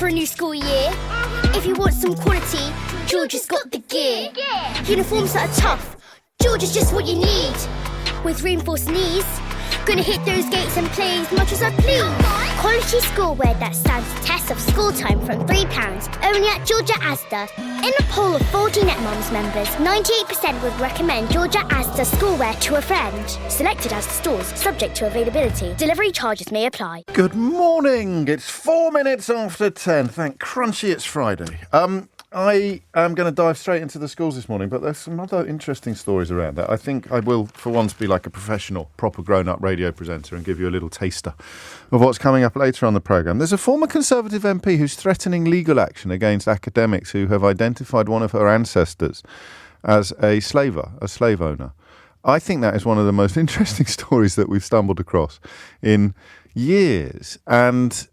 for a new school year. If you want some quality, George has got the gear. Uniforms that are tough, George is just what you need. With reinforced knees, gonna hit those gates and play as much as I please. Quality schoolwear that stands the test of school time from £3, only at Georgia Asda. In a poll of 40 NetMoms members, 98% would recommend Georgia Asda schoolwear to a friend. Selected Asda stores, subject to availability. Delivery charges may apply. Good morning. It's 4 minutes after 10. Thank crunchy it's Friday. I am going to dive straight into the schools this morning, but there's some other interesting stories around that. I think I will, for once, be like a professional, proper grown-up radio presenter and give you a little taster of what's coming up later on the programme. There's a former Conservative MP who's threatening legal action against academics who have identified one of her ancestors as a slave owner. I think that is one of the most interesting stories that we've stumbled across in years, and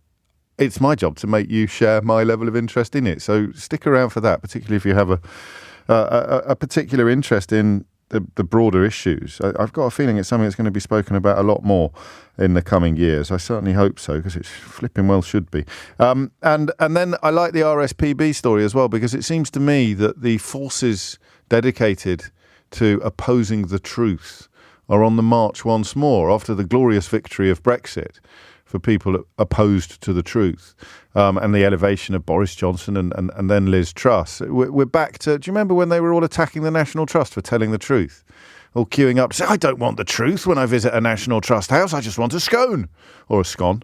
it's my job to make you share my level of interest in it. So stick around for that, particularly if you have a particular interest in the broader issues. I've got a feeling it's something that's going to be spoken about a lot more in the coming years. I certainly hope so, because it's flipping well should be. And then I like the RSPB story as well, because it seems to me that the forces dedicated to opposing the truth are on the march once more after the glorious victory of Brexit for people opposed to the truth, and the elevation of Boris Johnson and then Liz Truss. We're back to, do you remember when they were all attacking the National Trust for telling the truth? All queuing up to say, I don't want the truth when I visit a National Trust house, I just want a scone. Or a scone.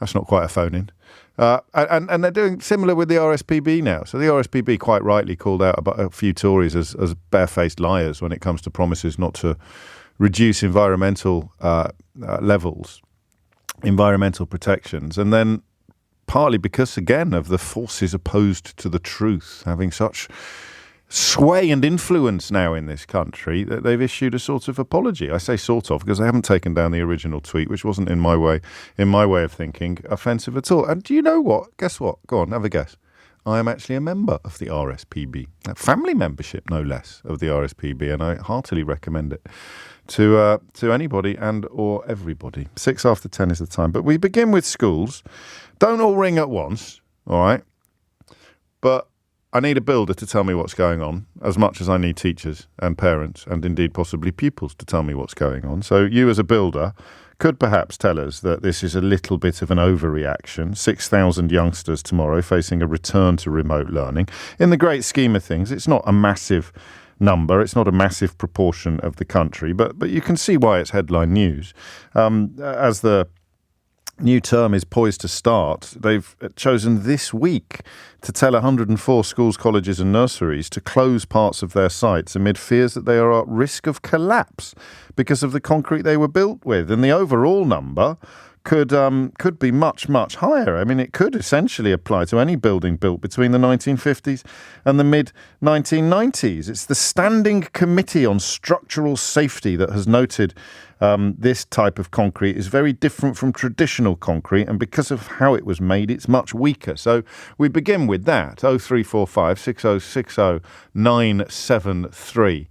That's not quite a phone-in. And they're doing similar with the RSPB now. So the RSPB quite rightly called out about a few Tories as barefaced liars when it comes to promises not to reduce environmental levels, environmental protections, and then partly because, again, of the forces opposed to the truth having such sway and influence now in this country, that they've issued a sort of apology. I say sort of because they haven't taken down the original tweet, which wasn't in my way of thinking offensive at all. And do you know what? Guess what? Go on, have a guess. I am actually a member of the RSPB, a family membership no less of the RSPB, and I heartily recommend it to anybody and or everybody. 6 after 10 is the time. But we begin with schools. Don't all ring at once, all right? But I need a builder to tell me what's going on, as much as I need teachers and parents and indeed possibly pupils to tell me what's going on. So you as a builder could perhaps tell us that this is a little bit of an overreaction. 6,000 youngsters tomorrow facing a return to remote learning. In the great scheme of things, it's not a massive number. It's not a massive proportion of the country, but you can see why it's headline news. As the new term is poised to start, they've chosen this week to tell 104 schools, colleges and nurseries to close parts of their sites amid fears that they are at risk of collapse because of the concrete they were built with. And the overall number could be much, much higher. I mean, it could essentially apply to any building built between the 1950s and the mid-1990s. It's the Standing Committee on Structural Safety that has noted this type of concrete is very different from traditional concrete, and because of how it was made, it's much weaker. So we begin with that. 0345 6060 973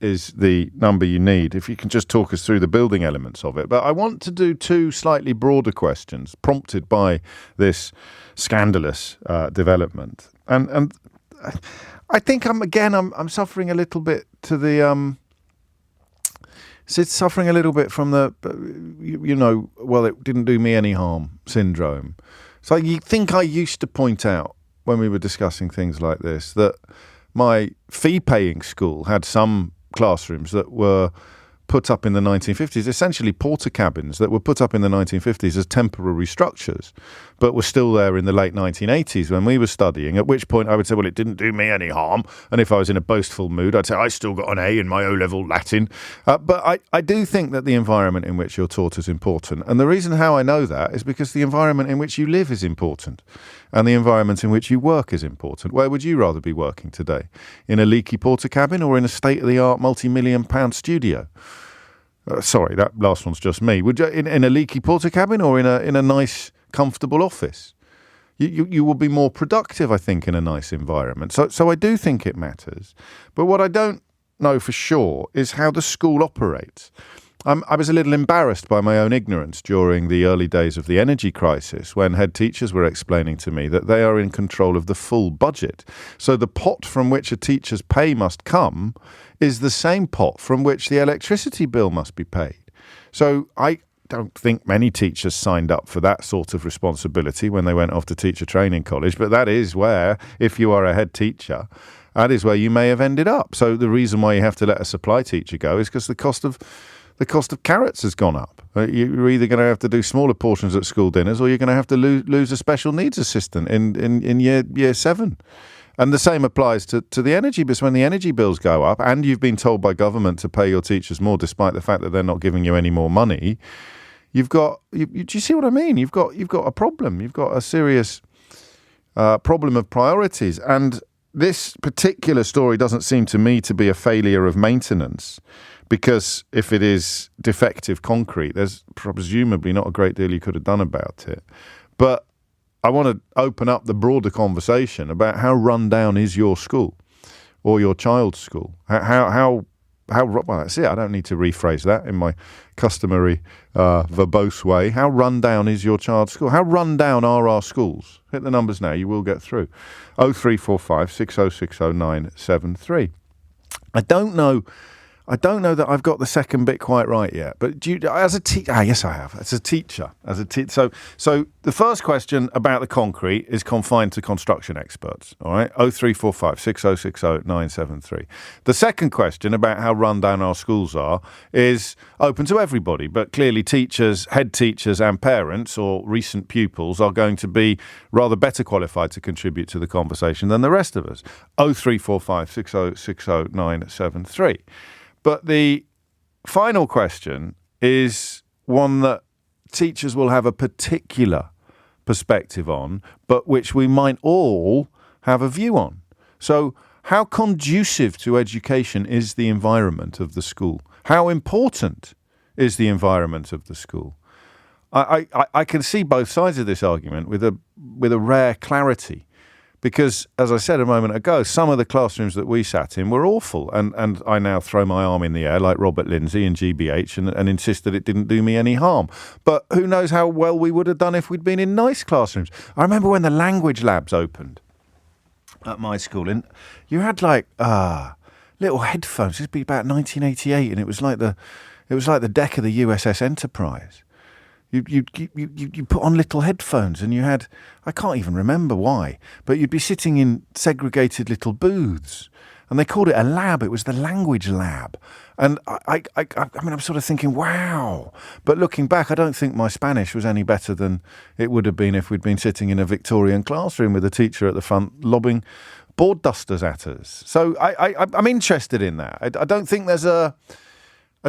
is the number you need, if you can just talk us through the building elements of it. But I want to do two slightly broader questions prompted by this scandalous development. And I think I'm suffering a little bit to the... It's suffering a little bit from the, well, it didn't do me any harm syndrome. So you think I used to point out when we were discussing things like this that my fee-paying school had some classrooms that were put up in the 1950s, essentially porter cabins that were put up in the 1950s as temporary structures, but were still there in the late 1980s when we were studying, at which point I would say, well, it didn't do me any harm. And if I was in a boastful mood, I'd say, I still got an A in my O-level Latin. But I do think that the environment in which you're taught is important. And the reason how I know that is because the environment in which you live is important. And the environment in which you work is important. Where would you rather be working today? In a leaky porter cabin or in a state-of-the-art multi-million-pound studio? Sorry, that last one's just me. Would you in a leaky porter cabin or in a nice, comfortable office? You will be more productive, I think, in a nice environment. So I do think it matters. But what I don't know for sure is how the school operates. I was a little embarrassed by my own ignorance during the early days of the energy crisis when head teachers were explaining to me that they are in control of the full budget. So the pot from which a teacher's pay must come is the same pot from which the electricity bill must be paid. So I don't think many teachers signed up for that sort of responsibility when they went off to teacher training college, but that is where, if you are a head teacher, that is where you may have ended up. So the reason why you have to let a supply teacher go is because the cost of carrots has gone up. You're either going to have to do smaller portions at school dinners, or you're going to have to lose a special needs assistant in year 7. And the same applies to the energy, because when the energy bills go up and you've been told by government to pay your teachers more despite the fact that they're not giving you any more money, do you see what I mean? You've got a problem. You've got a serious problem of priorities. And this particular story doesn't seem to me to be a failure of maintenance, because if it is defective concrete, there's presumably not a great deal you could have done about it. But I want to open up the broader conversation about how run down is your school or your child's school. Well, that's it. I don't need to rephrase that in my customary verbose way. How run down is your child's school? How run down are our schools? Hit the numbers now. You will get through. 0345 6060 973. I don't know that I've got the second bit quite right yet. But as a teacher, yes, I have. As a teacher, so the first question about the concrete is confined to construction experts. All right, 0345 6060 973. The second question about how run down our schools are is open to everybody, but clearly teachers, head teachers, and parents or recent pupils are going to be rather better qualified to contribute to the conversation than the rest of us. 0345 6060 973. But the final question is one that teachers will have a particular perspective on, but which we might all have a view on. So how conducive to education is the environment of the school? How important is the environment of the school? I can see both sides of this argument with a rare clarity. Because, as I said a moment ago, some of the classrooms that we sat in were awful. And I now throw my arm in the air like Robert Lindsay in GBH and insist that it didn't do me any harm. But who knows how well we would have done if we'd been in nice classrooms. I remember when the language labs opened at my school, and you had little headphones. This would be about 1988, and it was like the deck of the USS Enterprise. You put on little headphones, and you had, I can't even remember why, but you'd be sitting in segregated little booths, and they called it a lab. It was the language lab. And I mean, I'm sort of thinking, wow. But looking back, I don't think my Spanish was any better than it would have been if we'd been sitting in a Victorian classroom with a teacher at the front lobbing board dusters at us. So I'm interested in that. I don't think there's a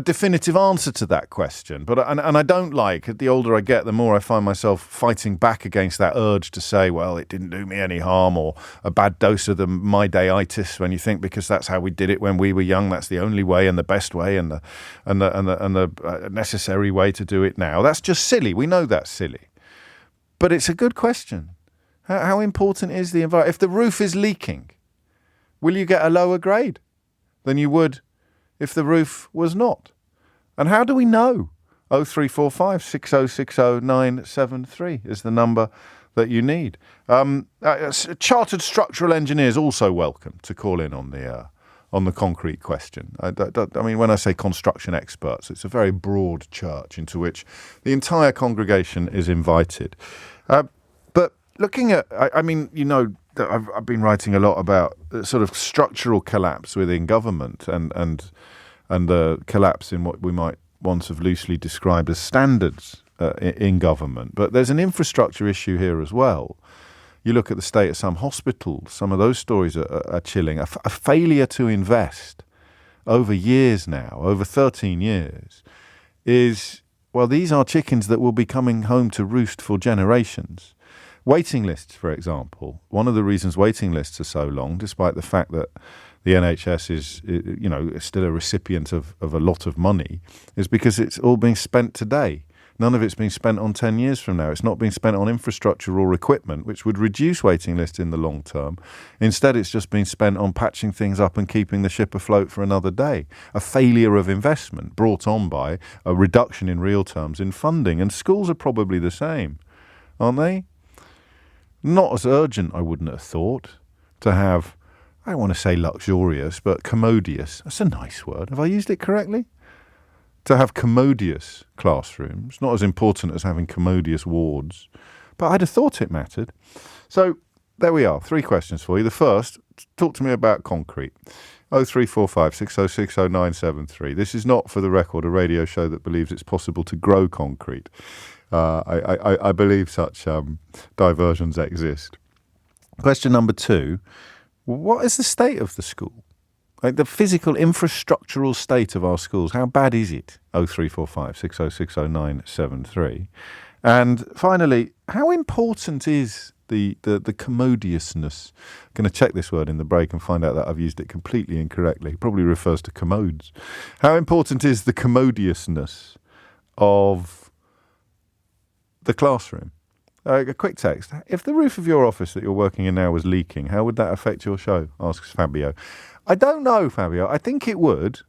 definitive answer to that question. But I don't like, the older I get, the more I find myself fighting back against that urge to say, well, it didn't do me any harm, or a bad dose of the my dayitis, when you think because that's how we did it when we were young, that's the only way and the best way and the necessary way to do it now. That's just silly. We know that's silly. But it's a good question. How important is the environment? If the roof is leaking, will you get a lower grade than you would if the roof was not? And how do we know? 0345 6060 973 is the number that you need. Chartered structural engineers also welcome to call in on the concrete question. I mean, when I say construction experts, it's a very broad church into which the entire congregation is invited. But looking at, I mean, you know, I've been writing a lot about sort of structural collapse within government and the collapse in what we might once have loosely described as standards in government. But there's an infrastructure issue here as well. You look at the state of some hospitals, some of those stories are chilling. A failure to invest over years now, over 13 years, is, well, these are chickens that will be coming home to roost for generations. Waiting lists, for example. One of the reasons waiting lists are so long, despite the fact that the NHS is still a recipient of a lot of money, is because it's all being spent today. None of it's being spent on 10 years from now. It's not being spent on infrastructure or equipment, which would reduce waiting lists in the long term. Instead, it's just been spent on patching things up and keeping the ship afloat for another day. A failure of investment brought on by a reduction in real terms in funding. And schools are probably the same, aren't they? Not as urgent, I wouldn't have thought, to have, I don't want to say luxurious, but commodious. That's a nice word. Have I used it correctly? To have commodious classrooms, not as important as having commodious wards. But I'd have thought it mattered. So there we are, 3 questions for you. The first, talk to me about concrete. 0345 6060 973. This is not, for the record, a radio show that believes it's possible to grow concrete. I believe such diversions exist. Question number 2, what is the state of the school? Like the physical infrastructural state of our schools, how bad is it? 0345 6060 973. And finally, how important is the commodiousness? I'm going to check this word in the break and find out that I've used it completely incorrectly. It probably refers to commodes. How important is the commodiousness of the classroom? A quick text. If the roof of your office that you're working in now was leaking, how would that affect your show? Asks Fabio. I don't know, Fabio. I think it would.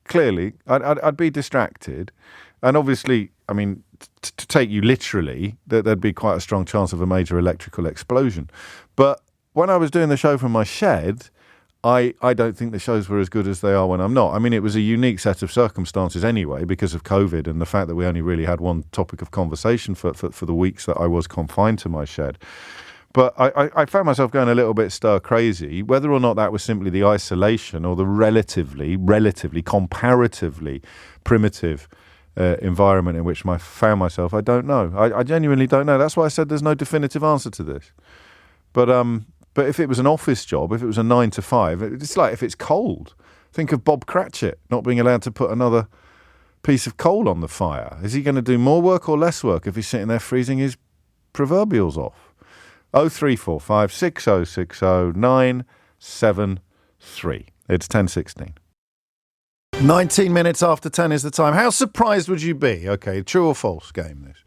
Clearly, I'd be distracted. And obviously, I mean, to take you literally, there'd be quite a strong chance of a major electrical explosion. But when I was doing the show from my shed, I don't think the shows were as good as they are when I'm not. I mean, it was a unique set of circumstances anyway because of COVID and the fact that we only really had one topic of conversation for the weeks that I was confined to my shed. But I found myself going a little bit stir crazy, whether or not that was simply the isolation or the relatively, comparatively primitive environment in which I found myself. I don't know. I genuinely don't know. That's why I said there's no definitive answer to this. But if it was an office job, if it was a 9 to 5, it's like if it's cold. Think of Bob Cratchit not being allowed to put another piece of coal on the fire. Is he going to do more work or less work if he's sitting there freezing his proverbials off? 0345 6060 973. It's 10:16. 19 minutes after 10 is the time. How surprised would you be? Okay, true or false game this.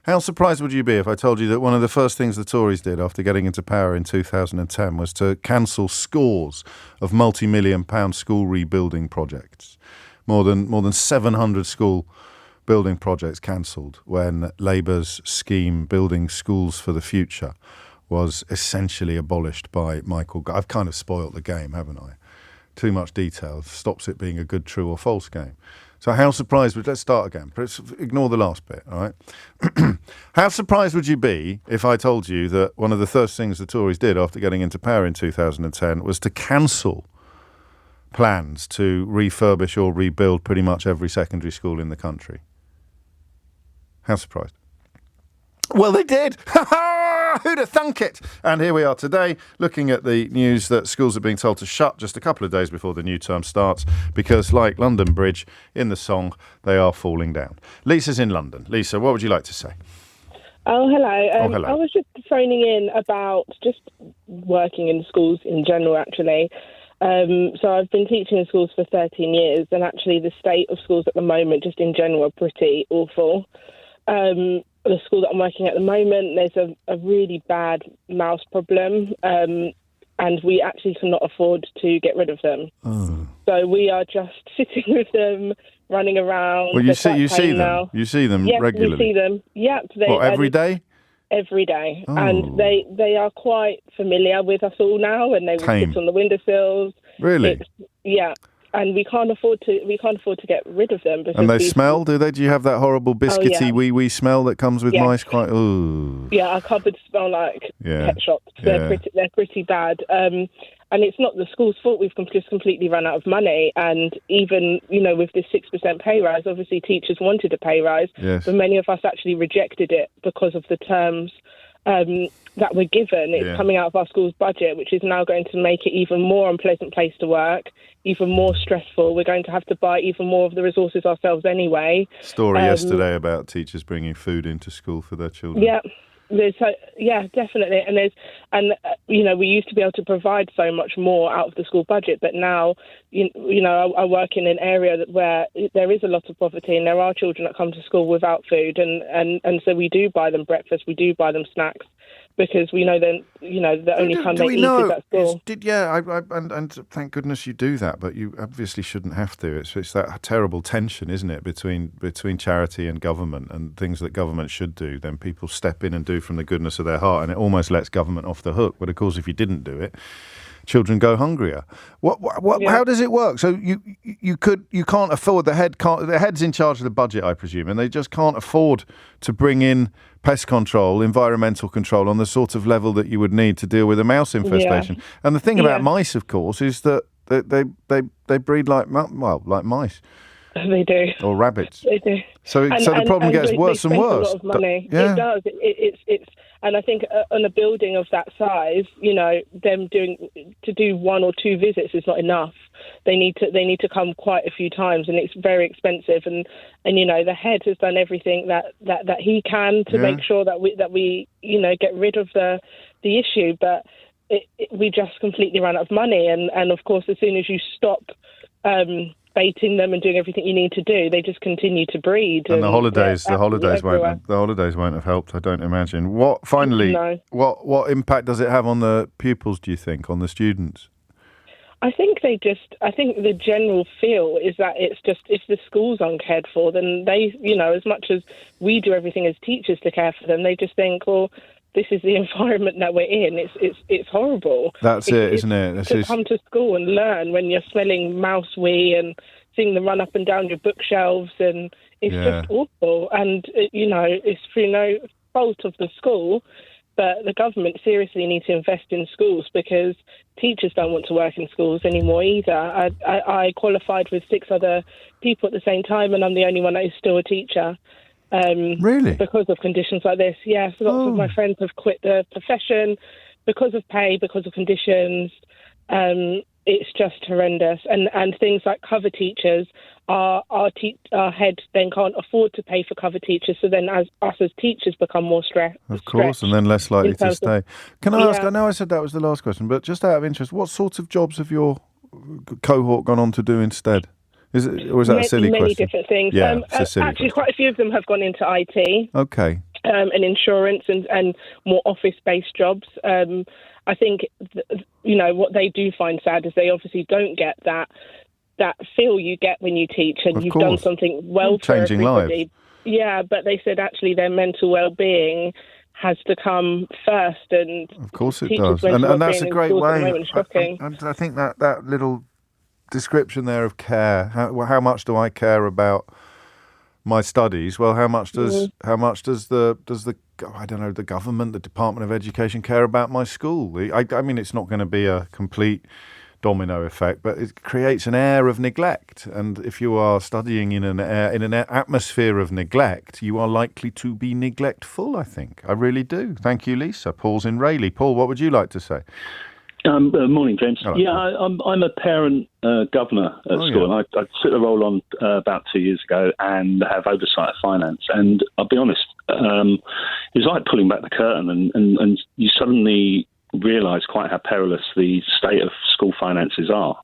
How surprised would you be if I told you that one of the first things the Tories did after getting into power in 2010 was to cancel scores of multi-million-pound school rebuilding projects? More than 700 school building projects cancelled when Labour's scheme Building Schools for the Future was essentially abolished by Michael Gove. I've kind of spoilt the game, haven't I? Too much detail stops it being a good true or false game. So how surprised let's start again. Ignore the last bit, all right? How surprised would you be if I told you that one of the first things the Tories did after getting into power in 2010 was to cancel plans to refurbish or rebuild pretty much every secondary school in the country? How surprised? Well, they did. Who'd have thunk it? And here we are today looking at the news that schools are being told to shut just a couple of days before the new term starts because, like London Bridge in the song, they are falling down. Lisa's in London. Lisa, what would you like to say? Oh, hello. Hello. I was just phoning in about just working in schools in general, actually. So I've been teaching in schools for 13 years, and actually the state of schools at the moment, just in general, are pretty awful. The school that I'm working at the moment, there's a really bad mouse problem, and we actually cannot afford to get rid of them. Oh. So we are just sitting with them, running around. Well, you see them. Now. You see them regularly. Yes, we see them. Yep. Every day? Every day, and they are quite familiar with us all now, and they will sit on the windowsills. Really? Yeah. And we can't afford to get rid of them. And they smell, do they? Do you have that horrible biscuity wee smell that comes with mice? Quite. Ooh. Yeah, our cupboards smell like pet shops. They're pretty bad. And it's not the school's fault. We've just completely run out of money. And even with this 6% pay rise, obviously teachers wanted a pay rise, but many of us actually rejected it because of the terms that we're given. It's coming out of our school's budget, which is now going to make it even more unpleasant place to work, even more stressful. We're going to have to buy even more of the resources ourselves anyway. Story yesterday about teachers bringing food into school for their children. Yeah. Definitely, we used to be able to provide so much more out of the school budget, but now I work in an area where there is a lot of poverty, and there are children that come to school without food, and so we do buy them breakfast, we do buy them snacks, because we know then the only time they eat is at school. And thank goodness you do that, but you obviously shouldn't have to. It's that terrible tension, isn't it, between charity and government, and things that government should do, then people step in and do from the goodness of their heart, and it almost lets government off the hook. But of course, if you didn't do it, children go hungrier. How does it work? So you can't afford the head's in charge of the budget, I presume, and they just can't afford to bring in pest control, environmental control on the sort of level that you would need to deal with a mouse infestation. Yeah. And the thing about mice, of course, is that they breed like mice. They do. Or rabbits. They do. So the problem gets worse and worse. A lot of money. Yeah. It does. It's and I think on a building of that size, them to do 1 or 2 visits is not enough. They need to come quite a few times, and it's very expensive. And the head has done everything that he can to make sure that we get rid of the issue, but we just completely ran out of money. And of course, as soon as you stop baiting them and doing everything you need to do, they just continue to breed. And the holidays won't have helped, I don't imagine. What impact does it have on the pupils, do you think, on the students? I think the general feel is that it's just, if the schools aren't cared for, then they, as much as we do everything as teachers to care for them, they just think, well, this is the environment that we're in. It's horrible. That's it, isn't it? To come to school and learn when you're smelling mouse wee and seeing them run up and down your bookshelves, and it's just awful. And it's through no fault of the school, but the government seriously need to invest in schools, because teachers don't want to work in schools anymore either. I qualified with 6 other people at the same time, and I'm the only one that is still a teacher. Really? Because of conditions like this. Yes, lots of my friends have quit the profession because of pay, because of conditions. It's just horrendous. And things like cover teachers, our head then can't afford to pay for cover teachers, so then us as teachers become more stressed. Of course, and then less likely to stay. Can I ask, I know I said that was the last question, but just out of interest, what sorts of jobs have your cohort gone on to do instead? Is that a silly question? Many different things. Yeah, it's a silly actually, question. quite a few of them have gone into IT. Okay. And insurance and more office-based jobs. I think, what they do find sad is they obviously don't get that feel you get when you teach, and you've done something well for changing everybody. Lives. Yeah, but they said actually their mental well-being has to come first. And of course it does. And that's a great way. I think that little description there of care. How much do I care about my studies? Well, how much does the I don't know, the government, the Department of Education care about my school? I mean, it's not going to be a complete domino effect, but it creates an air of neglect. And if you are studying in an atmosphere of neglect, you are likely to be neglectful. I think I really do. Thank you, Lisa. Paul's in Rayleigh. Paul, what would you like to say? Morning, James. Hello. Yeah, I'm a parent governor at school, and I took the role on about 2 years ago and have oversight of finance. And I'll be honest, it's like pulling back the curtain, and you suddenly realise quite how perilous the state of school finances are.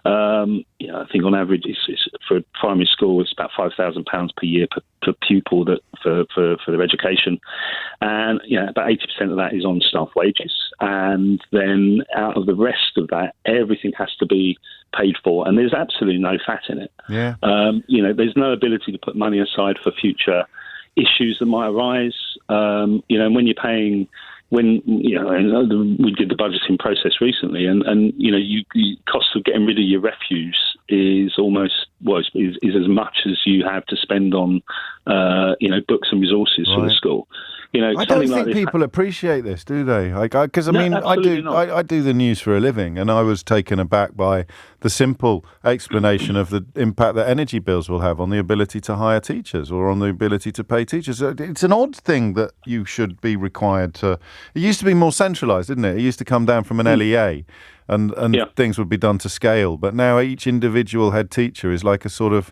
I think on average, it's for a primary school, it's about £5,000 per year per pupil for their education, and about 80% of that is on staff wages, and then out of the rest of that, everything has to be paid for, and there's absolutely no fat in it. Yeah. There's no ability to put money aside for future issues that might arise. And when you're paying. When we did the budgeting process recently, and cost of getting rid of your refuse is almost is as much as you have to spend on books and resources for the school. I don't think people appreciate this, do they? Because I do the news for a living, and I was taken aback by the simple explanation of the impact that energy bills will have on the ability to hire teachers or on the ability to pay teachers. It's an odd thing that you should be required to. It used to be more centralised, didn't it? It used to come down from an LEA, and things would be done to scale. But now each individual head teacher is like a sort of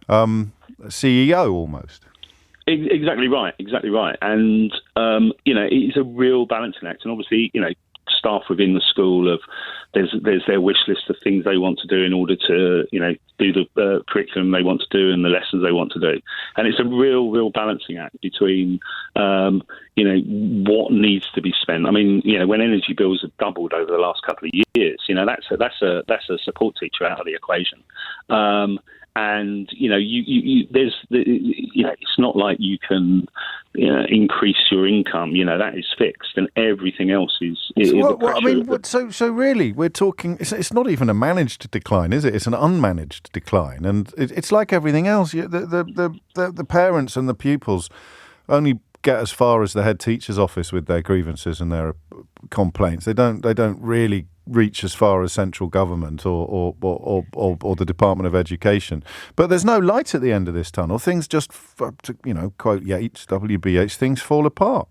CEO almost. Exactly right. And it's a real balancing act. And obviously, staff within the school there's their wish list of things they want to do in order to, do the curriculum they want to do and the lessons they want to do. And it's a real balancing act between, what needs to be spent. I mean, when energy bills have doubled over the last couple of years, that's a support teacher out of the equation. And it's not like you can increase your income. That is fixed, and everything else is. So really, we're talking. It's not even a managed decline, is it? It's an unmanaged decline, and it's like everything else. The parents and the pupils only get as far as the head teacher's office with their grievances and their complaints. They don't really reach as far as central government or the Department of Education. But there's no light at the end of this tunnel. Things just, to quote Yeats, W.B. Yeats, things fall apart.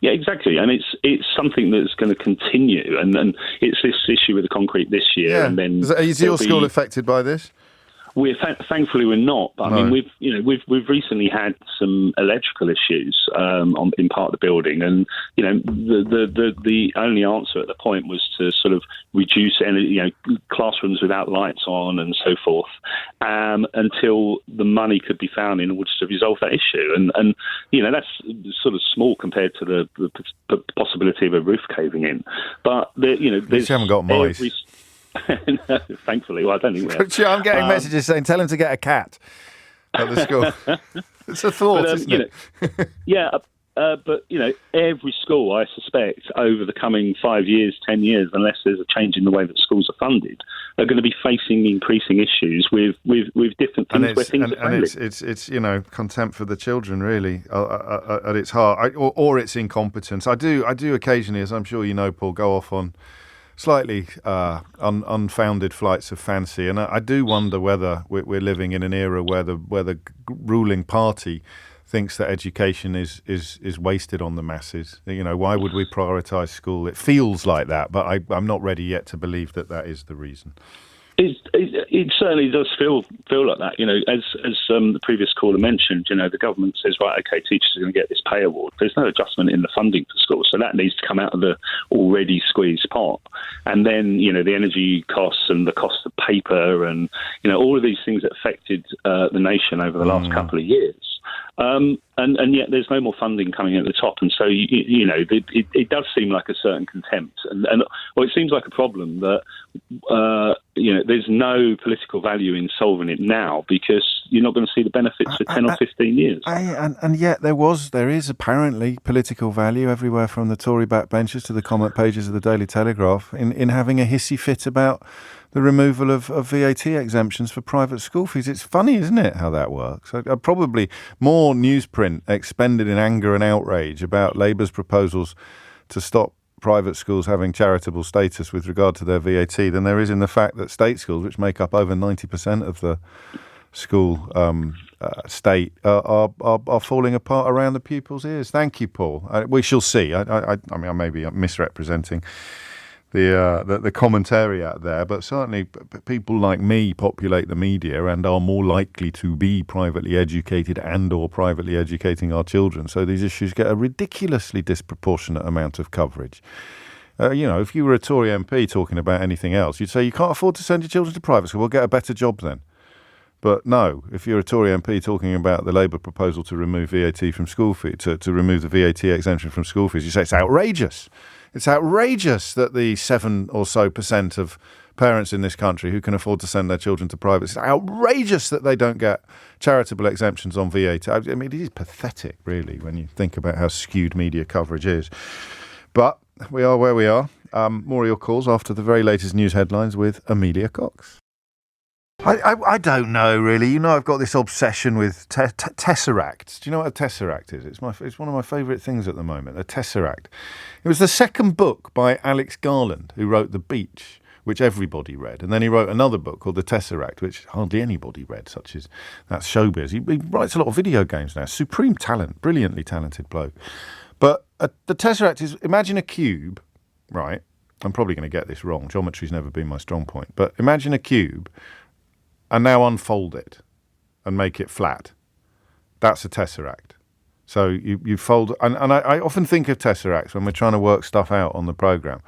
Yeah, exactly, and it's something that's going to continue, and it's this issue with the concrete this year, yeah. And then is your school affected by this? Thankfully we're not, but I mean we've recently had some electrical issues in part of the building, and the only answer at the point was to sort of reduce classrooms without lights on and so forth, until the money could be found in order to resolve that issue, and that's sort of small compared to the possibility of a roof caving in, but you haven't got mice. No, thankfully. Well, I don't think we have. I'm getting messages saying, tell him to get a cat at the school. It's a thought, isn't it? But every school, I suspect, over the coming 5 years, 10 years, unless there's a change in the way that schools are funded, are going to be facing increasing issues with different things where things are failing. And it's contempt for the children, really, at its heart, or it's incompetence. I do occasionally, as I'm sure you know, Paul, go off on slightly unfounded flights of fancy, and I do wonder whether we're living in an era where the ruling party thinks that education is wasted on the masses. Why would we prioritise school? It feels like that, but I'm not ready yet to believe that is the reason. It certainly does feel like that. As the previous caller mentioned, the government says, right, okay, teachers are going to get this pay award. There's no adjustment in the funding for schools, so that needs to come out of the already squeezed pot. And then, the energy costs and the cost of paper and, all of these things that affected the nation over the last couple of years. And yet there's no more funding coming at the top, and so it does seem like a certain contempt, and it seems like a problem that there's no political value in solving it now, because you're not going to see the benefits for 10 or 15 years. And yet there is apparently political value everywhere, from the Tory backbenchers to the comment pages of the Daily Telegraph, in having a hissy fit about the removal of VAT exemptions for private school fees. It's funny, isn't it, how that works? Probably more newsprint expended in anger and outrage about Labour's proposals to stop private schools having charitable status with regard to their VAT than there is in the fact that state schools, which make up over 90% of the school state, are falling apart around the pupils' ears. Thank you, Paul. We shall see. I mean, I may be misrepresenting the commentary out there, but certainly people like me populate the media and are more likely to be privately educated and or privately educating our children. So these issues get a ridiculously disproportionate amount of coverage. If you were a Tory MP talking about anything else, you'd say you can't afford to send your children to private school, we'll get a better job then. But no, if you're a Tory MP talking about the Labour proposal to remove VAT from school fees, to remove the VAT exemption from school fees, you say it's outrageous. It's outrageous that the 7% or so of parents in this country who can afford to send their children to private, it's outrageous that they don't get charitable exemptions on VAT. I mean, it is pathetic, really, when you think about how skewed media coverage is. But we are where we are. More of your calls after the very latest news headlines with Amelia Cox. I don't know, really. I've got this obsession with tesseracts. Do you know what a tesseract is? It's one of my favourite things at the moment, a tesseract. It was the second book by Alex Garland, who wrote The Beach, which everybody read. And then he wrote another book called The Tesseract, which hardly anybody read, that's showbiz. He writes a lot of video games now. Supreme talent, brilliantly talented bloke. But the tesseract is, imagine a cube, right? I'm probably going to get this wrong. Geometry's never been my strong point. But imagine a cube and now unfold it and make it flat. That's a tesseract. So you fold, and I often think of tesseracts when we're trying to work stuff out on the programme,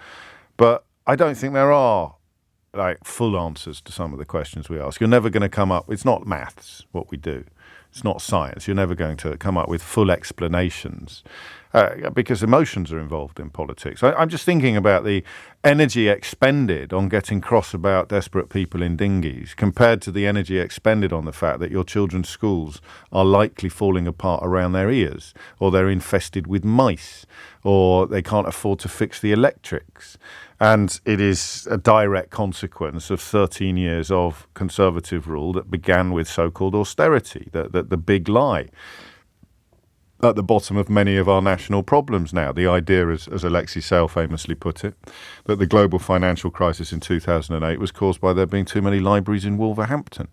but I don't think there are like full answers to some of the questions we ask. You're never going to come up, it's not maths what we do, it's not science, you're never going to come up with full explanations because emotions are involved in politics. I'm just thinking about the energy expended on getting cross about desperate people in dinghies compared to the energy expended on the fact that your children's schools are likely falling apart around their ears, or they're infested with mice, or they can't afford to fix the electrics. And it is a direct consequence of 13 years of Conservative rule that began with so-called austerity, the big lie at the bottom of many of our national problems now. The idea, as Alexei Sayle famously put it, that the global financial crisis in 2008 was caused by there being too many libraries in Wolverhampton.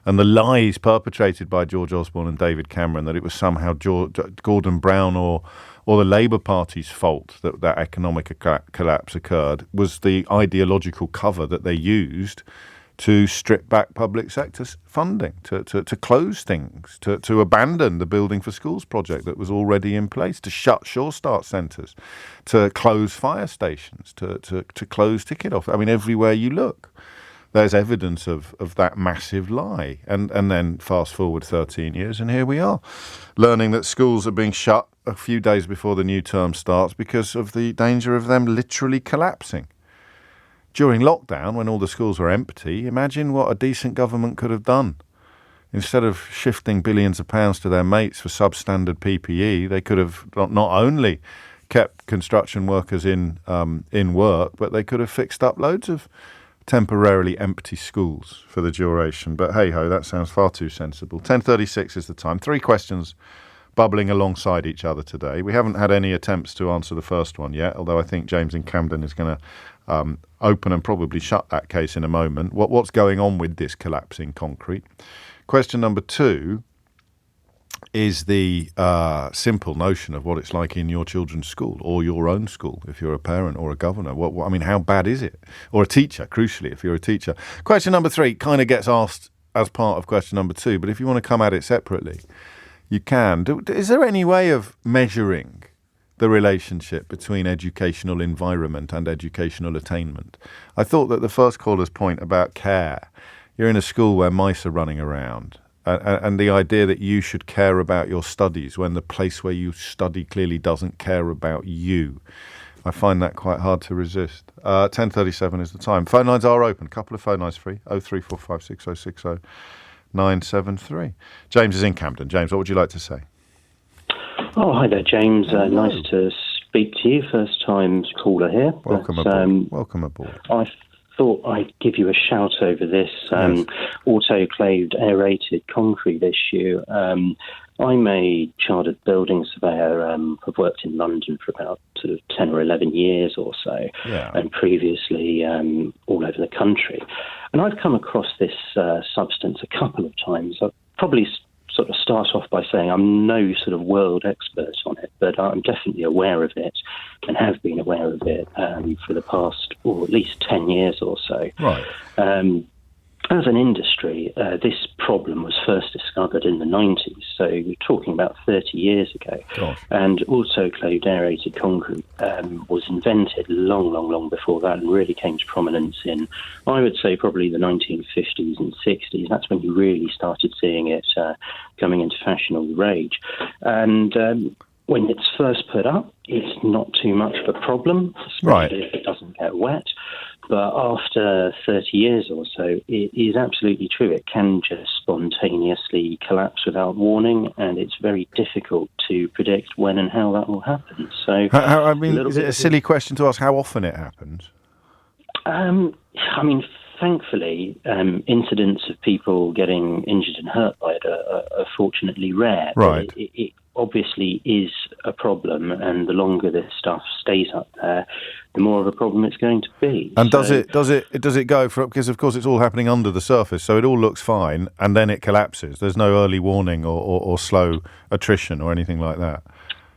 And the lies perpetrated by George Osborne and David Cameron that it was somehow Gordon Brown or the Labour Party's fault that economic collapse occurred was the ideological cover that they used to strip back public sector funding, to close things, to abandon the Building for Schools project that was already in place, to shut Sure Start centres, to close fire stations, to close ticket office. I mean, everywhere you look, there's evidence of that massive lie. And then fast forward 13 years and here we are, learning that schools are being shut a few days before the new term starts because of the danger of them literally collapsing. During lockdown, when all the schools were empty, imagine what a decent government could have done. Instead of shifting billions of pounds to their mates for substandard PPE, they could have not only kept construction workers in work, but they could have fixed up loads of temporarily empty schools for the duration. But hey-ho, that sounds far too sensible. 10:36 is the time. 3 questions bubbling alongside each other today. We haven't had any attempts to answer the first one yet, although I think James in Camden is going to open and probably shut that case in a moment. What's going on with this collapsing concrete? Question number 2 is the simple notion of what it's like in your children's school or your own school if you're a parent or a governor. I mean, how bad is it? Or a teacher, crucially, if you're a teacher. Question number 3 kind of gets asked as part of question number 2, but if you want to come at it separately, you can. Is there any way of measuring the relationship between educational environment and educational attainment? I thought that the first caller's point about care, you're in a school where mice are running around, and the idea that you should care about your studies when the place where you study clearly doesn't care about you. I find that quite hard to resist. 10:37 is the time. Phone lines are open. A couple of phone lines free. 03456060973. James is in Camden. James, what would you like to say? Oh, hi there, James. Nice to speak to you. First time caller here. Welcome aboard. Welcome aboard. I thought I'd give you a shout over this autoclaved aerated concrete issue. I'm a chartered building surveyor. I've worked in London for about sort of 10 or 11 years or so, and previously all over the country. And I've come across this substance a couple of times. I've probably sort of start off by saying I'm no sort of world expert on it, but I'm definitely aware of it and have been aware of it for the past, or at least 10 years or so. Right. As an industry, this problem was first discovered in the 90s, so we're talking about 30 years ago. Gosh. And autoclaved aerated concrete was invented long before that and really came to prominence in, I would say, probably the 1950s and 60s. That's when you really started seeing it coming into fashion or rage. And when it's first put up, it's not too much of a problem, especially if it doesn't get wet. But after 30 years or so, it is absolutely true. It can just spontaneously collapse without warning, and it's very difficult to predict when and how that will happen. So, is it a silly question to ask how often it happens? Thankfully, incidents of people getting injured and hurt by it are fortunately rare. Right. It obviously is a problem, and the longer this stuff stays up there, the more of a problem it's going to be. And does it go for, because of course it's all happening under the surface, so it all looks fine, and then it collapses. There's no early warning or slow attrition or anything like that.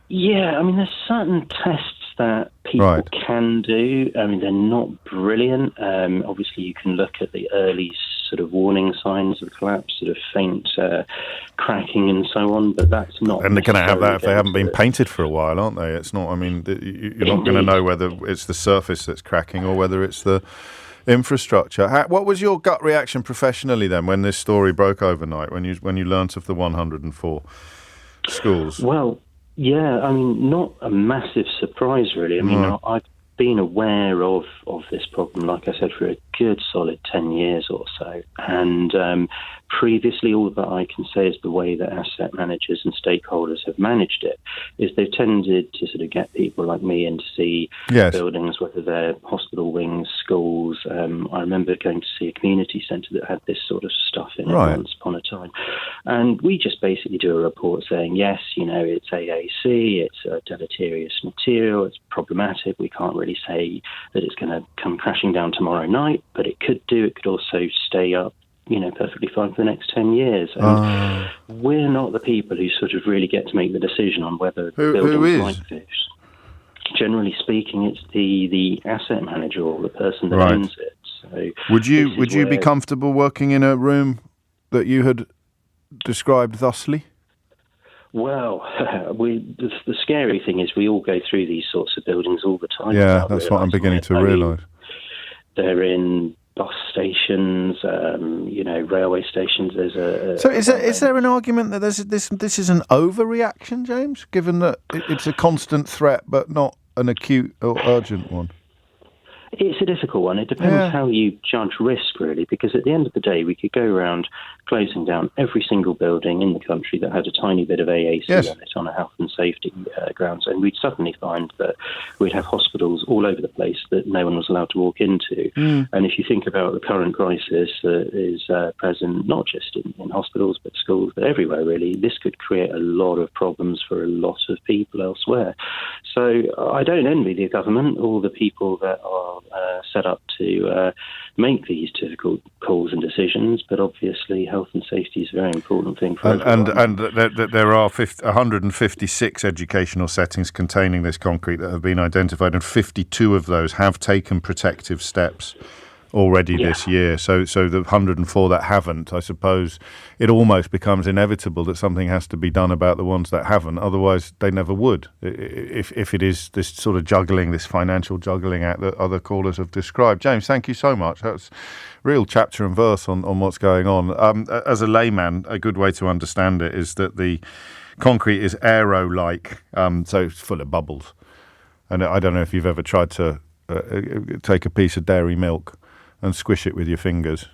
Yeah, there's certain tests that people can do. They're not brilliant. Obviously, you can look at the early sort of warning signs of collapse, sort of faint cracking and so on, but that's not... And they're going to have that if they haven't been painted for a while, aren't they? It's not, I mean, you're not going to know whether it's the surface that's cracking or whether it's the infrastructure. What was your gut reaction professionally then when this story broke overnight, when you learnt of the 104 schools? Well, yeah, I mean, not a massive surprise, really. I mean, I've been aware of this problem, like I said, for a good solid 10 years or so. And previously, all that I can say is the way that asset managers and stakeholders have managed it is they've tended to sort of get people like me in to see buildings, whether they're hospital wings, schools. I remember going to see a community centre that had this sort of stuff in it once upon a time. And we just basically do a report saying, yes, it's AAC, it's a deleterious material, it's problematic, we can't really say that it's going to come crashing down tomorrow night, but it could do. It could also stay up, perfectly fine for the next 10 years. And we're not the people who sort of really get to make the decision on whether buildings like this. Generally speaking, it's the asset manager or the person that owns it. So would you be comfortable working in a room that you had described thusly? Well, the scary thing is we all go through these sorts of buildings all the time. Yeah, that's what I'm beginning to realise. They're in bus stations, railway stations. So is there an argument that this is an overreaction, James, given that it's a constant threat but not an acute or urgent one? It's a difficult one. It depends how you judge risk, really, because at the end of the day, we could go around closing down every single building in the country that had a tiny bit of AAC on it on a health and safety grounds, and we'd suddenly find that we'd have hospitals all over the place that no one was allowed to walk into. And if you think about the current crisis that is present, not just in hospitals, but schools, but everywhere, really, this could create a lot of problems for a lot of people elsewhere. So I don't envy the government or the people that are set up to make these difficult calls and decisions, but obviously health and safety is a very important thing for everyone. And there are 156 educational settings containing this concrete that have been identified, and 52 of those have taken protective steps already this year. So the 104 that haven't, I suppose it almost becomes inevitable that something has to be done about the ones that haven't. Otherwise, they never would. If it is this sort of juggling, this financial juggling act that other callers have described. James, thank you so much. That's real chapter and verse on what's going on. As a layman, a good way to understand it is that the concrete is aero-like, so it's full of bubbles. And I don't know if you've ever tried to take a piece of dairy milk and squish it with your fingers,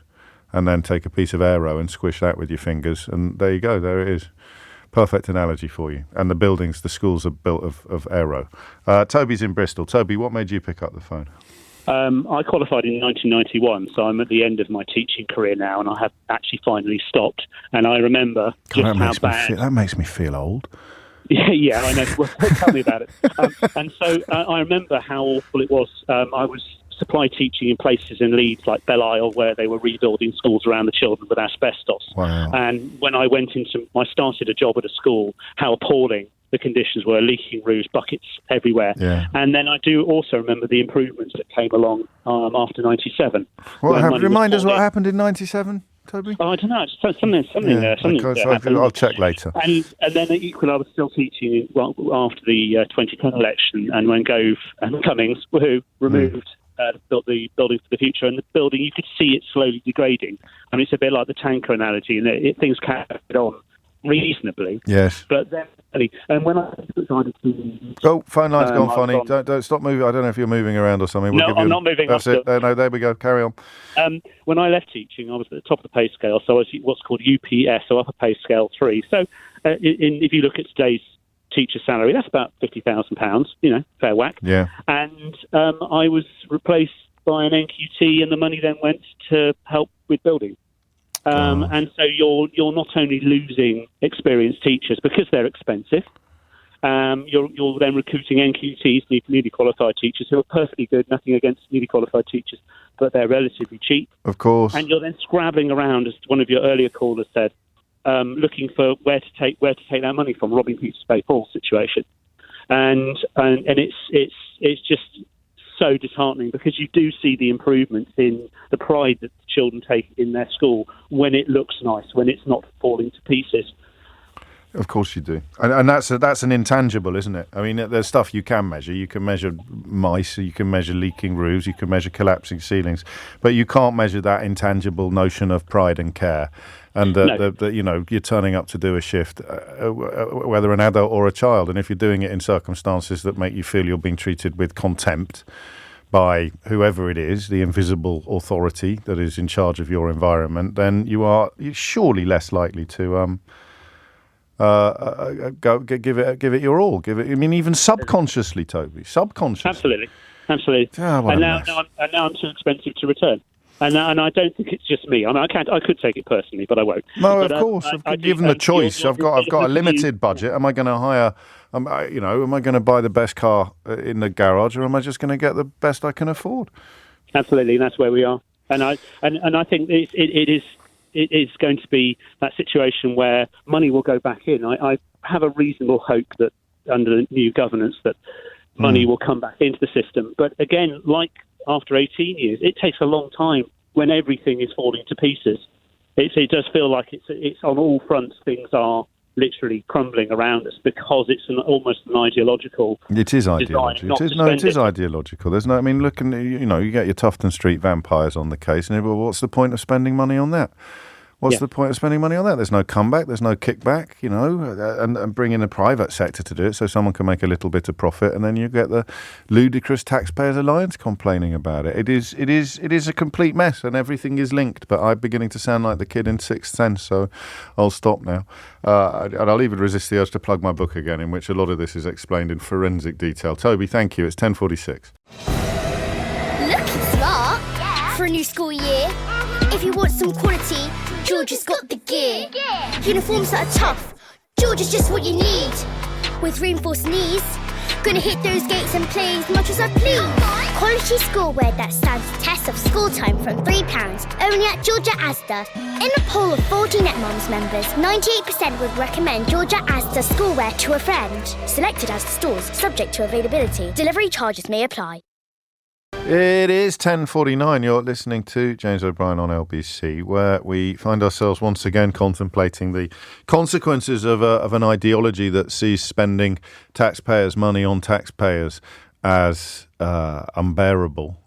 and then take a piece of aero and squish that with your fingers, and there you go, there it is. Perfect analogy for you. And the schools are built of aero. Toby's in Bristol. Toby, what made you pick up the phone? I qualified in 1991, so I'm at the end of my teaching career now, and I have actually finally stopped. And I remember how bad... That makes me feel old. Yeah, I know. Well, tell me about it. And so I remember how awful it was. I was supply teaching in places in Leeds like Belle Isle, where they were rebuilding schools around the children with asbestos. Wow. And when I started a job at a school, how appalling the conditions were, leaking roofs, buckets everywhere. Yeah. And then I do also remember the improvements that came along after 97. Remind us what happened in 97, Toby? Oh, I don't know. Something I'll check later. And then equally, I was still teaching after the 2010 election, and when Gove and Cummings removed built the building for the future, and the building, you could see it slowly degrading. I mean, it's a bit like the tanker analogy, and things carried on reasonably. Yes. But then, and when I decided to... Oh, phone line's gone funny. Don't stop moving. I don't know if you're moving around or something. I'm not moving. That's it. No, there we go. Carry on. When I left teaching, I was at the top of the pay scale, so I was what's called UPS, so upper pay scale 3. So if you look at today's teacher salary, that's about £50,000, fair whack. Yeah. And I was replaced by an NQT, and the money then went to help with building. And so you're not only losing experienced teachers because they're expensive, you're then recruiting NQTs, newly qualified teachers, who are perfectly good, nothing against newly qualified teachers, but they're relatively cheap. Of course. And you're then scrabbling around, as one of your earlier callers said, looking for where to take that money from, robbing Peter's Bay Paul situation, and it's just so disheartening, because you do see the improvements in the pride that the children take in their school when it looks nice, when it's not falling to pieces. Of course you do, and that's an intangible, isn't it? I mean, there's stuff you can measure. You can measure mice, you can measure leaking roofs, you can measure collapsing ceilings, but you can't measure that intangible notion of pride and care, and that you know, you're turning up to do a shift, whether an adult or a child, and if you're doing it in circumstances that make you feel you're being treated with contempt by whoever it is, the invisible authority that is in charge of your environment, then you're surely less likely to give it your all. I mean, even subconsciously, Toby. Subconsciously. Absolutely. And now I'm too expensive to return. And I don't think it's just me. I mean, I could take it personally, but I won't. No, of course. Given the choice, I've got a limited budget. Am I going to hire? Am I going to buy the best car in the garage, or am I just going to get the best I can afford? Absolutely, and that's where we are. And I think it is going to be that situation where money will go back in. I have a reasonable hope that under new governance that money will come back into the system. But again, like after 18 years, it takes a long time when everything is falling to pieces. It does feel like it's on all fronts, things are literally crumbling around us because it's almost an ideological. It is ideological. It is ideological. There's no. I mean, look, and you get your Tufton Street vampires on the case, and what's the point of spending money on that? What's the point of spending money on that? There's no comeback. There's no kickback. And bring in a private sector to do it, so someone can make a little bit of profit, and then you get the ludicrous Taxpayers Alliance complaining about it. It is a complete mess, and everything is linked. But I'm beginning to sound like the kid in Sixth Sense, so I'll stop now. And I'll even resist the urge to plug my book again, in which a lot of this is explained in forensic detail. Toby, thank you. It's 10:46. Looking smart for a new school year. If you want some quality, George has got the gear. Uniforms that are tough, George is just what you need. With reinforced knees, gonna hit those gates and play as much as I please. Quality schoolwear that stands the test of school time from £3, only at Georgia Asda. In a poll of 40 NetMoms members, 98% would recommend Georgia Asda schoolwear to a friend. Selected Asda stores, subject to availability. Delivery charges may apply. It is 10:49. You're listening to James O'Brien on LBC, where we find ourselves once again contemplating the consequences of an ideology that sees spending taxpayers' money on taxpayers as unbearable.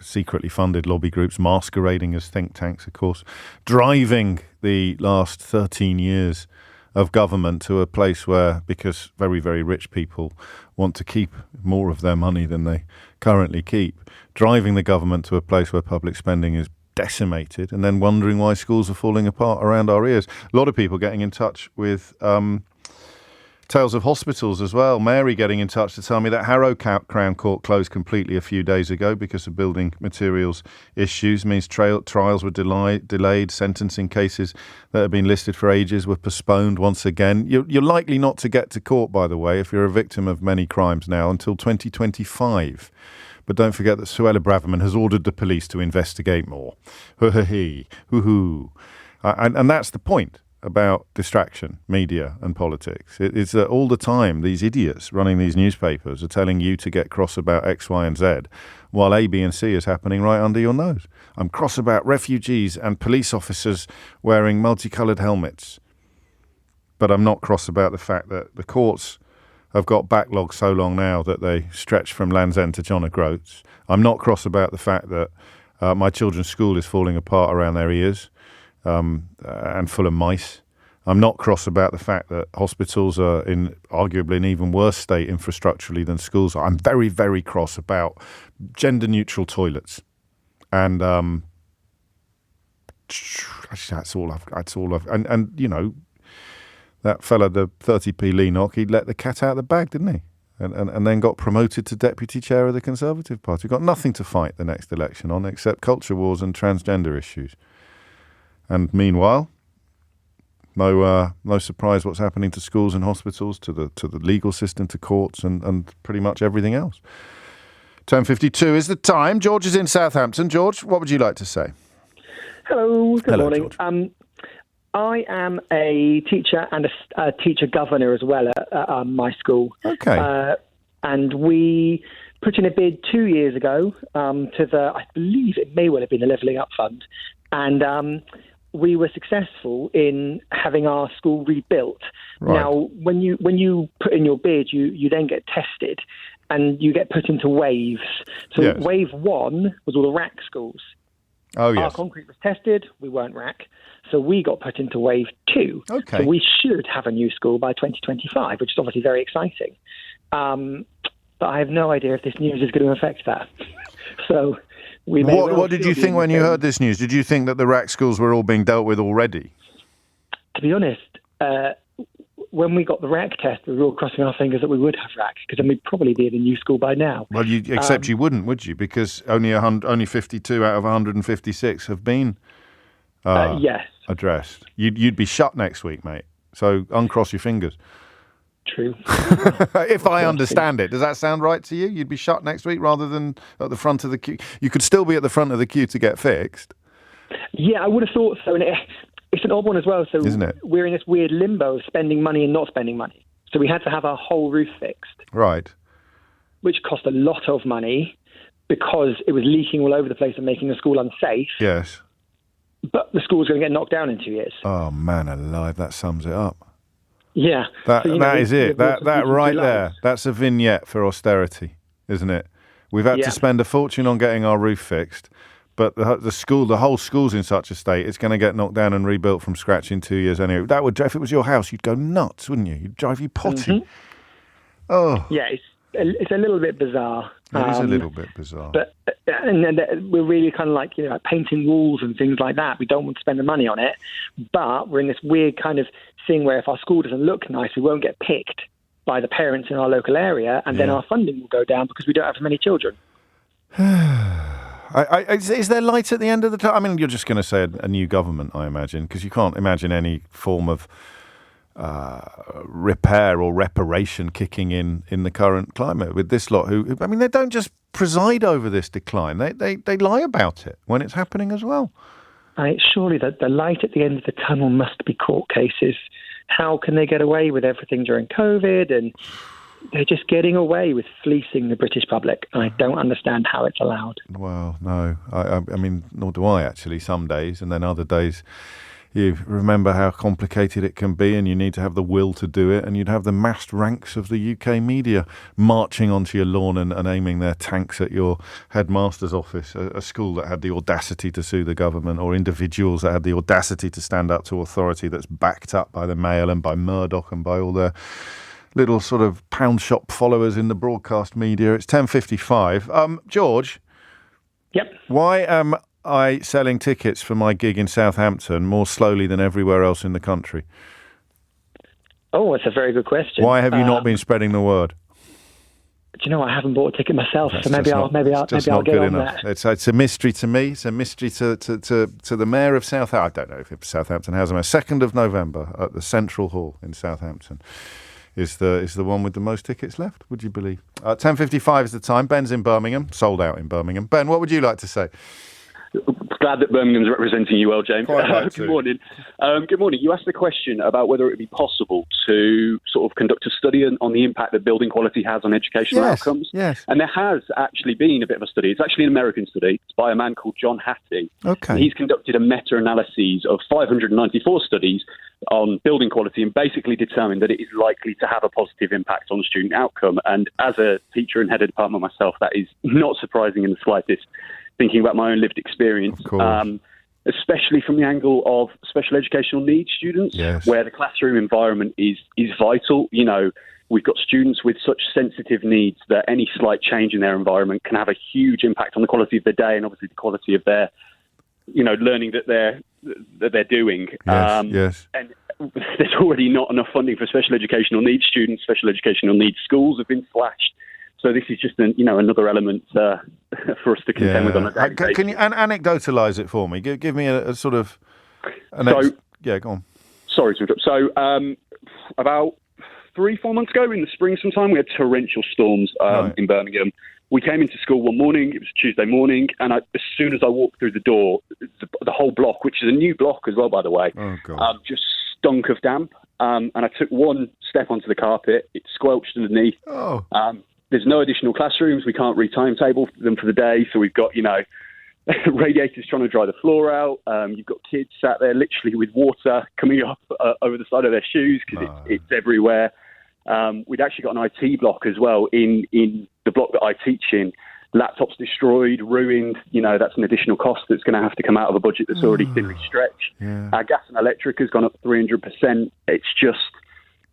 Secretly funded lobby groups masquerading as think tanks, of course, driving the last 13 years of government to a place where, because very, very rich people want to keep more of their money than they currently keep, driving the government to a place where public spending is decimated, and then wondering why schools are falling apart around our ears. A lot of people getting in touch with tales of hospitals as well. Mary getting in touch to tell me that Harrow Crown Court closed completely a few days ago because of building materials issues. Means trials were delayed. Sentencing cases that have been listed for ages were postponed once again. You're likely not to get to court, by the way, if you're a victim of many crimes now, until 2025. But don't forget that Suella Braverman has ordered the police to investigate more. And that's the point about distraction, media and politics. It's that all the time these idiots running these newspapers are telling you to get cross about X, Y and Z, while A, B and C is happening right under your nose. I'm cross about refugees and police officers wearing multicoloured helmets. But I'm not cross about the fact that the courts have got backlogs so long now that they stretch from Land's End to John O'Groats. I'm not cross about the fact that my children's school is falling apart around their ears. And full of mice. I'm not cross about the fact that hospitals are in arguably an even worse state infrastructurally than schools are. I'm very, very cross about gender-neutral toilets, and that's all I've. And you know, that fella, the 30p Leenock, he'd let the cat out of the bag, didn't he? And then got promoted to deputy chair of the Conservative Party. Got nothing to fight the next election on except culture wars and transgender issues. And meanwhile, no surprise what's happening to schools and hospitals, to the legal system, to courts, and pretty much everything else. 10:52 is the time. George is in Southampton. George, what would you like to say? Hello. Good morning. George. I am a teacher and a teacher governor as well at my school. Okay. And we put in a bid 2 years ago to I believe it may well have been the Levelling Up Fund, and we were successful in having our school rebuilt. Right. Now, when you put in your bid, you then get tested, and you get put into waves. So Yes. wave 1 was all the RAC schools. Oh, Our yes. concrete was tested, we weren't RAC, so we got put into wave 2. Okay. So we should have a new school by 2025, which is obviously very exciting. But I have no idea if this news is going to affect that. So we may well What did you still be think in when the you same- heard this news? Did you think that the RAC schools were all being dealt with already? To be honest, when we got the RAC test, we were all crossing our fingers that we would have RAC, because then we'd probably be in a new school by now. Well, except you wouldn't, would you? Because only 52 out of 156 have been Yes, addressed. You'd be shut next week, mate. So uncross your fingers. true. If I understand it, does that sound right to you? You'd be shut next week rather than at the front of the queue. You could still be at the front of the queue to get fixed. Yeah, I would have thought so. And it's an odd one as well. So Isn't it? we're in this weird limbo of spending money and not spending money. So we had to have our whole roof fixed, Right. which cost a lot of money because it was leaking all over the place and making the school unsafe. Yes. But the school's going to get knocked down in 2 years. Oh, man alive, that sums it up. Yeah. That So, that is it. That right lives. there. That's a vignette for austerity, isn't it? We've had Yeah. to spend a fortune on getting our roof fixed, but the whole school's in such a state, it's going to get knocked down and rebuilt from scratch in 2 years anyway. That would, if it was your house, you'd go nuts, wouldn't you? You'd drive you potty. Mm-hmm. Oh, Yeah, it's a little bit bizarre. it is a little bit bizarre. But and then we're really kind of like, like painting walls and things like that. We don't want to spend the money on it, but we're in this weird kind of thing where if our school doesn't look nice, we won't get picked by the parents in our local area, and then our funding will go down because we don't have as many children. Is there light at the end of the tunnel? I mean, you're just going to say a new government, I imagine, because you can't imagine any form of repair or reparation kicking in the current climate with this lot who I mean, they don't just preside over this decline, they lie about it when it's happening as well. Surely the light at the end of the tunnel must be court cases. How can they get away with everything during COVID? And they're just getting away with fleecing the British public. I don't understand how it's allowed. Well, no, I mean, nor do I actually, some days, and then other days you remember how complicated it can be and you need to have the will to do it, and you'd have the massed ranks of the UK media marching onto your lawn and aiming their tanks at your headmaster's office, a school that had the audacity to sue the government, or individuals that had the audacity to stand up to authority that's backed up by the Mail and by Murdoch and by all their little sort of pound shop followers in the broadcast media. It's 10:55. George? Yep. Why am I selling tickets for my gig in Southampton more slowly than everywhere else in the country? Oh, it's a very good question. Why have you not been spreading the word? Do you know, I haven't bought a ticket myself, That's so maybe I'll just get not good on enough. that. It's a mystery to me. It's a mystery to the mayor of Southampton. I don't know if Southampton has a mayor. 2nd of November at the Central Hall in Southampton is the one with the most tickets left. Would you believe? 10:55 is the time. Ben's in Birmingham, sold out in Birmingham. Ben, what would you like to say? Glad that Birmingham's representing you well, James. Quite right Good too. morning. Good morning. You asked the question about whether it would be possible to sort of conduct a study on the impact that building quality has on educational outcomes. Yes. And there has actually been a bit of a study. It's actually an American study. It's by a man called John Hattie. Okay. And he's conducted a meta-analysis of 594 studies on building quality and basically determined that it is likely to have a positive impact on student outcome. And as a teacher and head of department myself, that is not surprising in the slightest, thinking about my own lived experience, Of course. especially from the angle of special educational needs students, Yes. where the classroom environment is vital. You know, we've got students with such sensitive needs that any slight change in their environment can have a huge impact on the quality of their day and obviously the quality of their, learning that they're doing. Yes. And there's already not enough funding for special educational needs students. Special educational needs schools have been slashed. So this is just another element for us to contend with on a daily basis. Can you anecdotalise it for me? Give me a sort of... go on. Sorry to interrupt. So about 3-4 months ago in the spring sometime, we had torrential storms in Birmingham. We came into school one morning, it was Tuesday morning, and as soon as I walked through the door, the whole block, which is a new block as well, by the way, just stunk of damp. And I took one step onto the carpet, it squelched underneath. there's no additional classrooms. We can't re-timetable them for the day. So we've got, radiators trying to dry the floor out. You've got kids sat there literally with water coming up over the side of their shoes because it's everywhere. We'd actually got an IT block as well in the block that I teach in. Laptops destroyed, ruined. That's an additional cost that's going to have to come out of a budget that's already thinly stretched. Yeah. Our gas and electric has gone up 300%. It's just,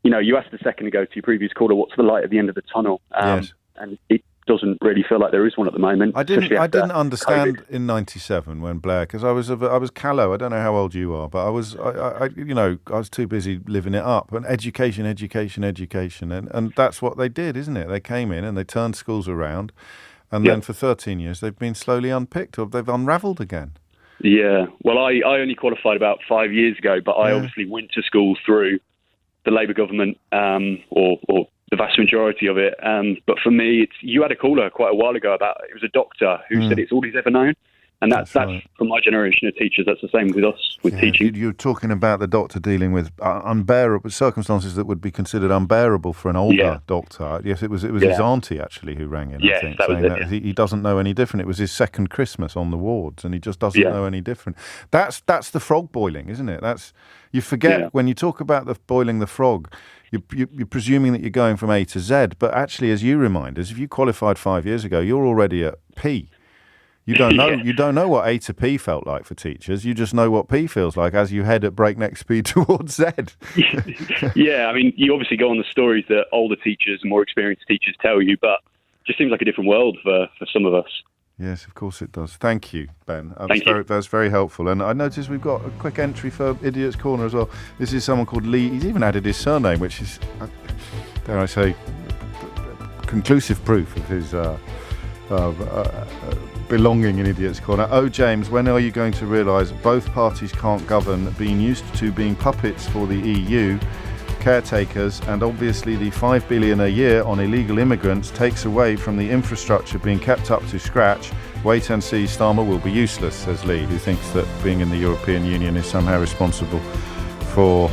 you asked a second ago to your previous caller, what's the light at the end of the tunnel? Yes. And it doesn't really feel like there is one at the moment. I didn't understand COVID. in '97 when Blair, because I was callow. I don't know how old you are, but I was too busy living it up. And education, and that's what they did, isn't it? They came in and they turned schools around, and then for 13 years they've been slowly unpicked, or they've unravelled again. Yeah. Well, I only qualified about 5 years ago, but I obviously went to school through the Labour government, or the vast majority of it. But for me, you had a caller quite a while ago about, it was a doctor who said it's all he's ever known. And that's right. For my generation of teachers, that's the same with us, with teaching. You're talking about the doctor dealing with unbearable circumstances that would be considered unbearable for an older doctor. Yes, it was his auntie, actually, who rang in, I think, saying that he doesn't know any different. It was his second Christmas on the wards, and he just doesn't know any different. That's the frog boiling, isn't it? You forget when you talk about boiling the frog, you're presuming that you're going from A to Z, but actually, as you remind us, if you qualified 5 years ago, you're already at P. You don't know. You don't know what A to P felt like for teachers. You just know what P feels like as you head at breakneck speed towards Z. Yeah, I mean, you obviously go on the stories that older teachers and more experienced teachers tell you, but it just seems like a different world for some of us. Yes, of course it does. Thank you, Ben. Thank you. That's very helpful. And I noticed we've got a quick entry for Idiot's Corner as well. This is someone called Lee. He's even added his surname, which is, dare I say, conclusive proof of his belonging in Idiot's Corner. Oh, James, when are you going to realise both parties can't govern, being used to being puppets for the EU, caretakers, and obviously the $5 billion a year on illegal immigrants takes away from the infrastructure being kept up to scratch. Wait and see, Starmer will be useless, says Lee, who thinks that being in the European Union is somehow responsible for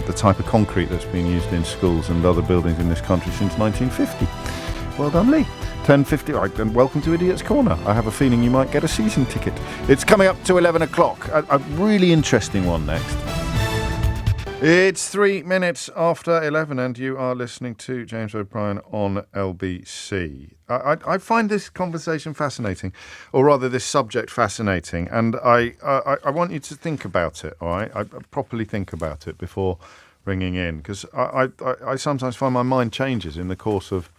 the type of concrete that's been used in schools and other buildings in this country since 1950. Well done, Lee. 10:50, right, then welcome to Idiot's Corner. I have a feeling you might get a season ticket. It's coming up to 11 o'clock. A really interesting one next. It's 3 minutes after 11 and you are listening to James O'Brien on LBC. I find this conversation fascinating, or rather this subject fascinating, and I want you to think about it, all right? I properly think about it before ringing in, because I sometimes find my mind changes in the course of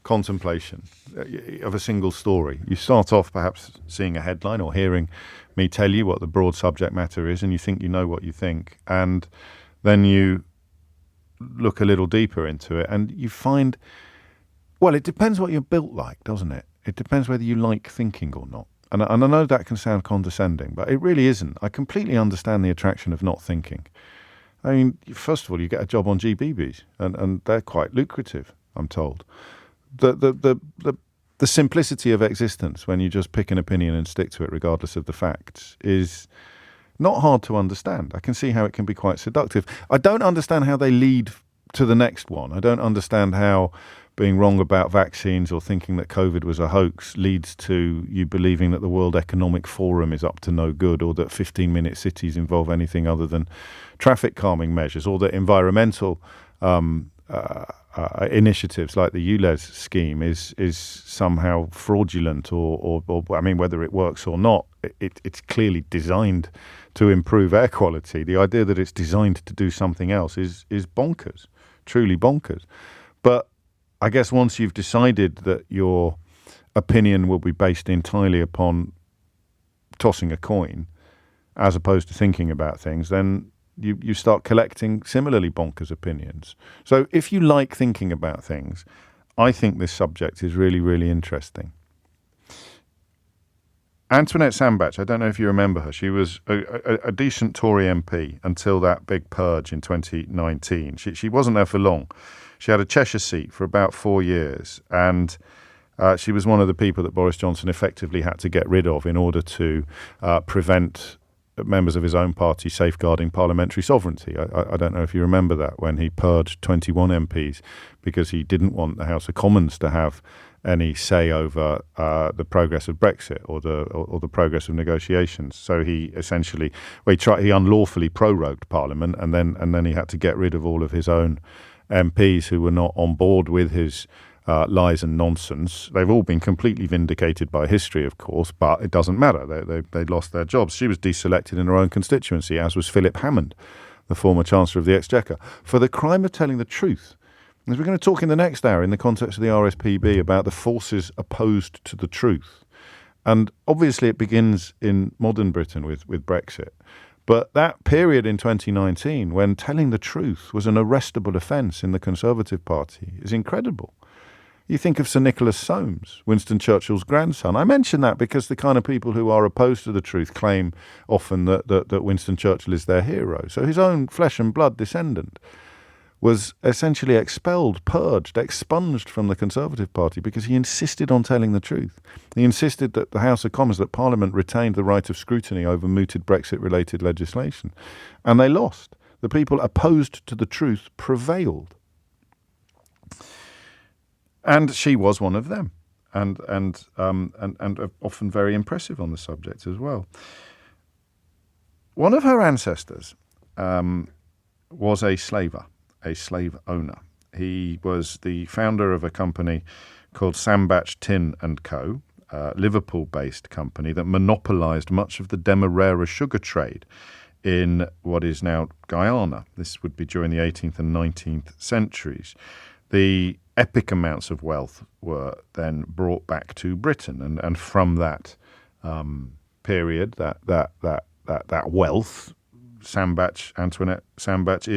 contemplation of a single story. You start off perhaps seeing a headline or hearing me tell you what the broad subject matter is, and you think you know what you think, and then you look a little deeper into it and you find, well, it depends what you're built like, doesn't it? It depends whether you like thinking or not. And I know that can sound condescending, but it really isn't. I completely understand the attraction of not thinking. I mean, first of all, you get a job on GBBs, and they're quite lucrative, I'm told. The simplicity of existence when you just pick an opinion and stick to it regardless of the facts is not hard to understand. I can see how it can be quite seductive. I don't understand how they lead to the next one. I don't understand how being wrong about vaccines or thinking that COVID was a hoax leads to you believing that the World Economic Forum is up to no good, or that 15-minute cities involve anything other than traffic calming measures, or that environmental initiatives like the ULEZ scheme is somehow fraudulent, or I mean, whether it works or not, it's clearly designed to improve air quality. The idea that it's designed to do something else is bonkers, truly bonkers. But I guess once you've decided that your opinion will be based entirely upon tossing a coin as opposed to thinking about things, then you start collecting similarly bonkers opinions. So if you like thinking about things, I think this subject is really, really interesting. Antoinette Sambach, I don't know if you remember her. She was a decent Tory MP until that big purge in 2019. She wasn't there for long. She had a Cheshire seat for about 4 years, and she was one of the people that Boris Johnson effectively had to get rid of in order to prevent members of his own party safeguarding parliamentary sovereignty. I don't know if you remember that, when he purged 21 MPs because he didn't want the House of Commons to have any say over the progress of Brexit or the progress of negotiations. So he essentially, he unlawfully prorogued Parliament, and then he had to get rid of all of his own MPs who were not on board with his lies and nonsense. They've all been completely vindicated by history, of course, but it doesn't matter. They lost their jobs. She was deselected in her own constituency, as was Philip Hammond, the former Chancellor of the Exchequer, for the crime of telling the truth. As we're going to talk in the next hour in the context of the RSPB about the forces opposed to the truth. And obviously it begins in modern Britain with Brexit. But that period in 2019 when telling the truth was an arrestable offence in the Conservative Party is incredible. You think of Sir Nicholas Soames, Winston Churchill's grandson. I mention that because the kind of people who are opposed to the truth claim often that Winston Churchill is their hero. So his own flesh and blood descendant was essentially expelled, purged, expunged from the Conservative Party because he insisted on telling the truth. He insisted that the House of Commons, that Parliament retained the right of scrutiny over mooted Brexit-related legislation. And they lost. The people opposed to the truth prevailed. And she was one of them, and often very impressive on the subject as well. One of her ancestors was a slaver, a slave owner. He was the founder of a company called Sambach Tin and Co., a Liverpool-based company that monopolised much of the Demerara sugar trade in what is now Guyana. This would be during the 18th and 19th centuries. The epic amounts of wealth were then brought back to Britain, and from that period, that wealth, Antoinette Sambach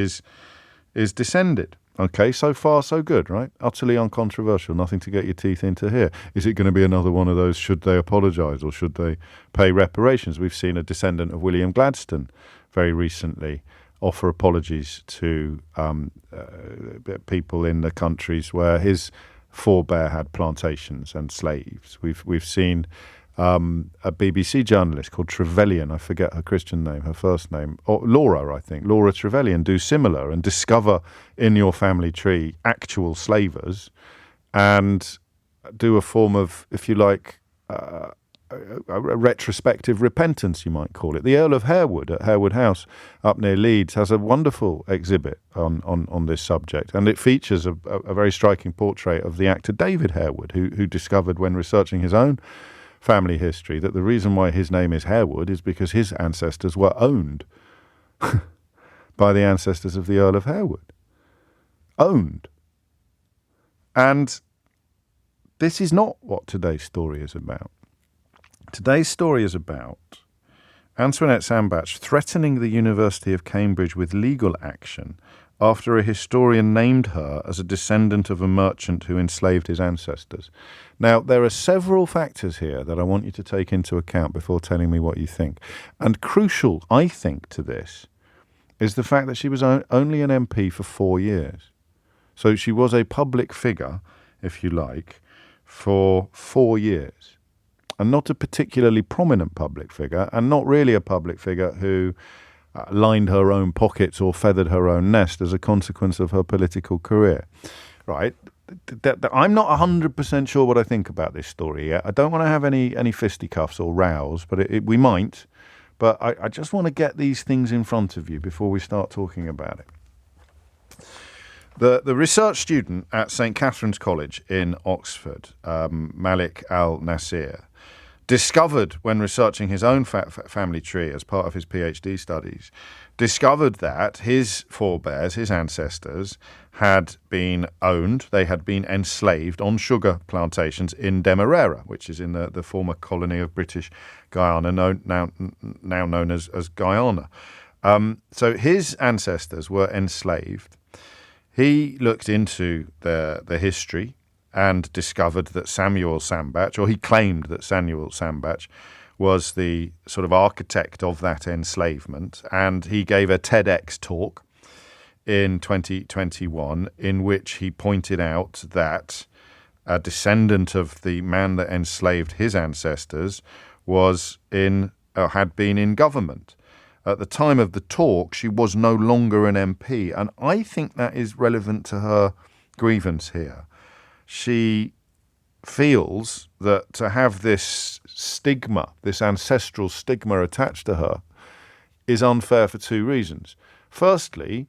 is descended. Okay, so far so good, right? Utterly uncontroversial, nothing to get your teeth into here. Is it going to be another one of those, should they apologise or should they pay reparations? We've seen a descendant of William Gladstone very recently offer apologies to people in the countries where his forebear had plantations and slaves. We've seen a BBC journalist called Trevelyan, I forget her Christian name, her first name, or Laura, I think, Laura Trevelyan, do similar and discover in your family tree actual slavers and do a form of, if you like, a retrospective repentance, you might call it. The Earl of Harewood at Harewood House up near Leeds has a wonderful exhibit on this subject, and it features a very striking portrait of the actor David Harewood, who discovered when researching his own family history that the reason why his name is Harewood is because his ancestors were owned by the ancestors of the Earl of Harewood. Owned. And this is not what today's story is about. Today's story is about Antoinette Sambach threatening the University of Cambridge with legal action after a historian named her as a descendant of a merchant who enslaved his ancestors. Now, there are several factors here that I want you to take into account before telling me what you think. And crucial, I think, to this is the fact that she was only an MP for 4 years. So she was a public figure, if you like, for 4 years. And not a particularly prominent public figure, and not really a public figure who lined her own pockets or feathered her own nest as a consequence of her political career. Right? I'm not 100% sure what I think about this story yet. I don't want to have any fisticuffs or rows, but we might. But I just want to get these things in front of you before we start talking about it. The research student at St Catherine's College in Oxford, Malik Al-Nasir, discovered when researching his own family tree as part of his PhD studies, discovered that his forebears, his ancestors, had been owned, they had been enslaved on sugar plantations in Demerara, which is in the former colony of British Guyana, now known as Guyana. So his ancestors were enslaved. He looked into the history and discovered that Samuel Sambach, or he claimed that Samuel Sambach was the sort of architect of that enslavement, and he gave a TEDx talk in 2021 in which he pointed out that a descendant of the man that enslaved his ancestors had been in government. At the time of the talk, she was no longer an MP, and I think that is relevant to her grievance here. She feels that to have this stigma, this ancestral stigma attached to her, is unfair for two reasons. Firstly,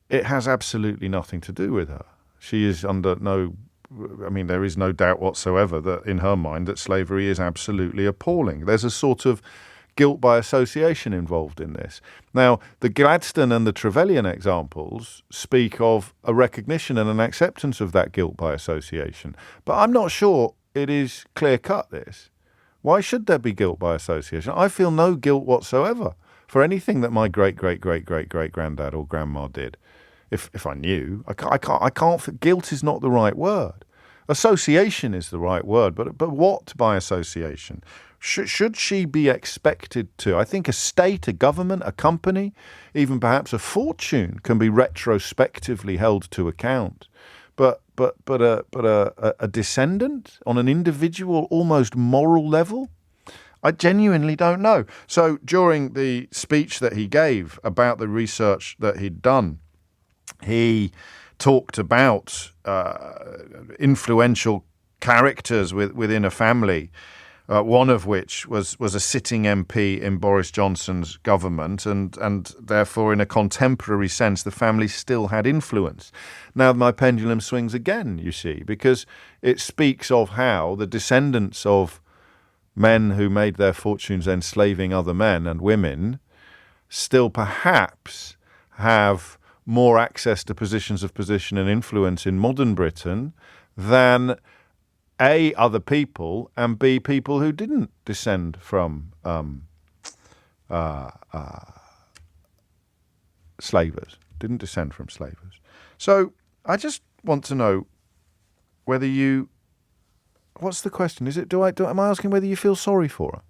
it has absolutely nothing to do with her. She is under there is no doubt whatsoever that in her mind that slavery is absolutely appalling. There's a sort of guilt by association involved in this. Now, the Gladstone and the Trevelyan examples speak of a recognition and an acceptance of that guilt by association. But I'm not sure it is clear-cut, this. Why should there be guilt by association? I feel no guilt whatsoever for anything that my great-great-great-great-great-granddad or grandma did. If I knew, I can't. Guilt is not the right word. Association is the right word, but what by association? Should she be expected to? I think a state, a government, a company, even perhaps a fortune can be retrospectively held to account. But a descendant on an individual, almost moral level? I genuinely don't know. So during the speech that he gave about the research that he'd done, he talked about influential characters within a family, one of which was a sitting MP in Boris Johnson's government, and therefore in a contemporary sense the family still had influence. Now my pendulum swings again, you see, because it speaks of how the descendants of men who made their fortunes enslaving other men and women still perhaps have more access to positions of position and influence in modern Britain than A, other people, and B, people who didn't descend from slavers, didn't descend from slavers. So I just want to know whether you, what's the question? Is it, am I asking whether you feel sorry for her?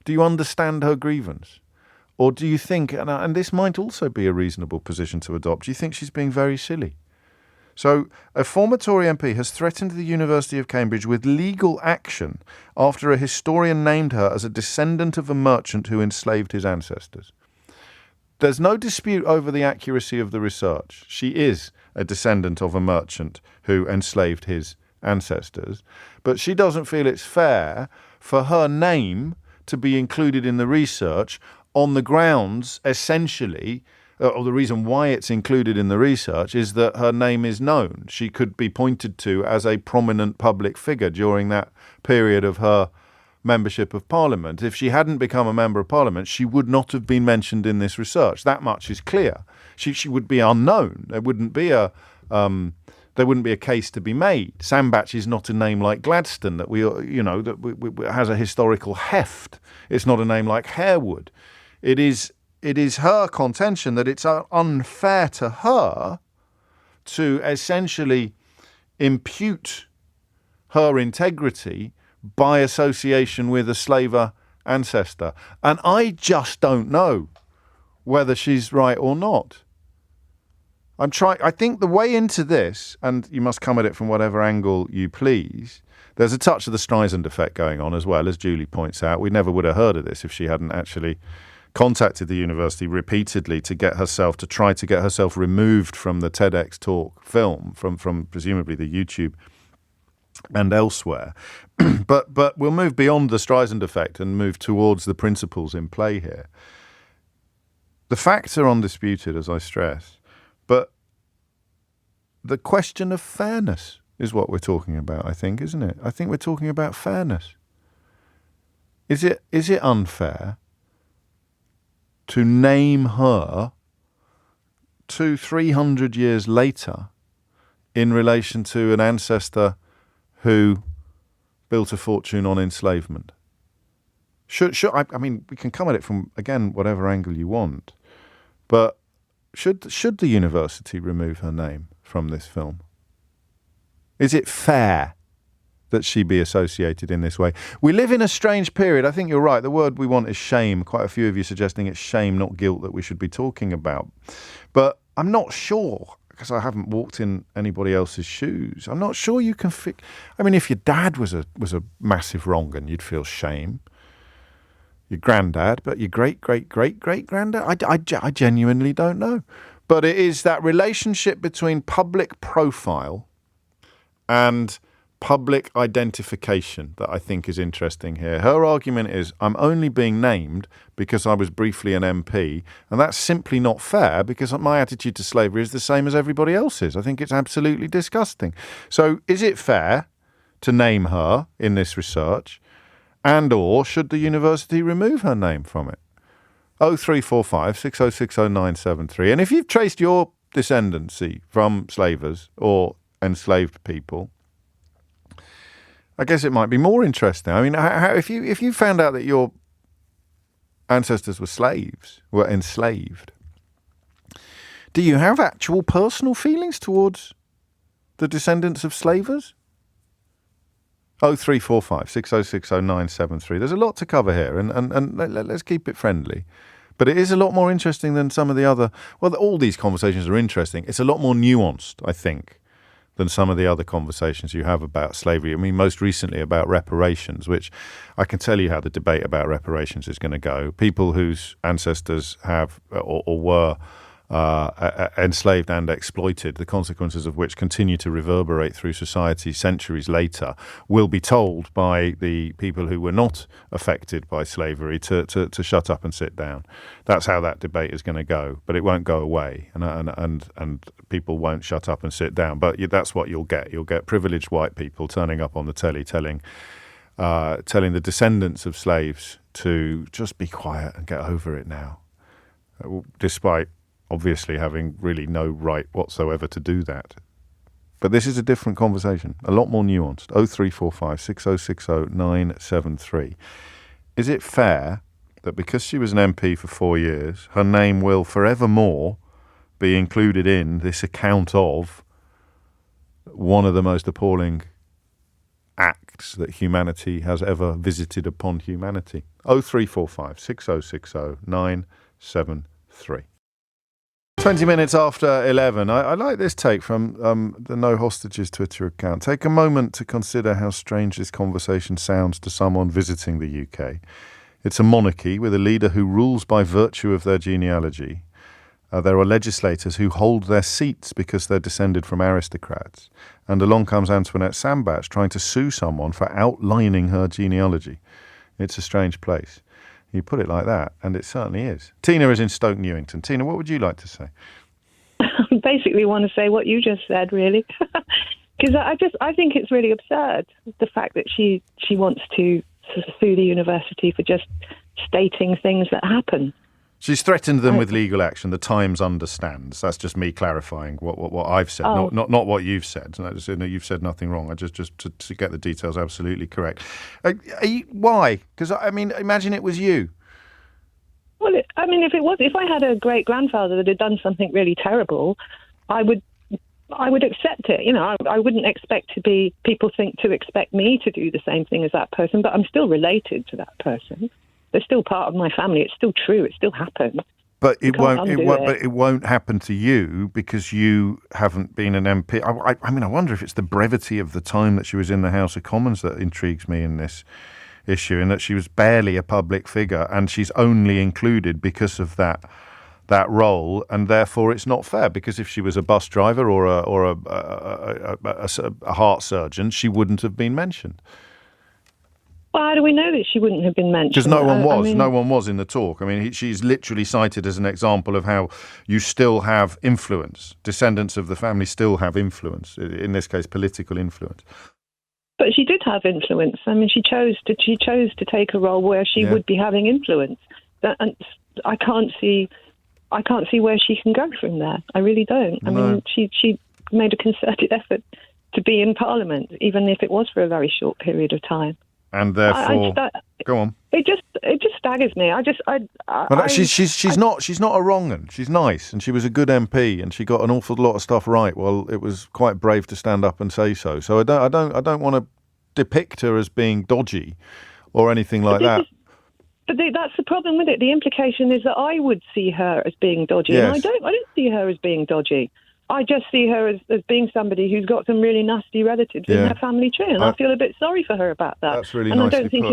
Do you understand her grievance? Or do you think, and this might also be a reasonable position to adopt, do you think she's being very silly? So a former Tory MP has threatened the University of Cambridge with legal action after a historian named her as a descendant of a merchant who enslaved his ancestors. There's no dispute over the accuracy of the research. She is a descendant of a merchant who enslaved his ancestors, but she doesn't feel it's fair for her name to be included in the research on the grounds, essentially, or the reason why it's included in the research is that her name is known. She could be pointed to as a prominent public figure during that period of her membership of Parliament. If she hadn't become a member of Parliament, she would not have been mentioned in this research. That much is clear. She would be unknown. There wouldn't be a case to be made. Sandbach is not a name like Gladstone that has a historical heft. It's not a name like Harewood. It is her contention that it's unfair to her to essentially impute her integrity by association with a slaver ancestor. And I just don't know whether she's right or not. I think the way into this, and you must come at it from whatever angle you please, there's a touch of the Streisand effect going on as well, as Julie points out. We never would have heard of this if she hadn't actually contacted the university repeatedly to try to get herself removed from the TEDx talk film, from presumably the YouTube and elsewhere. But we'll move beyond the Streisand effect and move towards the principles in play here. The facts are undisputed, as I stress, but the question of fairness is what we're talking about, I think, isn't it? I think we're talking about fairness. Is it unfair to name her 200-300 years later in relation to an ancestor who built a fortune on enslavement? I mean, we can come at it from, again, whatever angle you want, but should the university remove her name from this film? Is it fair that she be associated in this way? We live in a strange period. I think you're right. The word we want is shame. Quite a few of you suggesting it's shame, not guilt, that we should be talking about. But I'm not sure, because I haven't walked in anybody else's shoes. I'm not sure you can I mean, if your dad was a massive wrong, and you'd feel shame. your granddad, but your great-great-great-great-granddad? I genuinely don't know. But it is that relationship between public profile and public identification that I think is interesting here. Her argument is, I'm only being named because I was briefly an MP, and that's simply not fair because my attitude to slavery is the same as everybody else's. I think it's absolutely disgusting. So is it fair to name her in this research, and or should the university remove her name from it? 0345 6060 973. And if you've traced your descendancy from slavers or enslaved people, I guess it might be more interesting. I mean, if you found out that your ancestors were enslaved, do you have actual personal feelings towards the descendants of slavers? 0345 6060 973. There's a lot to cover here, and let's keep it friendly. But it is a lot more interesting than some of the other... Well, all these conversations are interesting. It's a lot more nuanced, I think, than some of the other conversations you have about slavery. I mean, most recently about reparations, which I can tell you how the debate about reparations is going to go. People whose ancestors have or were enslaved and exploited, the consequences of which continue to reverberate through society centuries later, will be told by the people who were not affected by slavery to shut up and sit down. That's how that debate is going to go, but it won't go away, and people won't shut up and sit down. But that's what you'll get. You'll get privileged white people turning up on the telly telling the descendants of slaves to just be quiet and get over it now, despite obviously having really no right whatsoever to do that. But this is a different conversation, a lot more nuanced. 0345 6060 973. Is it fair that because she was an MP for 4 years, her name will forevermore be included in this account of one of the most appalling acts that humanity has ever visited upon humanity? 0345 6060 973. 20 minutes after 11. I like this take from the No Hostages Twitter account. Take a moment to consider how strange this conversation sounds to someone visiting the UK. It's a monarchy with a leader who rules by virtue of their genealogy. There are legislators who hold their seats because they're descended from aristocrats. And along comes Antoinette Sambach trying to sue someone for outlining her genealogy. It's a strange place. You put it like that, and it certainly is. Tina is in Stoke Newington. Tina, what would you like to say? I basically want to say what you just said, really. Because I think it's really absurd, the fact that she wants to sue the university for just stating things that happen. She's threatened them with legal action. The Times understands. That's just me clarifying what I've said, not what you've said. No, you've said nothing wrong. I just to get the details absolutely correct. Why? Because I mean, imagine it was you. Well, if I had a great grandfather that had done something really terrible, I would accept it. You know, I wouldn't expect people to expect me to do the same thing as that person, but I'm still related to that person. They're still part of my family. It's still true. It still happened. But it won't happen to you because you haven't been an MP. I mean, I wonder if it's the brevity of the time that she was in the House of Commons that intrigues me in this issue, in that she was barely a public figure and she's only included because of that role, and therefore it's not fair. Because if she was a bus driver or a heart surgeon, she wouldn't have been mentioned. Well, how do we know that she wouldn't have been mentioned? Because no one was. No one was in the talk. I mean, she's literally cited as an example of how you still have influence. Descendants of the family still have influence, in this case, political influence. But she did have influence. I mean, she chose to take a role where she would be having influence. And I can't see where she can go from there. I really don't. I mean, she made a concerted effort to be in Parliament, even if it was for a very short period of time. And therefore, go on. It just staggers me. She's not a wrong 'un. She's nice, and she was a good MP, and she got an awful lot of stuff right. Well, it was quite brave to stand up and say so. So I don't want to depict her as being dodgy or anything like that. But that's the problem with it. The implication is that I would see her as being dodgy, and I don't see her as being dodgy. I just see her as being somebody who's got some really nasty relatives in her family tree, and I feel a bit sorry for her about that. That's really and nicely I don't think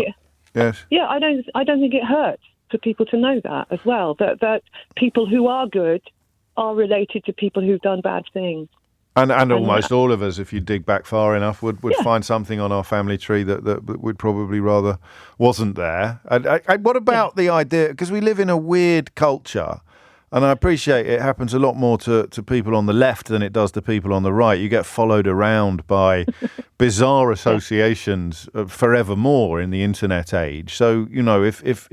put. Yes. Yeah, I don't think it hurts for people to know that as well. That people who are good are related to people who've done bad things. And almost all of us, if you dig back far enough, would find something on our family tree that we'd probably rather wasn't there. And what about the idea, because we live in a weird culture, and I appreciate it happens a lot more to people on the left than it does to people on the right. You get followed around by bizarre associations forevermore in the internet age. So, you know, if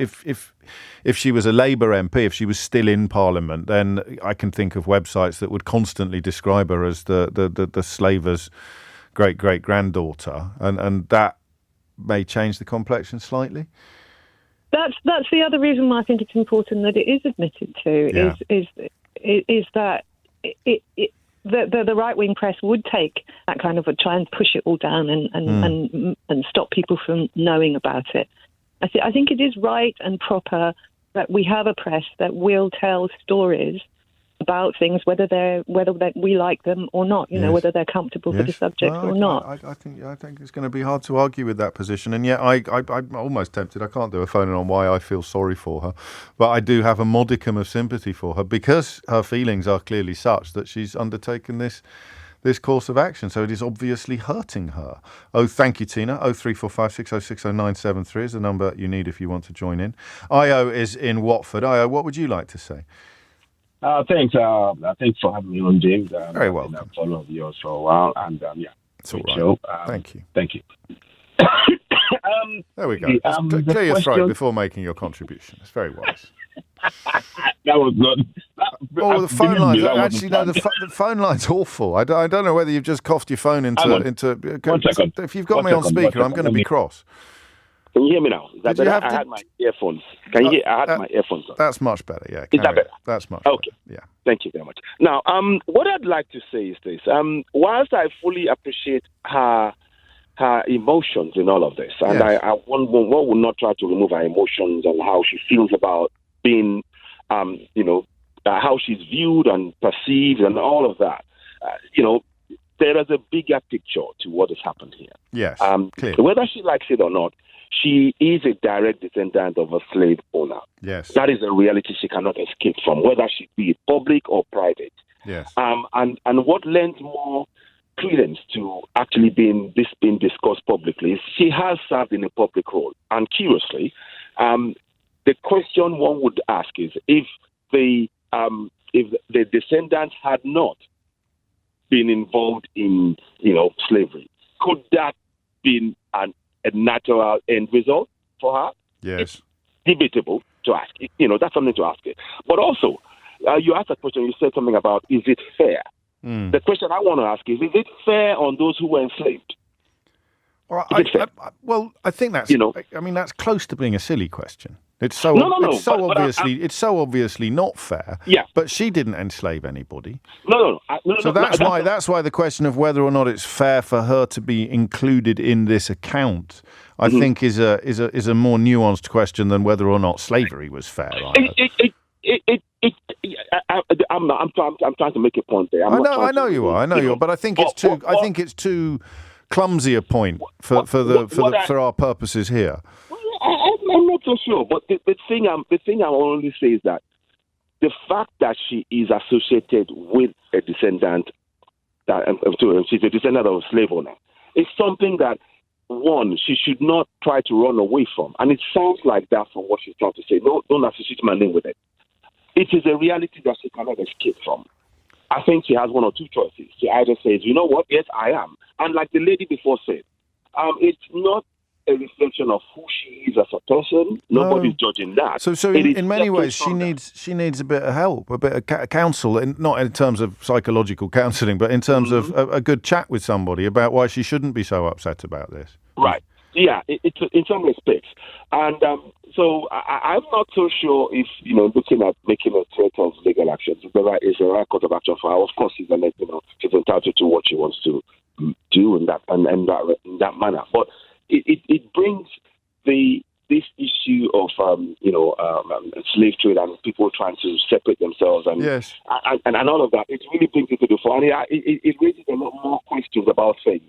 she was a Labour MP, if she was still in Parliament, then I can think of websites that would constantly describe her as the slaver's great-great-granddaughter, and that may change the complexion slightly. That's the other reason why I think it's important that it is admitted to, is that the right-wing press would take that kind of try and push it all down and stop people from knowing about it. I think it is right and proper that we have a press that will tell stories about things, whether we like them or not, you know, whether they're comfortable for the subject or not. I think it's going to be hard to argue with that position, and yet I'm almost tempted. I can't do a phone in on why I feel sorry for her, but I do have a modicum of sympathy for her because her feelings are clearly such that she's undertaken this course of action. So it is obviously hurting her. Oh, thank you, Tina. 03456060973 is the number you need if you want to join in. Io is in Watford. Io, what would you like to say? Thanks for having me on, James. Very welcome. I've followed yours for a while, and it's all right. Show. Thank you. Thank you. There we go. Clear your throat before making your contribution. It's very wise. That was good. The phone lines. Actually, no. The phone line's awful. I don't know whether you've just coughed your phone into. 1 second. If you've got me on speaker, I'm going to be cross. Can you hear me now? Is that better? I had my earphones. Can you hear? I had my earphones on. That's much better, yeah. Is that better? That's much okay. Better, yeah. Thank you very much. Now, what I'd like to say is this. Whilst I fully appreciate her emotions in all of this, and one would not try to remove her emotions and how she feels about being, how she's viewed and perceived and all of that. There is a bigger picture to what has happened here. Yes, clear. Whether she likes it or not, she is a direct descendant of a slave owner. Yes. That is a reality she cannot escape from, whether she be public or private. Yes. And what lends more credence to actually being discussed publicly is she has served in a public role. And curiously, the question one would ask is if the descendants had not been involved in, slavery, could that been a natural end result for her? Yes. It's debatable to ask. That's something to ask it. But also, you asked a question, you said something about, is it fair? The question I want to ask is it fair on those who were enslaved? Well, I think that's, that's close to being a silly question. It's so obviously not fair. Yeah. But she didn't enslave anybody. No. So that's why the question of whether or not it's fair for her to be included in this account, I think, is a more nuanced question than whether or not slavery was fair. I'm trying to make a point there. I know you are. But I think it's too clumsy a point for our purposes here. I'm not so sure, but the thing I only say is that the fact that she is associated with a descendant, she's a descendant of a slave owner, is something that, one, she should not try to run away from. And it sounds like that from what she's trying to say. No, don't associate my name with it. It is a reality that she cannot escape from. I think she has one or two choices. She either says, you know what, yes, I am. And like the lady before said, it's not a reflection of who she is as a person. Nobody's judging that. So in many ways, she needs a bit of help, a bit of counsel, and not in terms of psychological counselling, but in terms of a good chat with somebody about why she shouldn't be so upset about this. Right. Yeah, it's in some respects. And so I'm not so sure if, looking at making a threat of legal actions is the right course of action for her. Of course, she's entitled to what she wants to do in that manner. But it brings this issue of slave trade and people trying to separate themselves and all of that. It really brings it to the fore. And it raises a lot more questions about things.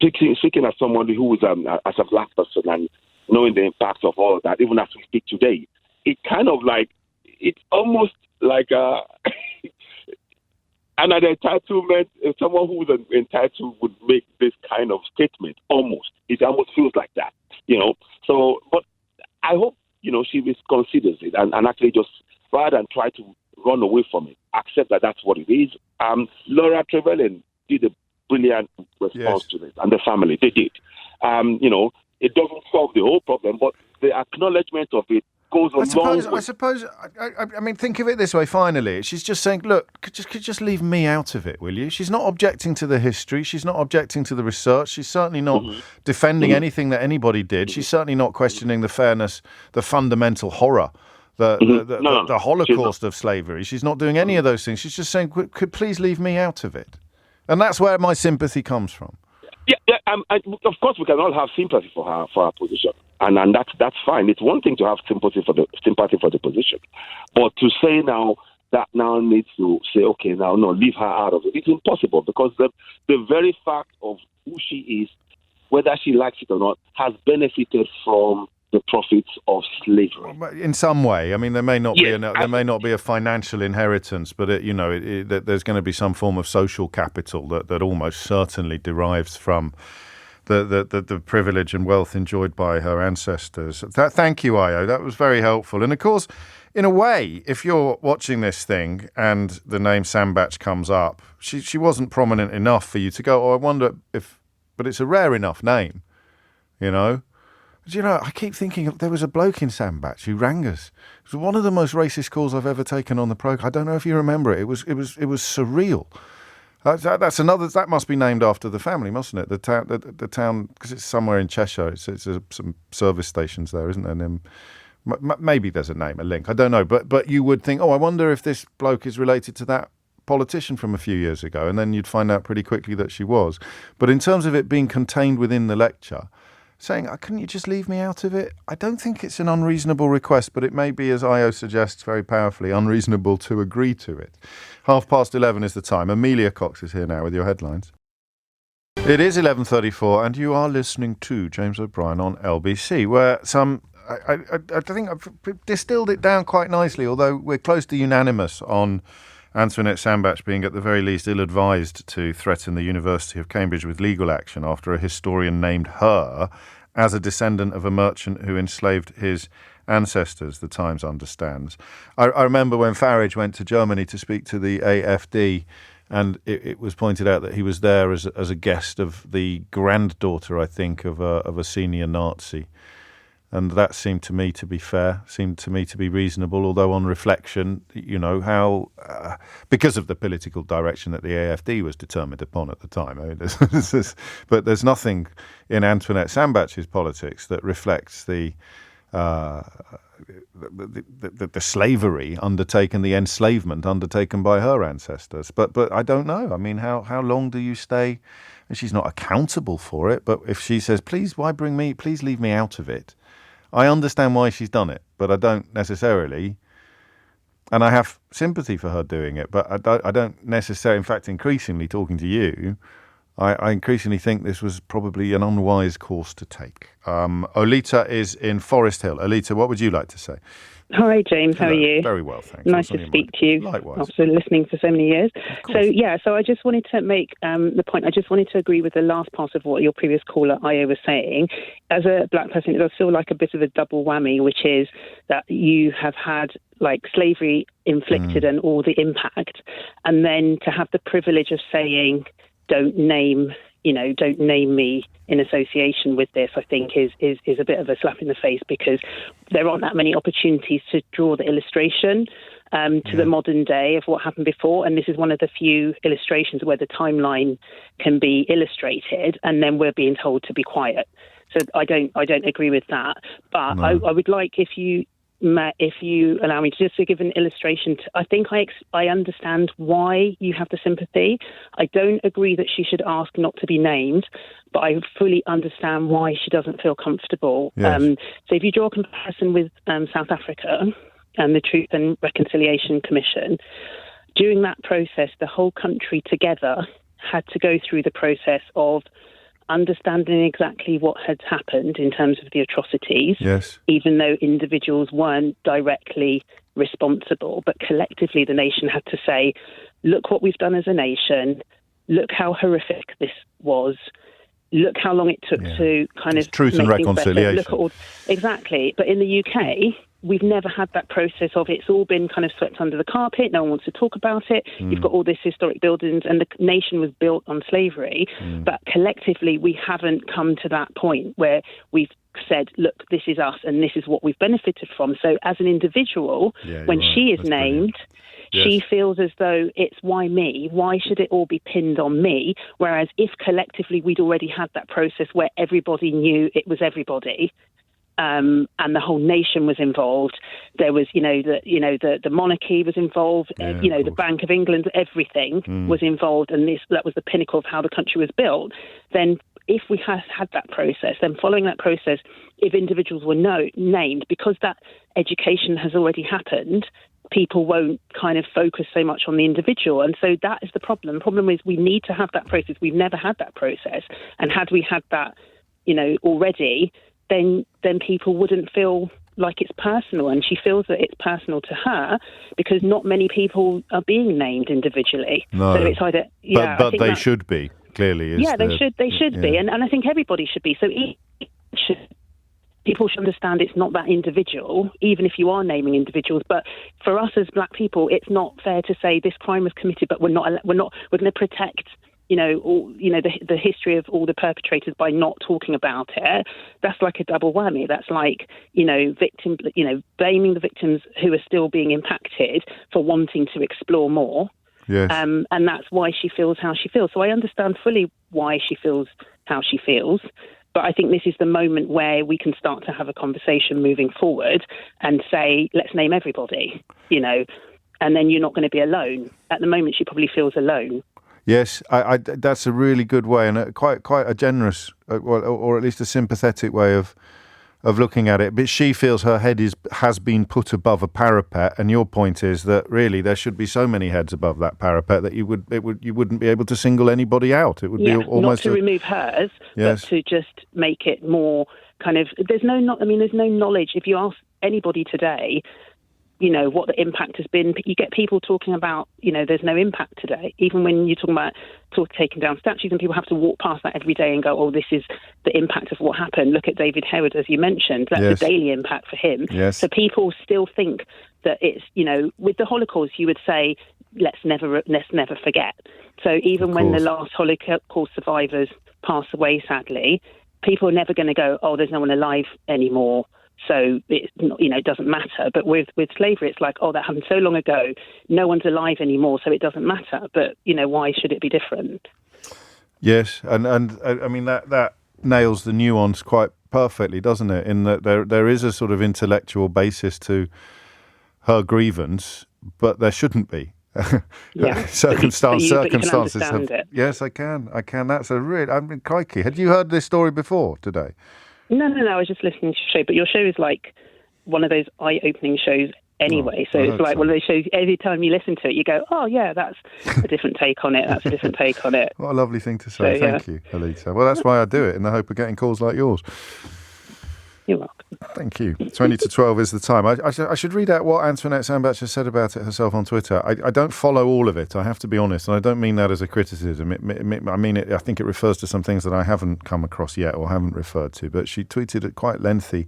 Speaking as somebody who is as a black person and knowing the impact of all of that, even as we speak today, it kind of like, it's almost like an entitlement. Someone who's entitled would make this kind of statement. Almost, it almost feels like that, So, but I hope she considers it and actually just rather than try to run away from it, accept that that's what it is. Laura Trevelyan did a brilliant response to this, and the family they did. It doesn't solve the whole problem, but the acknowledgement of it goes a long way. I suppose. I mean, think of it this way. Finally, she's just saying, "Look, could just leave me out of it, will you?" She's not objecting to the history. She's not objecting to the research. She's certainly not defending anything that anybody did. She's certainly not questioning the fairness, the fundamental horror, the Holocaust of slavery. She's not doing any of those things. She's just saying, "Could please leave me out of it," and that's where my sympathy comes from. Yeah. Of course, we can all have sympathy for her position, and that's fine. It's one thing to have sympathy for the position, but to say now that now needs to say, okay, now no, leave her out of it. It's impossible because the very fact of who she is, whether she likes it or not, has benefited from the profits of slavery. In some way, I mean, there may not be a financial inheritance, but there's going to be some form of social capital that almost certainly derives from the privilege and wealth enjoyed by her ancestors. Thank you, Ayo. That was very helpful. And of course, in a way, if you're watching this thing and the name Sambach comes up, she wasn't prominent enough for you to go, I wonder if, but it's a rare enough name, I keep thinking there was a bloke in Sambach who rang us. It was one of the most racist calls I've ever taken on the programme. I don't know if you remember it. It was surreal. That's another. That must be named after the family, mustn't it? The town, because it's somewhere in Cheshire. It's some service stations there, isn't there? And maybe there's a link. I don't know. But you would think, I wonder if this bloke is related to that politician from a few years ago, and then you'd find out pretty quickly that she was. But in terms of it being contained within the lecture, saying, couldn't you just leave me out of it? I don't think it's an unreasonable request, but it may be, as Ayo suggests very powerfully, unreasonable to agree to it. 11:30 is the time. Amelia Cox is here now with your headlines. It is 11:34, and you are listening to James O'Brien on LBC, where I think I've distilled it down quite nicely, although we're close to unanimous on Antoinette Sambach being at the very least ill-advised to threaten the University of Cambridge with legal action after a historian named her as a descendant of a merchant who enslaved his ancestors, the Times understands. I remember when Farage went to Germany to speak to the AfD, and it was pointed out that he was there as a guest of the granddaughter, I think, of a senior Nazi. And that seemed to me to be fair, seemed to me to be reasonable, although on reflection, how, because of the political direction that the AfD was determined upon at the time. But there's nothing in Antoinette Sambach's politics that reflects the slavery undertaken, the enslavement undertaken by her ancestors. But I don't know. I mean, how long do you stay? And she's not accountable for it. But if she says, please, why bring me, please leave me out of it, I understand why she's done it, but I don't necessarily, and I have sympathy for her doing it, but I don't necessarily, in fact, increasingly talking to you, I increasingly think this was probably an unwise course to take. Olita is in Forest Hill. Olita, what would you like to say? Hi, James. Hello. How are you? Very well, thanks. Nice to speak to you. Likewise. After listening for so many years. So I just wanted to make the point. I just wanted to agree with the last part of what your previous caller, Ayo, was saying. As a black person, it does feel like a bit of a double whammy, which is that you have had slavery inflicted and all the impact, and then to have the privilege of saying, don't name me in association with this, I think is a bit of a slap in the face, because there aren't that many opportunities to draw the illustration to the modern day of what happened before. And this is one of the few illustrations where the timeline can be illustrated, and then we're being told to be quiet. So I don't agree with that. But I would like, if you allow me to give an illustration. I think I understand why you have the sympathy. I don't agree that she should ask not to be named, but I fully understand why she doesn't feel comfortable. Yes. So if you draw a comparison with South Africa and the Truth and Reconciliation Commission, during that process, the whole country together had to go through the process of understanding exactly what had happened in terms of the atrocities, yes, even though individuals weren't directly responsible, but collectively the nation had to say, look what we've done as a nation, look how horrific this was, look how long it took to kind of truth and make things better. reconciliation. Look at all, exactly. But in the UK, we've never had that process of it's all been kind of swept under the carpet. No one wants to talk about it. You've got all these historic buildings and the nation was built on slavery. But collectively, we haven't come to that point where we've said, look, this is us and this is what we've benefited from. So as an individual, when she is named, she feels as though it's why me? Why should it all be pinned on me? Whereas if collectively we'd already had that process where everybody knew it was everybody, and the whole nation was involved. There was, the monarchy was involved. The Bank of England, everything was involved, and that was the pinnacle of how the country was built. Then, if we had that process, then following that process, if individuals were named, because that education has already happened, people won't kind of focus so much on the individual. And so that is the problem. The problem is we need to have that process. We've never had that process. And had we had that, already, then people wouldn't feel like it's personal. And she feels that it's personal to her because not many people are being named individually. No. So it's either, but they should be, clearly. They should be. And I think everybody should be. So people should understand it's not that individual, even if you are naming individuals. But for us as black people, it's not fair to say this crime was committed, but we're going to protect, the history of all the perpetrators by not talking about it. That's like a double whammy. That's like, blaming the victims who are still being impacted for wanting to explore more. Yes. And that's why she feels how she feels. So I understand fully why she feels how she feels. But I think this is the moment where we can start to have a conversation moving forward and say, let's name everybody, and then you're not going to be alone. At the moment, she probably feels alone. Yes, that's a really good way and quite a generous, or at least a sympathetic way of looking at it. But she feels her head has been put above a parapet, and your point is that really there should be so many heads above that parapet that you wouldn't be able to single anybody out. It would be almost not to remove hers, but to just make it more kind of. There's no knowledge. If you ask anybody today, what the impact has been. You get people talking about, there's no impact today. Even when you're talking about taking down statues, and people have to walk past that every day and go, oh, this is the impact of what happened. Look at David Howard, as you mentioned. That's the daily impact for him. Yes. So people still think that it's, with the Holocaust, you would say, let's never forget. So even when the last Holocaust survivors pass away, sadly, people are never going to go, oh, there's no one alive anymore. So it doesn't matter. But with slavery, it's like, oh, that happened so long ago. No one's alive anymore, so it doesn't matter. But why should it be different? Yes, and I mean that nails the nuance quite perfectly, doesn't it? In that there is a sort of intellectual basis to her grievance, but there shouldn't be. Circumstances have. Yes, I can. That's a real. I mean, crikey, had you heard this story before today? No. I was just listening to your show, but your show is like one of those eye-opening shows anyway. So it's like one of those shows. Every time you listen to it, you go, "Oh yeah, that's a different take on it. That's a different take on it." What a lovely thing to say. Thank you, Alita. Well, that's why I do it, in the hope of getting calls like yours. You're welcome. Thank you. 20 to 12 is the time. I should read out what Antoinette Sandbach said about it herself on Twitter. I don't follow all of it, I have to be honest, and I don't mean that as a criticism. I mean it. I think it refers to some things that I haven't come across yet or haven't referred to, but she tweeted a quite lengthy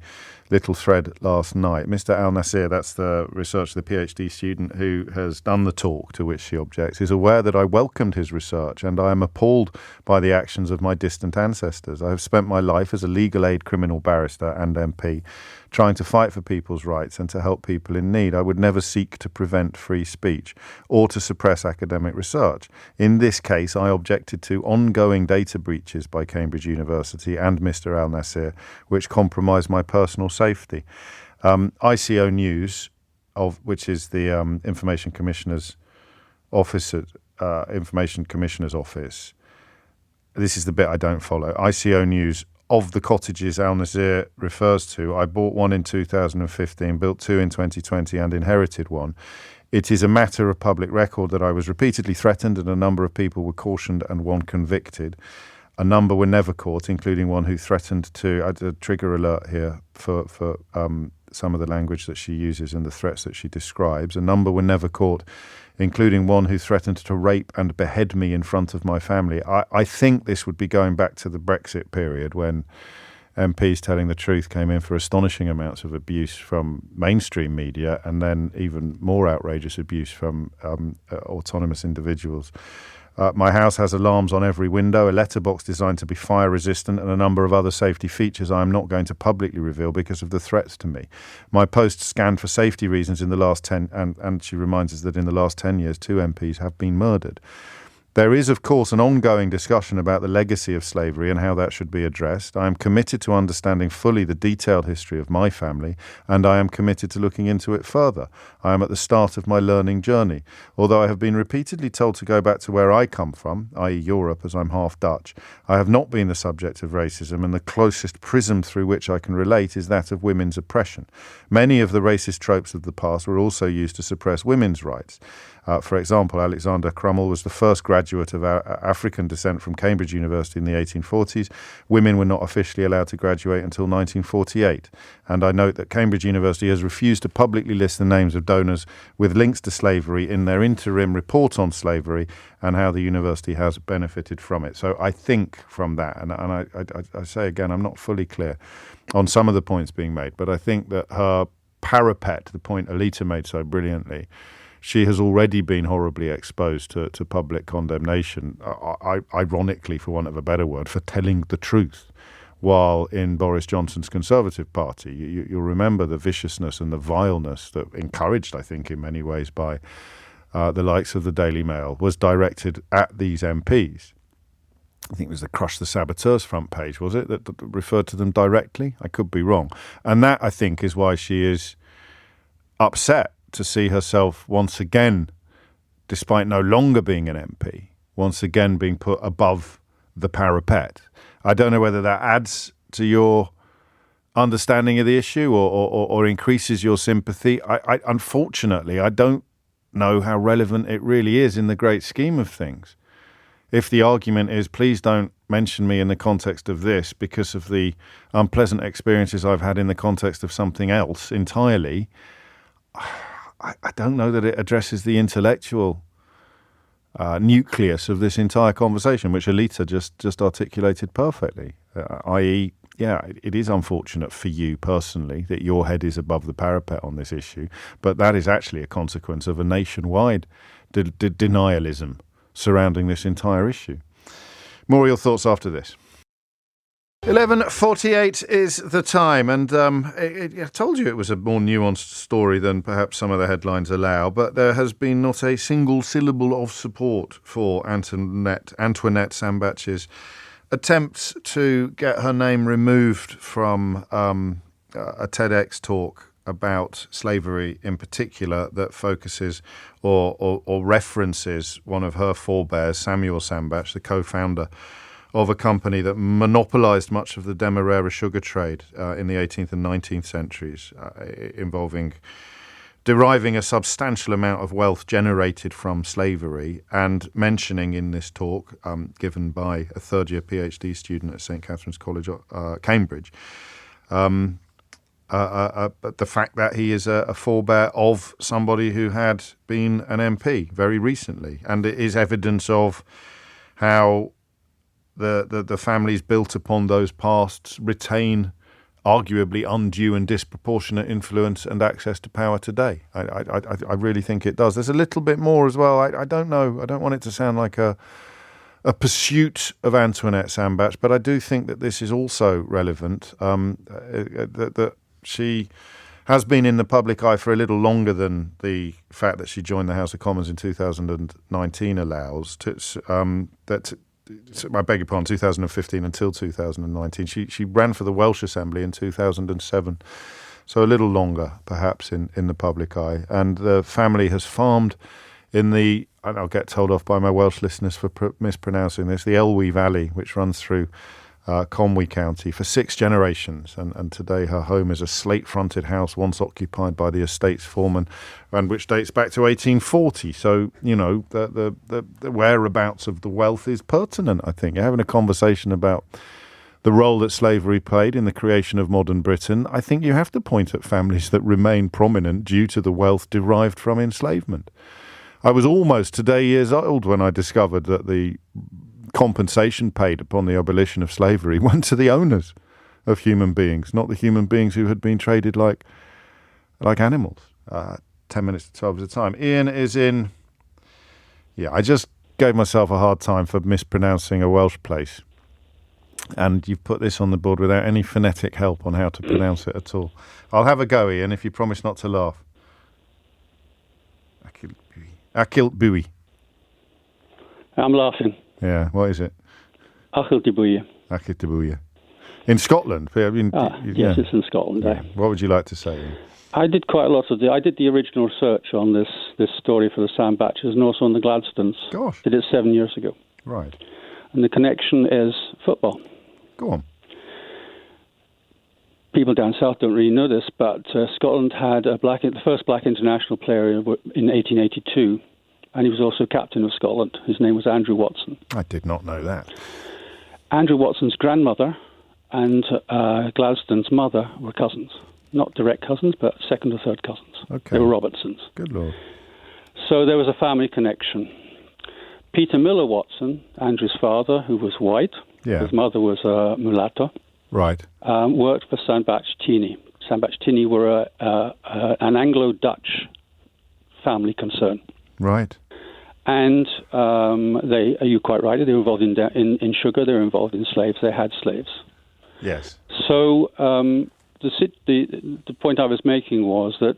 little thread last night. Mr. Al Nasir, that's the researcher, the PhD student who has done the talk to which she objects, is aware that I welcomed his research and I am appalled by the actions of my distant ancestors. I have spent my life as a legal aid criminal barrister and MP trying to fight for people's rights and to help people in need. I would never seek to prevent free speech or to suppress academic research. In this case, I objected to ongoing data breaches by Cambridge University and Mr. Al Nasir, which compromise my personal safety. ICO News, which is the Information Commissioner's Office. This is the bit I don't follow. ICO News. Of the cottages Al Nasir refers to, I bought one in 2015, built two in 2020 and inherited one. It is a matter of public record that I was repeatedly threatened and a number of people were cautioned and one convicted. A number were never caught, including one who threatened to. I did a trigger alert here for some of the language that she uses and the threats that she describes. A number were never caught, including one who threatened to rape and behead me in front of my family. I think this would be going back to the Brexit period when MPs telling the truth came in for astonishing amounts of abuse from mainstream media, and then even more outrageous abuse from autonomous individuals. My house has alarms on every window, a letterbox designed to be fire resistant, and a number of other safety features I am not going to publicly reveal because of the threats to me. My posts scanned for safety reasons in the last 10, and she reminds us that in the last 10 years, 2 MPs have been murdered. There is, of course, an ongoing discussion about the legacy of slavery and how that should be addressed. I am committed to understanding fully the detailed history of my family, and I am committed to looking into it further. I am at the start of my learning journey. Although I have been repeatedly told to go back to where I come from, i.e. Europe, as I'm half Dutch, I have not been the subject of racism, and the closest prism through which I can relate is that of women's oppression. Many of the racist tropes of the past were also used to suppress women's rights. For example, Alexander Crummell was the first graduate of African descent from Cambridge University in the 1840s. Women were not officially allowed to graduate until 1948. And I note that Cambridge University has refused to publicly list the names of donors with links to slavery in their interim report on slavery and how the university has benefited from it. So I think from that, and I say again, I'm not fully clear on some of the points being made, but I think that her parapet, the point Alita made so brilliantly, she has already been horribly exposed to public condemnation, ironically, for want of a better word, for telling the truth, while in Boris Johnson's Conservative Party. You'll remember the viciousness and the vileness that, encouraged, I think, in many ways by the likes of the Daily Mail, was directed at these MPs. I think it was the Crush the Saboteurs front page, was it, that referred to them directly? I could be wrong. And that, I think, is why she is upset to see herself once again, despite no longer being an MP, once again being put above the parapet. I don't know whether that adds to your understanding of the issue or increases your sympathy. Unfortunately, I don't know how relevant it really is in the great scheme of things. If the argument is, please don't mention me in the context of this because of the unpleasant experiences I've had in the context of something else entirely, I don't know that it addresses the intellectual nucleus of this entire conversation, which Alita just articulated perfectly, i.e., yeah, it is unfortunate for you personally that your head is above the parapet on this issue, but that is actually a consequence of a nationwide denialism surrounding this entire issue. More of your thoughts after this. 11:48 is the time, and I told you it was a more nuanced story than perhaps some of the headlines allow, but there has been not a single syllable of support for Antoinette Sambach's attempts to get her name removed from a TEDx talk about slavery in particular that focuses or references one of her forebears, Samuel Sambach, the co-founder of a company that monopolized much of the Demerara sugar trade in the 18th and 19th centuries, involving deriving a substantial amount of wealth generated from slavery, and mentioning in this talk, given by a third-year PhD student at St. Catherine's College, Cambridge, but the fact that he is a forebear of somebody who had been an MP very recently. And it is evidence of how the families built upon those pasts retain arguably undue and disproportionate influence and access to power today. I really think it does. There's a little bit more as well. I don't know. I don't want it to sound like a pursuit of Antoinette Sambach, but I do think that this is also relevant, that she has been in the public eye for a little longer than the fact that she joined the House of Commons in 2019 allows. I beg your pardon, 2015 until 2019. She ran for the Welsh Assembly in 2007, so a little longer perhaps in the public eye. And the family has farmed in the, and I'll get told off by my Welsh listeners for mispronouncing this, the Elwy Valley, which runs through Conwy County, for 6 generations. And today her home is a slate-fronted house once occupied by the estate's foreman, and which dates back to 1840. So, the whereabouts of the wealth is pertinent, I think. You're having a conversation about the role that slavery played in the creation of modern Britain. I think you have to point at families that remain prominent due to the wealth derived from enslavement. I was almost today years old when I discovered that the compensation paid upon the abolition of slavery went to the owners of human beings, not the human beings who had been traded like animals. 10 minutes to 12 at a time. Ian is in... Yeah, I just gave myself a hard time for mispronouncing a Welsh place. And you've put this on the board without any phonetic help on how to pronounce it at all. I'll have a go, Ian, if you promise not to laugh. Achilbuie. I'm laughing. Yeah, what is it? Achilbuie. In Scotland? Yes, it's in Scotland. Yeah. What would you like to say, Ian? I did quite a lot of I did the original research on this story for the Sandbatchers and also on the Gladstones. Gosh. Did it 7 years ago. Right. And the connection is football. Go on. People down south don't really know this, but Scotland had the first black international player in 1882, and he was also captain of Scotland. His name was Andrew Watson. I did not know that. Andrew Watson's grandmother and Gladstone's mother were cousins. Not direct cousins, but second or third cousins. Okay. They were Robertsons. Good Lord. So there was a family connection. Peter Miller Watson, Andrew's father, who was white, his mother was a mulatto, right, worked for Sandbach Teenie. Sandbach Teenie were an Anglo-Dutch family concern. Right. And you're quite right, they were involved in sugar, they were involved in slaves, they had slaves. Yes. So the point I was making was that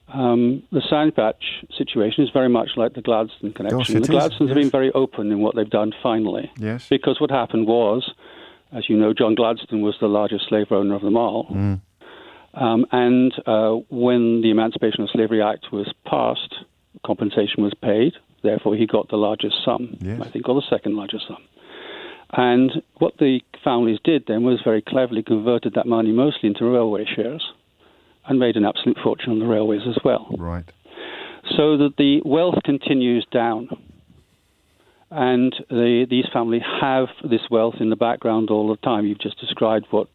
the Sandbach situation is very much like the Gladstone connection. Gosh, the Gladstones have been very open in what they've done finally. Yes. Because what happened was, as you know, John Gladstone was the largest slave owner of them all. Mm. And when the Emancipation of Slavery Act was passed, compensation was paid. Therefore, he got the largest sum, yes. I think, or the second largest sum. And what the families did then was very cleverly converted that money mostly into railway shares and made an absolute fortune on the railways as well. Right. So that the wealth continues down. And these families have this wealth in the background all the time. You've just described what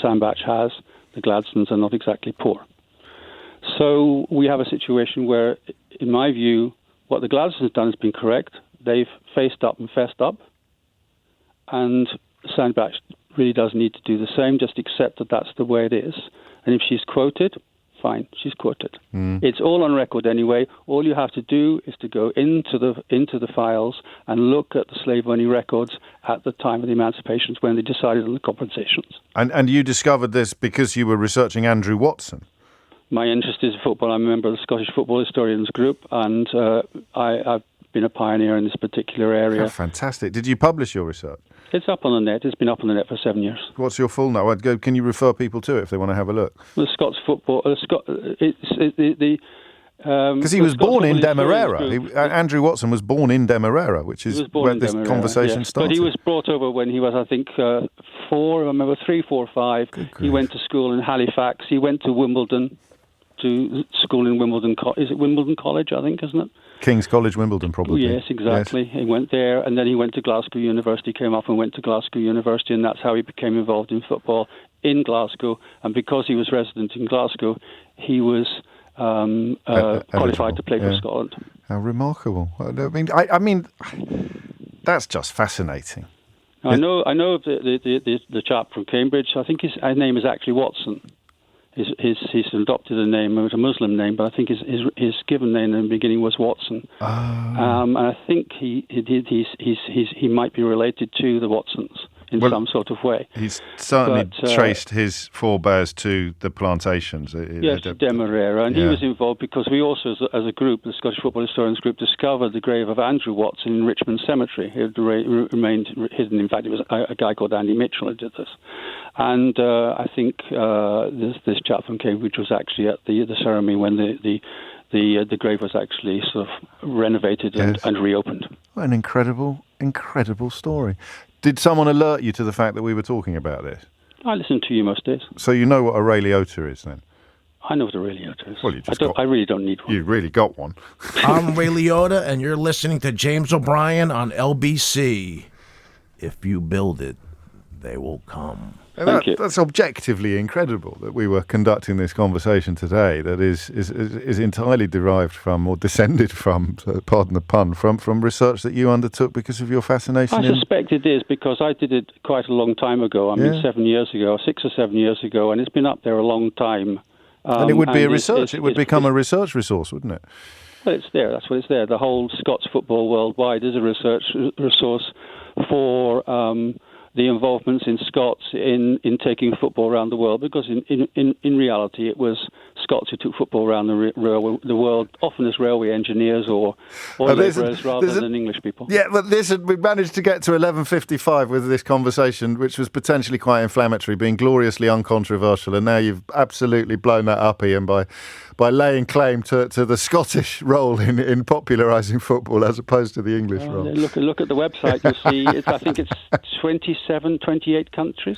Sandbach has. The Gladstones are not exactly poor. So we have a situation where, in my view, what the Gladstones have done has been correct. They've faced up and fessed up. And Sandbach really does need to do the same, just accept that that's the way it is. And if she's quoted, fine, she's quoted. Mm. It's all on record anyway. All you have to do is to go into the files and look at the slave-owning records at the time of the emancipations when they decided on the compensations. And you discovered this because you were researching Andrew Watson? My interest is football. I'm a member of the Scottish Football Historians Group, and I've been a pioneer in this particular area. Oh, fantastic. Did you publish your research? It's up on the net. It's been up on the net for 7 years. What's your full name? Can you refer people to it if they want to have a look? The Scots Football... Because he was born in Demerara. Andrew Watson was born in Demerara, which is where this conversation started. But he was brought over when he was, I think, 4, I remember 3, 4, 5. He went to school in Halifax. He went to Wimbledon, to school in Wimbledon. Is it Wimbledon College, I think, isn't it? King's College, Wimbledon, probably. Yes, exactly. Yes. He went there, and then he went to Glasgow University, came up and went to Glasgow University, and that's how he became involved in football in Glasgow. And because he was resident in Glasgow, he was qualified to play for Scotland. How remarkable! I mean, that's just fascinating. I know of the chap from Cambridge. I think his name is actually Watson. He's adopted a name. It was a Muslim name, but I think his given name in the beginning was Watson. Oh. And I think he might be related to the Watsons in some sort of way. He's certainly traced his forebears to the plantations. Yes, Demerara, and he was involved because we also, as a group, the Scottish Football Historians Group, discovered the grave of Andrew Watson in Richmond Cemetery. It had remained hidden. In fact, it was a guy called Andy Mitchell who did this. And I think this chap from Cambridge was actually at the ceremony when the grave was actually sort of renovated and reopened. What an incredible story. Did someone alert you to the fact that we were talking about this? I listen to you most days. So you know what a Ray Liotta is then? I know what a Ray Liotta is. Well, I really don't need one. You really got one. I'm Ray Liotta, and you're listening to James O'Brien on LBC. If you build it, they will come. Thank you. That's objectively incredible that we were conducting this conversation today that is entirely derived from or descended from, pardon the pun, from research that you undertook because of your fascination. I suspect it is because I did it quite a long time ago. 7 years ago, 6 or 7 years ago, and it's been up there a long time. And it would be a research. It would become a research resource, wouldn't it? Well, it's there. That's what it's there. The whole Scots football worldwide is a research resource for the involvements in Scots in taking football around the world, because in reality it was Scots who took football around the world, often as railway engineers or labourers rather than English people. Yeah, but we managed to get to 11:55 with this conversation, which was potentially quite inflammatory, being gloriously uncontroversial, and now you've absolutely blown that up, Ian, by laying claim to the Scottish role in popularising football as opposed to the English role. Look at the website. You'll see. I think it's 28 countries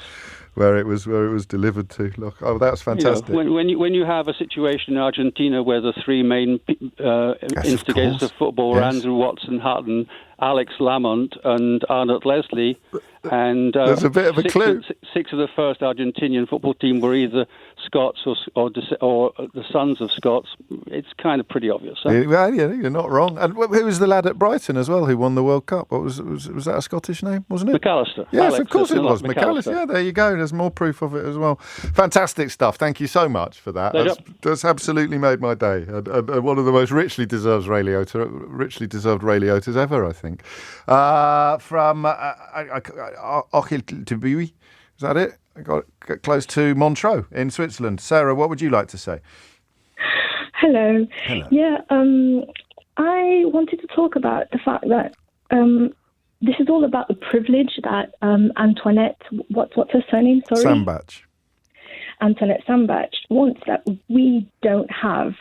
where it was delivered to. Look, that's fantastic. When you have a situation in Argentina where the three main instigators of football were Andrew Watson, Hutton, Alex Lamont, and Arnott Leslie, and there's a bit of a clue. Six of the first Argentinian football team were either Scots or the sons of Scots. It's kind of pretty obvious. Huh? Well, yeah, you're not wrong. And who was the lad at Brighton as well who won the World Cup? What was that a Scottish name, wasn't it? McAllister. Yes, Alex, of course it was. McAllister. Yeah, there you go. There's more proof of it as well. Fantastic stuff. Thank you so much for that. That's absolutely made my day. And one of the most richly deserved Ray Liotas ever, I think. From Ochil to Bui. Is that it? I got close to Montreux in Switzerland. Sarah, what would you like to say? Hello. Yeah, I wanted to talk about the fact that this is all about the privilege that Antoinette, what's her surname? Sorry, Sambach. Antoinette Sambach wants that we don't have.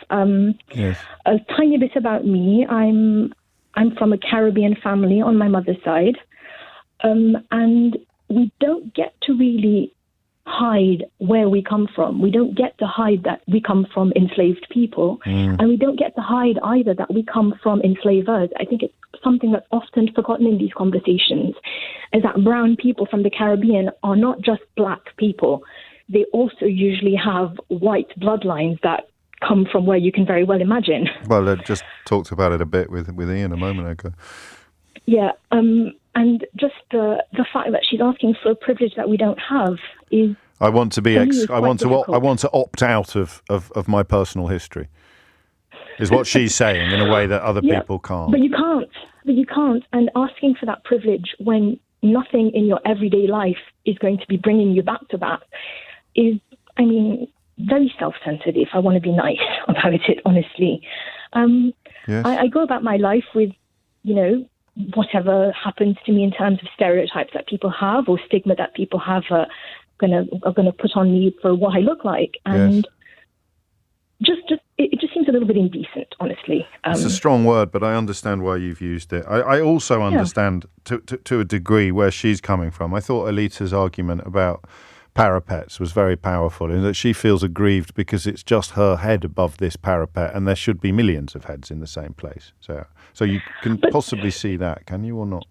Yes. A tiny bit about me. I'm from a Caribbean family on my mother's side, and we don't get to really hide where we come from. We don't get to hide that we come from enslaved people, and we don't get to hide either that we come from enslavers. I think it's something that's often forgotten in these conversations, is that brown people from the Caribbean are not just black people. They also usually have white bloodlines that come from where you can very well imagine. Well, I just talked about it a bit with Ian a moment ago. Yeah, and just the fact that she's asking for a privilege that we don't have is. I want to opt out of my personal history. Is what she's saying in a way that other people can't. But you can't. And asking for that privilege when nothing in your everyday life is going to be bringing you back to that is, very self-centered, if I want to be nice about it, honestly. Yes. I go about my life with, whatever happens to me in terms of stereotypes that people have or stigma that people have are gonna put on me for what I look like. And it just seems a little bit indecent, honestly. It's a strong word, but I understand why you've used it. I also understand to a degree where she's coming from. I thought Alita's argument about parapets was very powerful in that she feels aggrieved because it's just her head above this parapet and there should be millions of heads in the same place. So you can possibly see that, can you, or not?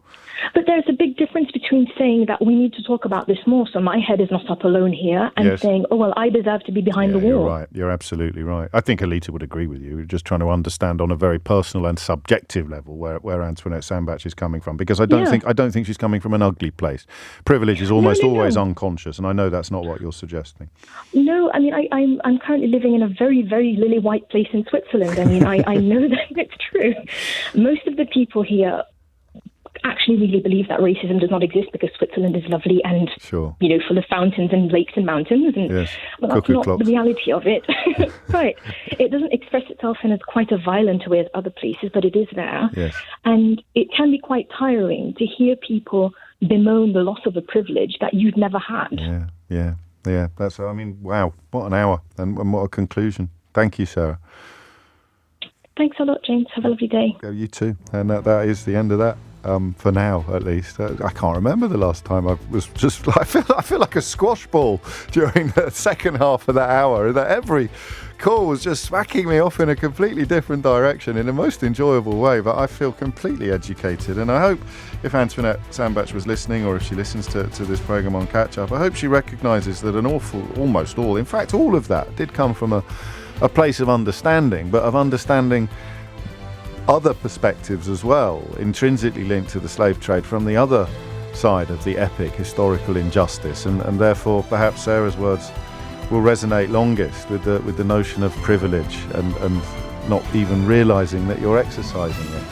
But there's a big difference between saying that we need to talk about this more so my head is not up alone here and saying, oh, well, I deserve to be behind the wall. You're right. You're absolutely right. I think Alita would agree with you. We're just trying to understand on a very personal and subjective level where Antoinette Sambach is coming from, because I don't think she's coming from an ugly place. Privilege is almost always unconscious, and I know that's not what you're suggesting. No, I'm currently living in a very, very lily white place in Switzerland. I know that it's true. Most of the people here actually really believe that racism does not exist because Switzerland is lovely and full of fountains and lakes and mountains, and well, that's not the reality of it. Right. It doesn't express itself in quite a violent way as other places, but it is there. Yes. And it can be quite tiring to hear people bemoan the loss of a privilege that you've never had. Yeah. That's, wow, what an hour and what a conclusion. Thank you, Sarah. Thanks a lot, James. Have a lovely day. You too. And that is the end of that. for now at least. I can't remember the last time I was just. I feel like a squash ball during the second half of that hour. That every call was just smacking me off in a completely different direction in a most enjoyable way. But I feel completely educated, and I hope if Antoinette Sambach was listening, or if she listens to this programme on Catch Up, I hope she recognises that almost all, in fact all of that, did come from a place of understanding, but of understanding other perspectives as well, intrinsically linked to the slave trade from the other side of the epic historical injustice, and therefore perhaps Sarah's words will resonate longest with the notion of privilege and not even realising that you're exercising it.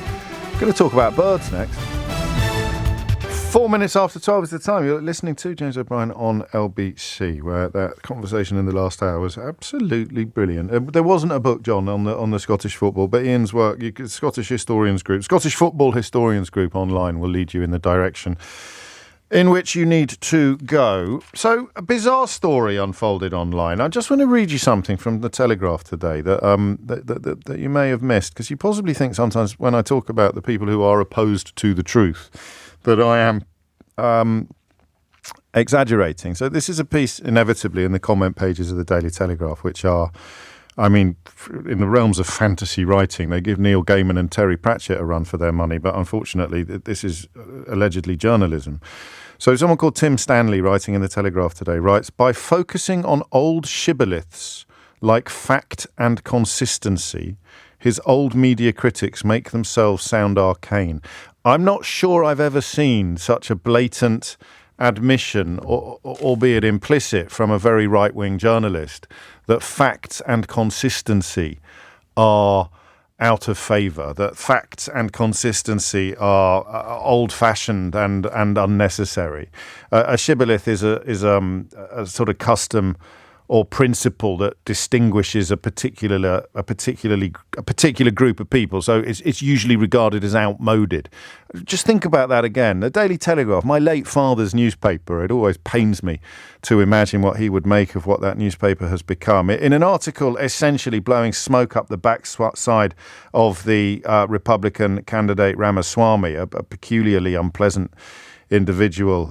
I'm going to talk about birds next. 4 minutes after 12 is the time. You're listening to James O'Brien on LBC, where that conversation in the last hour was absolutely brilliant. There wasn't a book, John, on the Scottish football, but Ian's work, Scottish Football Historians Group online will lead you in the direction in which you need to go. So, a bizarre story unfolded online. I just want to read you something from the Telegraph today that you may have missed, because you possibly think sometimes when I talk about the people who are opposed to the truth that I am exaggerating. So this is a piece inevitably in the comment pages of the Daily Telegraph, which are, I mean, in the realms of fantasy writing. They give Neil Gaiman and Terry Pratchett a run for their money, but unfortunately this is allegedly journalism. So someone called Tim Stanley, writing in the Telegraph today, writes, by focusing on old shibboleths like fact and consistency, his old media critics make themselves sound arcane. I'm not sure I've ever seen such a blatant admission, albeit implicit, from a very right-wing journalist that facts and consistency are out of favour, that facts and consistency are old-fashioned and unnecessary. A shibboleth is a sort of custom or principle that distinguishes a particular group of people. So it's usually regarded as outmoded. Just think about that again. The Daily Telegraph, my late father's newspaper, it always pains me to imagine what he would make of what that newspaper has become. In an article essentially blowing smoke up the backside of the Republican candidate Ramaswamy, a peculiarly unpleasant individual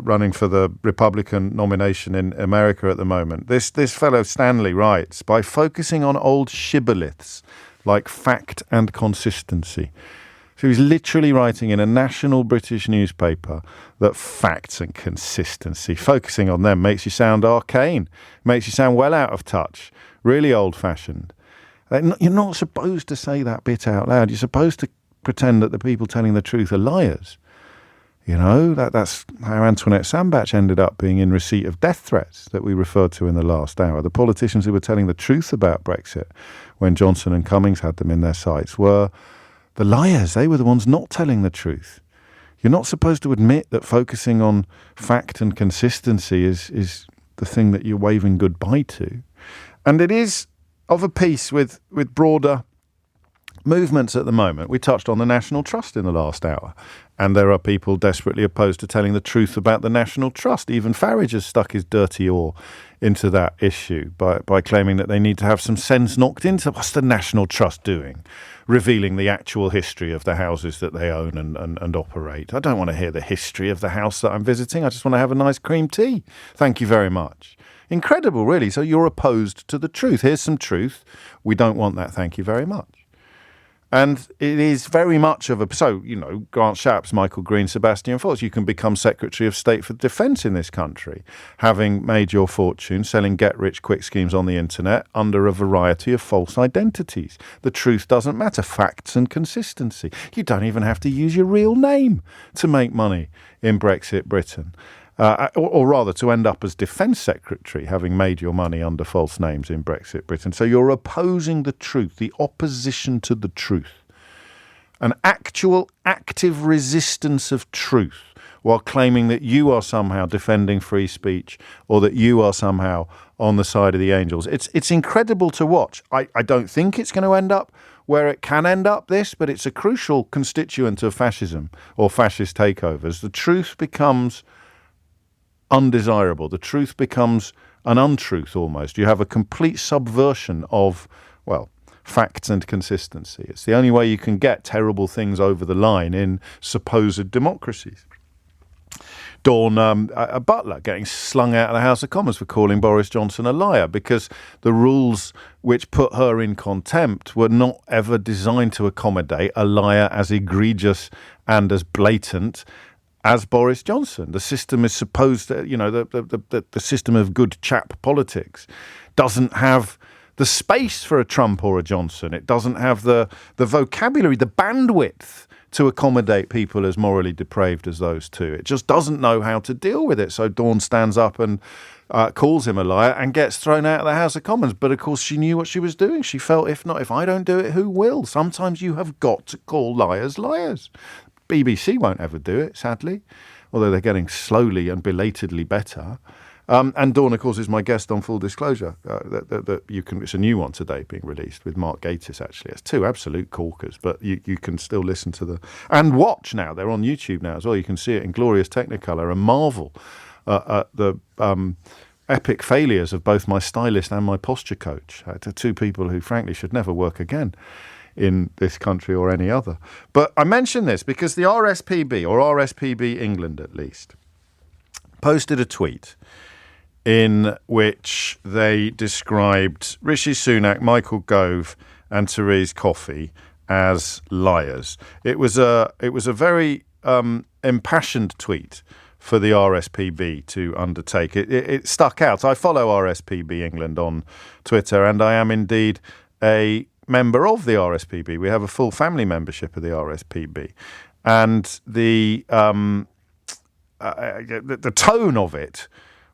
running for the Republican nomination in America at the moment. This fellow Stanley writes, by focusing on old shibboleths like fact and consistency. So he's literally writing in a national British newspaper that facts and consistency, focusing on them, makes you sound arcane, makes you sound well out of touch, really old-fashioned. You're not supposed to say that bit out loud. You're supposed to pretend that the people telling the truth are liars. You know, that's how Antoinette Sambach ended up being in receipt of death threats that we referred to in the last hour. The politicians who were telling the truth about Brexit when Johnson and Cummings had them in their sights were the liars. They were the ones not telling the truth. You're not supposed to admit that focusing on fact and consistency is the thing that you're waving goodbye to. And it is of a piece with broader movements at the moment. We touched on the National Trust in the last hour, and there are people desperately opposed to telling the truth about the National Trust. Even Farage has stuck his dirty oar into that issue by claiming that they need to have some sense knocked into what's the National Trust doing, revealing the actual history of the houses that they own and operate. I don't want to hear the history of the house that I'm visiting. I just want to have a nice cream tea. Thank you very much. Incredible, really. So you're opposed to the truth. Here's some truth. We don't want that. Thank you very much. And it is very much of a... So, you know, Grant Shapps, Michael Green, Sebastian Faulds, you can become Secretary of State for Defence in this country, having made your fortune selling get-rich-quick schemes on the internet under a variety of false identities. The truth doesn't matter. Facts and consistency. You don't even have to use your real name to make money in Brexit Britain. Or rather, to end up as Defence Secretary, having made your money under false names in Brexit Britain. So you're opposing the truth, the opposition to the truth. An actual active resistance of truth, while claiming that you are somehow defending free speech or that you are somehow on the side of the angels. It's incredible to watch. I don't think it's going to end up where it can end up, but it's a crucial constituent of fascism or fascist takeovers. The truth becomes undesirable. The truth becomes an untruth almost. You have a complete subversion of, well, facts and consistency. It's the only way you can get terrible things over the line in supposed democracies. Dawn Butler getting slung out of the House of Commons for calling Boris Johnson a liar because the rules which put her in contempt were not ever designed to accommodate a liar as egregious and as blatant as Boris Johnson. The system is supposed to, the system of good chap politics doesn't have the space for a Trump or a Johnson. It doesn't have the vocabulary, the bandwidth to accommodate people as morally depraved as those two. It just doesn't know how to deal with it. So Dawn stands up and calls him a liar and gets thrown out of the House of Commons. But of course, she knew what she was doing. She felt, if I don't do it, who will? Sometimes you have got to call liars liars. BBC won't ever do it, sadly, although they're getting slowly and belatedly better. And Dawn, of course, is my guest on Full Disclosure. It's a new one today being released with Mark Gatiss, actually. It's two absolute corkers, but you can still listen to and watch now. They're on YouTube now as well. You can see it in glorious Technicolor and marvel at the epic failures of both my stylist and my posture coach. Two people who, frankly, should never work again in this country or any other. But I mention this because the RSPB, or RSPB England at least, posted a tweet in which they described Rishi Sunak, Michael Gove and Therese Coffey as liars. It was a very impassioned tweet for the RSPB to undertake. It stuck out. I follow RSPB England on Twitter, and I am indeed a member of the RSPB. We have a full family membership of the RSPB. And the tone of it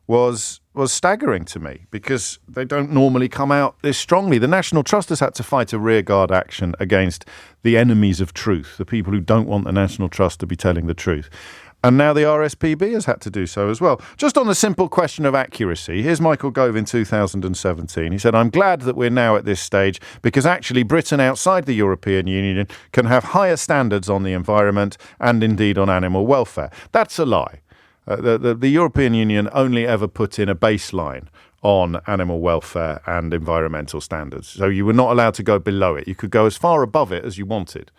was staggering to me because they don't normally come out this strongly. The National Trust has had to fight a rearguard action against the enemies of truth, the people who don't want the National Trust to be telling the truth. And now the RSPB has had to do so as well. Just on the simple question of accuracy, here's Michael Gove in 2017. He said, "I'm glad that we're now at this stage because actually Britain outside the European Union can have higher standards on the environment and indeed on animal welfare." That's a lie. The European Union only ever put in a baseline on animal welfare and environmental standards. So you were not allowed to go below it. You could go as far above it as you wanted.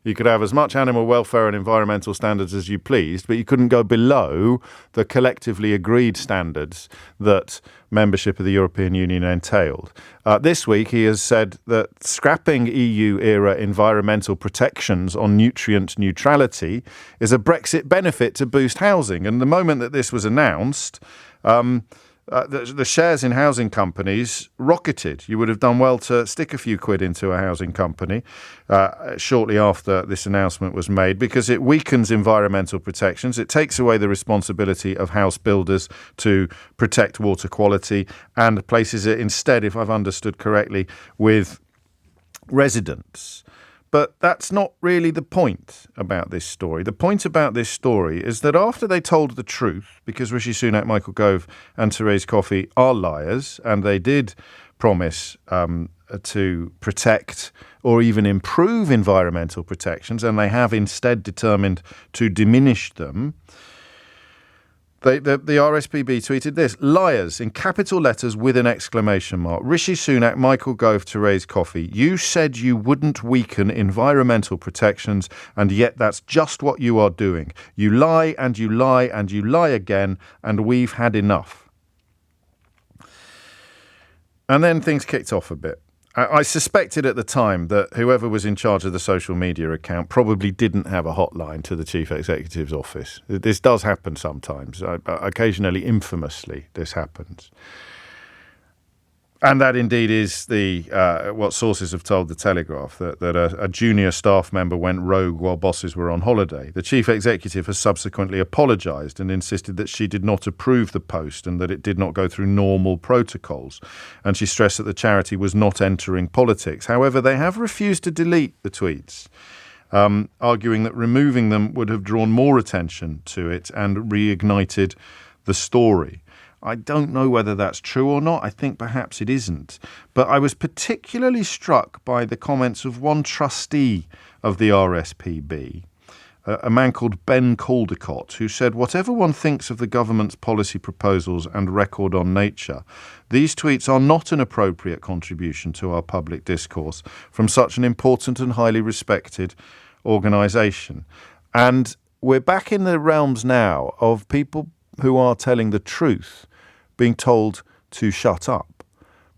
You could have as much animal welfare and environmental standards as you pleased, but you couldn't go below the collectively agreed standards that membership of the European Union entailed. This week, he has said that scrapping EU-era environmental protections on nutrient neutrality is a Brexit benefit to boost housing. And the moment that this was announced, the shares in housing companies rocketed. You would have done well to stick a few quid into a housing company shortly after this announcement was made because it weakens environmental protections. It takes away the responsibility of house builders to protect water quality and places it instead, if I've understood correctly, with residents. But that's not really the point about this story. The point about this story is that after they told the truth, because Rishi Sunak, Michael Gove and Therese Coffey are liars, and they did promise to protect or even improve environmental protections, and they have instead determined to diminish them, The RSPB tweeted this: "Liars," in capital letters with an exclamation mark. Rishi Sunak, Michael Gove, Therese Coffey. You said you wouldn't weaken environmental protections, and yet that's just what you are doing. You lie and you lie and you lie again, and we've had enough. And then things kicked off a bit. I suspected at the time that whoever was in charge of the social media account probably didn't have a hotline to the chief executive's office. This does happen sometimes. Occasionally, infamously, this happens. And that indeed is what sources have told the Telegraph, that a junior staff member went rogue while bosses were on holiday. The chief executive has subsequently apologised and insisted that she did not approve the post and that it did not go through normal protocols. And she stressed that the charity was not entering politics. However, they have refused to delete the tweets, arguing that removing them would have drawn more attention to it and reignited the story. I don't know whether that's true or not. I think perhaps it isn't. But I was particularly struck by the comments of one trustee of the RSPB a man called Ben Caldecott, who said, whatever one thinks of the government's policy proposals and record on nature, these tweets are not an appropriate contribution to our public discourse from such an important and highly respected organisation. And we're back in the realms now of people who are telling the truth being told to shut up.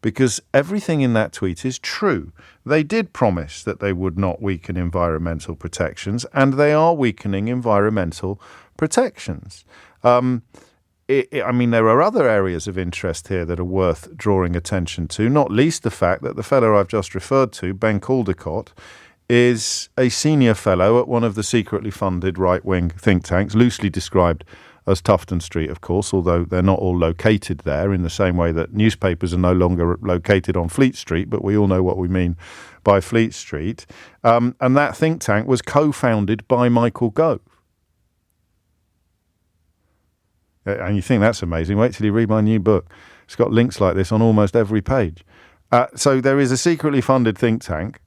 Because everything in that tweet is true. They did promise that they would not weaken environmental protections, and they are weakening environmental protections. I mean, there are other areas of interest here that are worth drawing attention to, not least the fact that the fellow I've just referred to, Ben Caldecott, is a senior fellow at one of the secretly funded right-wing think tanks, loosely described as Tufton Street, of course, although they're not all located there in the same way that newspapers are no longer located on Fleet Street, but we all know what we mean by Fleet Street. And that think tank was co-founded by Michael Gove. And you think that's amazing. Wait till you read my new book. It's got links like this on almost every page. So there is a secretly funded think tank,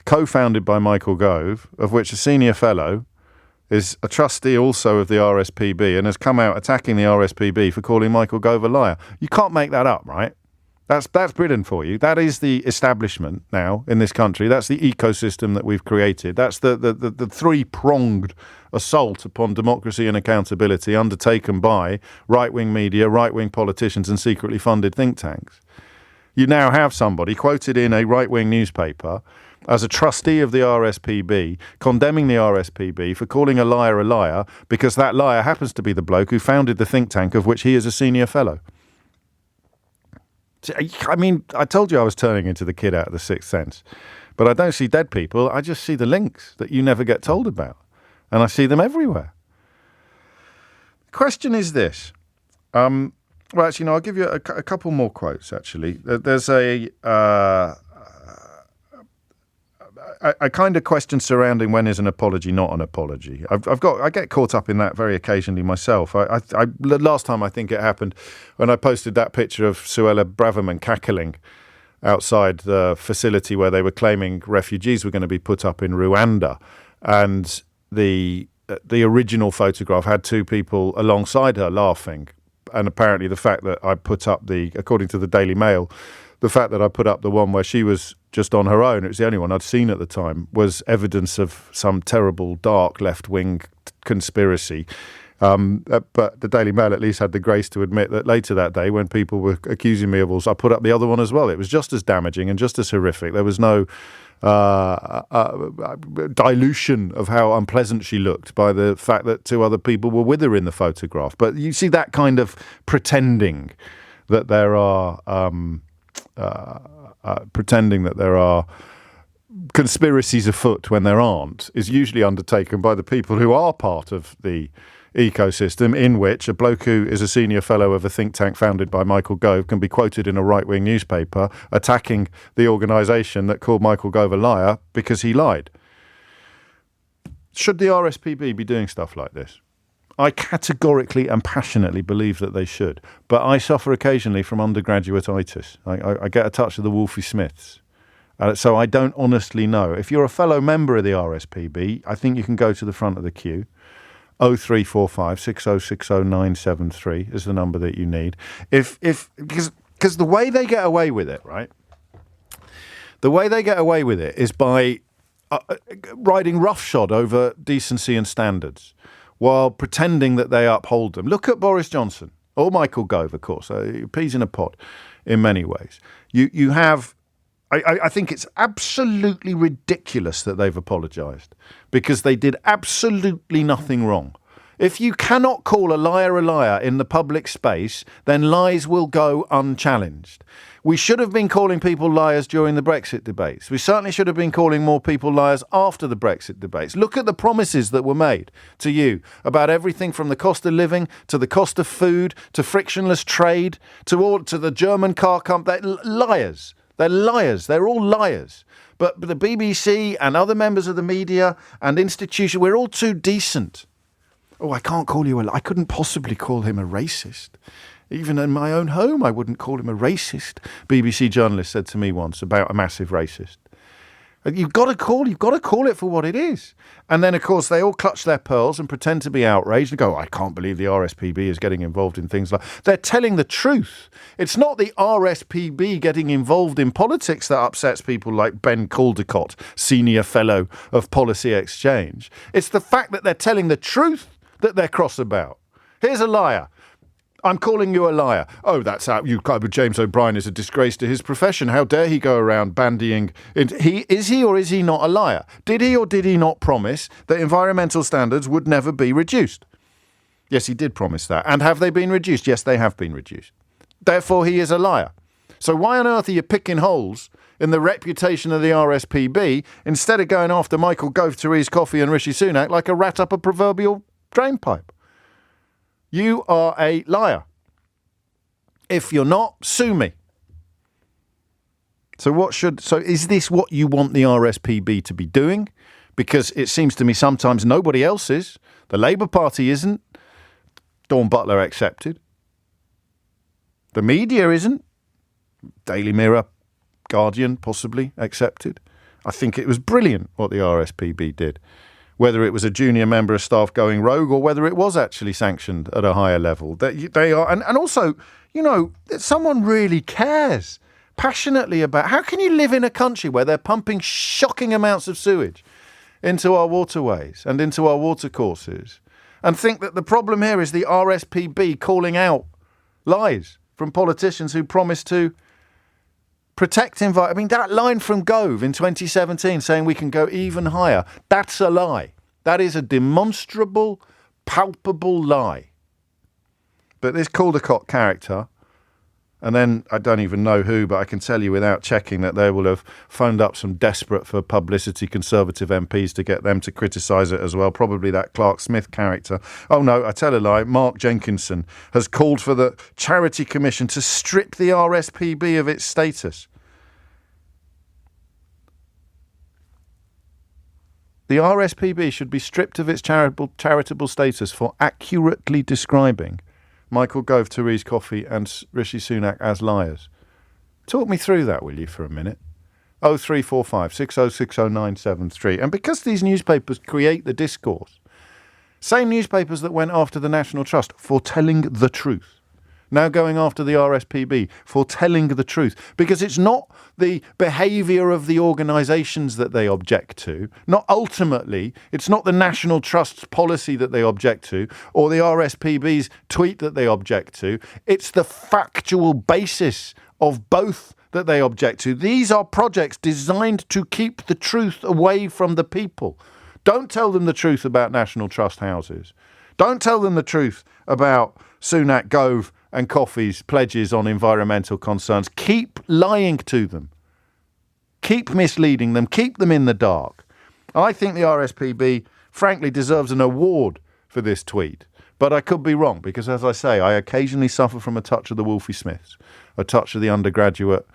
co-founded by Michael Gove, of which a senior fellow is a trustee also of the RSPB and has come out attacking the RSPB for calling Michael Gove a liar. You can't make that up, right? That's Britain for you. That is the establishment now in this country. That's the ecosystem that we've created. That's the three-pronged assault upon democracy and accountability undertaken by right-wing media, right-wing politicians and secretly funded think tanks. You now have somebody quoted in a right-wing newspaper as a trustee of the RSPB, condemning the RSPB for calling a liar because that liar happens to be the bloke who founded the think tank of which he is a senior fellow. I mean, I told you I was turning into the kid out of The Sixth Sense, but I don't see dead people. I just see the links that you never get told about, and I see them everywhere. The question is this. Well, actually, no, I'll give you a couple more quotes, actually. There's a kind of question surrounding when is an apology not an apology. I get caught up in that very occasionally myself. Last time I think it happened when I posted that picture of Suella Braverman cackling outside the facility where they were claiming refugees were going to be put up in Rwanda, and the original photograph had two people alongside her laughing, and apparently the fact that I put up according to the Daily Mail, the fact that I put up the one where she was just on her own, it was the only one I'd seen at the time, was evidence of some terrible, dark, left-wing conspiracy. But the Daily Mail at least had the grace to admit that later that day, when people were accusing me of all, I put up the other one as well. It was just as damaging and just as horrific. There was no dilution of how unpleasant she looked by the fact that two other people were with her in the photograph. But you see that kind of pretending that there are conspiracies afoot when there aren't is usually undertaken by the people who are part of the ecosystem, in which a bloke who is a senior fellow of a think tank founded by Michael Gove can be quoted in a right-wing newspaper attacking the organisation that called Michael Gove a liar because he lied. Should the RSPB be doing stuff like this? I categorically and passionately believe that they should, but I suffer occasionally from undergraduate-itis. I get a touch of the Wolfie Smiths. So I don't honestly know. If you're a fellow member of the RSPB, I think you can go to the front of the queue. 0345 6060 973 is the number that you need. Because the way they get away with it, right? The way they get away with it is by riding roughshod over decency and standards, while pretending that they uphold them. Look at Boris Johnson, or Michael Gove, of course. Peas in a pod in many ways. You have... I think it's absolutely ridiculous that they've apologised, because they did absolutely nothing wrong. If you cannot call a liar in the public space, then lies will go unchallenged. We should have been calling people liars during the Brexit debates. We certainly should have been calling more people liars after the Brexit debates. Look at the promises that were made to you about everything from the cost of living to the cost of food to frictionless trade to the German car company. Liars. They're liars. They're all liars. But the BBC and other members of the media and institutions, we're all too decent. Oh, I can't call you I couldn't possibly call him a racist. Even in my own home, I wouldn't call him a racist, BBC journalist said to me once about a massive racist. You've got to call it for what it is. And then, of course, they all clutch their pearls and pretend to be outraged and go, I can't believe the RSPB is getting involved in things like... They're telling the truth. It's not the RSPB getting involved in politics that upsets people like Ben Caldecott, Senior Fellow of Policy Exchange. It's the fact that they're telling the truth that they're cross about. Here's a liar. I'm calling you a liar. Oh, that's how you... James O'Brien is a disgrace to his profession. How dare he go around bandying... Is he or is he not a liar? Did he or did he not promise that environmental standards would never be reduced? Yes, he did promise that. And have they been reduced? Yes, they have been reduced. Therefore, he is a liar. So why on earth are you picking holes in the reputation of the RSPB instead of going after Michael Gove, Therese Coffey and Rishi Sunak like a rat up a proverbial drainpipe? You are a liar. If you're not, sue me. So is this what you want the RSPB to be doing? Because it seems to me sometimes nobody else is. The Labour Party isn't. Dawn Butler accepted. The media isn't. Daily Mirror, Guardian possibly accepted. I think it was brilliant what the RSPB did. Whether it was a junior member of staff going rogue or whether it was actually sanctioned at a higher level. They are, and also, that someone really cares passionately about... How can you live in a country where they're pumping shocking amounts of sewage into our waterways and into our watercourses and think that the problem here is the RSPB calling out lies from politicians who promise to protect environment. I mean, that line from Gove in 2017 saying we can go even higher, that's a lie. That is a demonstrable, palpable lie. But this Caldecott character, and then I don't even know who, but I can tell you without checking that they will have phoned up some desperate for publicity Conservative MPs to get them to criticise it as well. Probably that Clark Smith character. Oh no, I tell a lie. Mark Jenkinson has called for the Charity Commission to strip the RSPB of its status. The RSPB should be stripped of its charitable status for accurately describing Michael Gove, Therese Coffey and Rishi Sunak as liars. Talk me through that, will you, for a minute? 0345 6060973. And because these newspapers create the discourse, same newspapers that went after the National Trust for telling the truth, now going after the RSPB for telling the truth, because it's not the behaviour of the organisations that they object to, not ultimately, it's not the National Trust's policy that they object to, or the RSPB's tweet that they object to, it's the factual basis of both that they object to. These are projects designed to keep the truth away from the people. Don't tell them the truth about National Trust houses. Don't tell them the truth about Sunak, Gove and Coffey's pledges on environmental concerns. Keep lying to them. Keep misleading them. Keep them in the dark. I think the RSPB, frankly, deserves an award for this tweet. But I could be wrong because, as I say, I occasionally suffer from a touch of the Wolfie Smiths, a touch of the undergraduate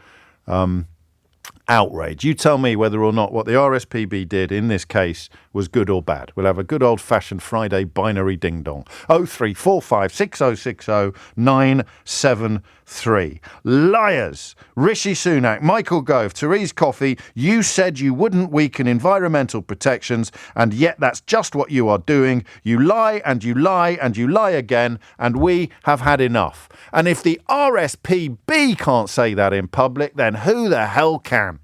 outrage. You tell me whether or not what the RSPB did in this case was good or bad. We'll have a good old-fashioned Friday binary ding-dong. 0345 6060 973. Liars. Rishi Sunak, Michael Gove, Therese Coffey, you said you wouldn't weaken environmental protections, and yet that's just what you are doing. You lie and you lie and you lie again, and we have had enough. And if the RSPB can't say that in public, then who the hell can?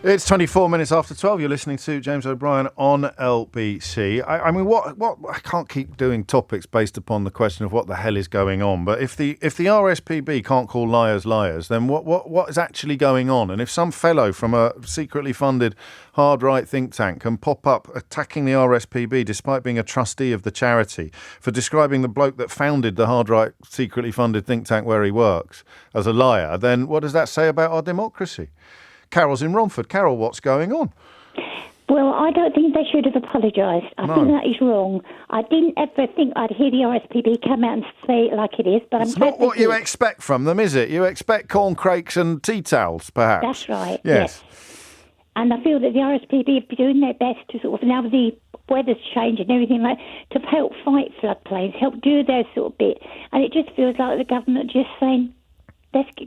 It's 24 minutes after 12. You're listening to James O'Brien on LBC. I mean, what? I can't keep doing topics based upon the question of what the hell is going on. But if the RSPB can't call liars liars, then what is actually going on? And if some fellow from a secretly funded hard right think tank can pop up attacking the RSPB despite being a trustee of the charity for describing the bloke that founded the hard right secretly funded think tank where he works as a liar, then what does that say about our democracy? Carol's in Romford. Carol, what's going on? Well, I don't think they should have apologised. I think that is wrong. I didn't ever think I'd hear the RSPB come out and say it like it is, but it's not what you expect from them, is it? You expect corn crakes and tea towels, perhaps. That's right, yes. And I feel that the RSPB are doing their best to sort of, now the weather's changed and everything like, to help fight floodplains, help do their sort of bit. And it just feels like the government just saying,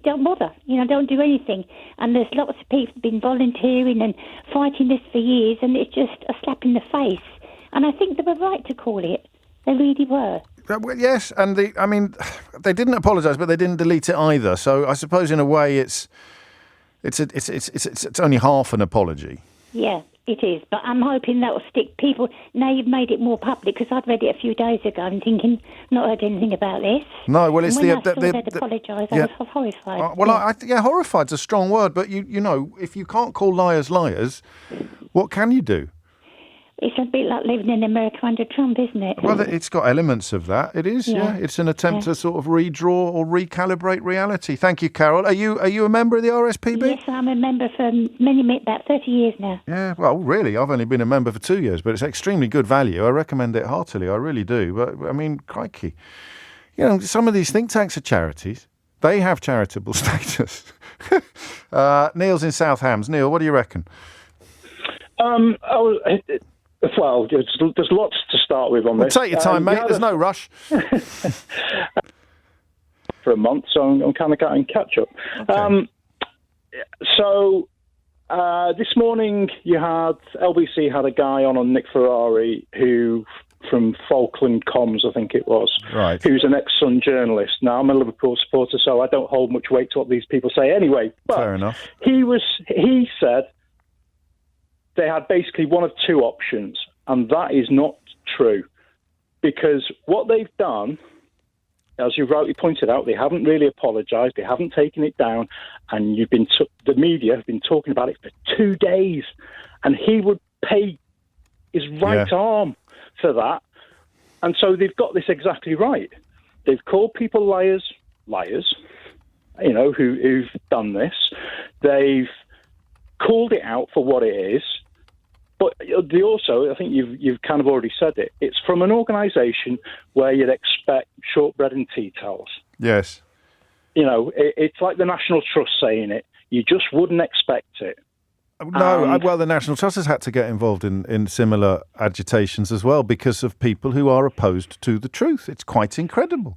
don't bother. Don't do anything. And there's lots of people who've been volunteering and fighting this for years, and it's just a slap in the face. And I think they were right to call it. They really were. Well, yes, and they didn't apologise, but they didn't delete it either. So I suppose in a way it's only half an apology. Yeah, it is. But I'm hoping that will stick. People, now you've made it more public, because I'd read it a few days ago and thinking, not heard anything about this. No, well, it's and when I saw they'd apologised, I was horrified. Horrified's a strong word, but you know, if you can't call liars liars, what can you do? It's a bit like living in America under Trump, isn't it? Well, it's got elements of that. It is, yeah. It's an attempt to sort of redraw or recalibrate reality. Thank you, Carol. Are you a member of the RSPB? Yes, I'm a member for about 30 years now. Yeah, well, really, I've only been a member for 2 years, but it's extremely good value. I recommend it heartily. I really do. But, I mean, crikey. Some of these think tanks are charities. They have charitable status. Neil's in South Hams. Neil, what do you reckon? Well, there's lots to start with on this. Take your time, mate. There's no rush. For a month, so I'm kind of getting catch up. Okay. This morning you had LBC had a guy on Nick Ferrari who from Falkland Comms, I think it was, right, who's an ex-Sun journalist. Now I'm a Liverpool supporter, so I don't hold much weight to what these people say anyway. But fair enough. He said they had basically one of two options, and that is not true, because what they've done, as you rightly pointed out, they haven't really apologised, they haven't taken it down, and the media have been talking about it for 2 days, and he would pay his right arm for that, and so they've got this exactly right. They've called people liars, who've done this. They've called it out for what it is. But they also, I think you've kind of already said it, it's from an organisation where you'd expect shortbread and tea towels. Yes. It's like the National Trust saying it. You just wouldn't expect it. No, well, the National Trust has had to get involved in similar agitations as well because of people who are opposed to the truth. It's quite incredible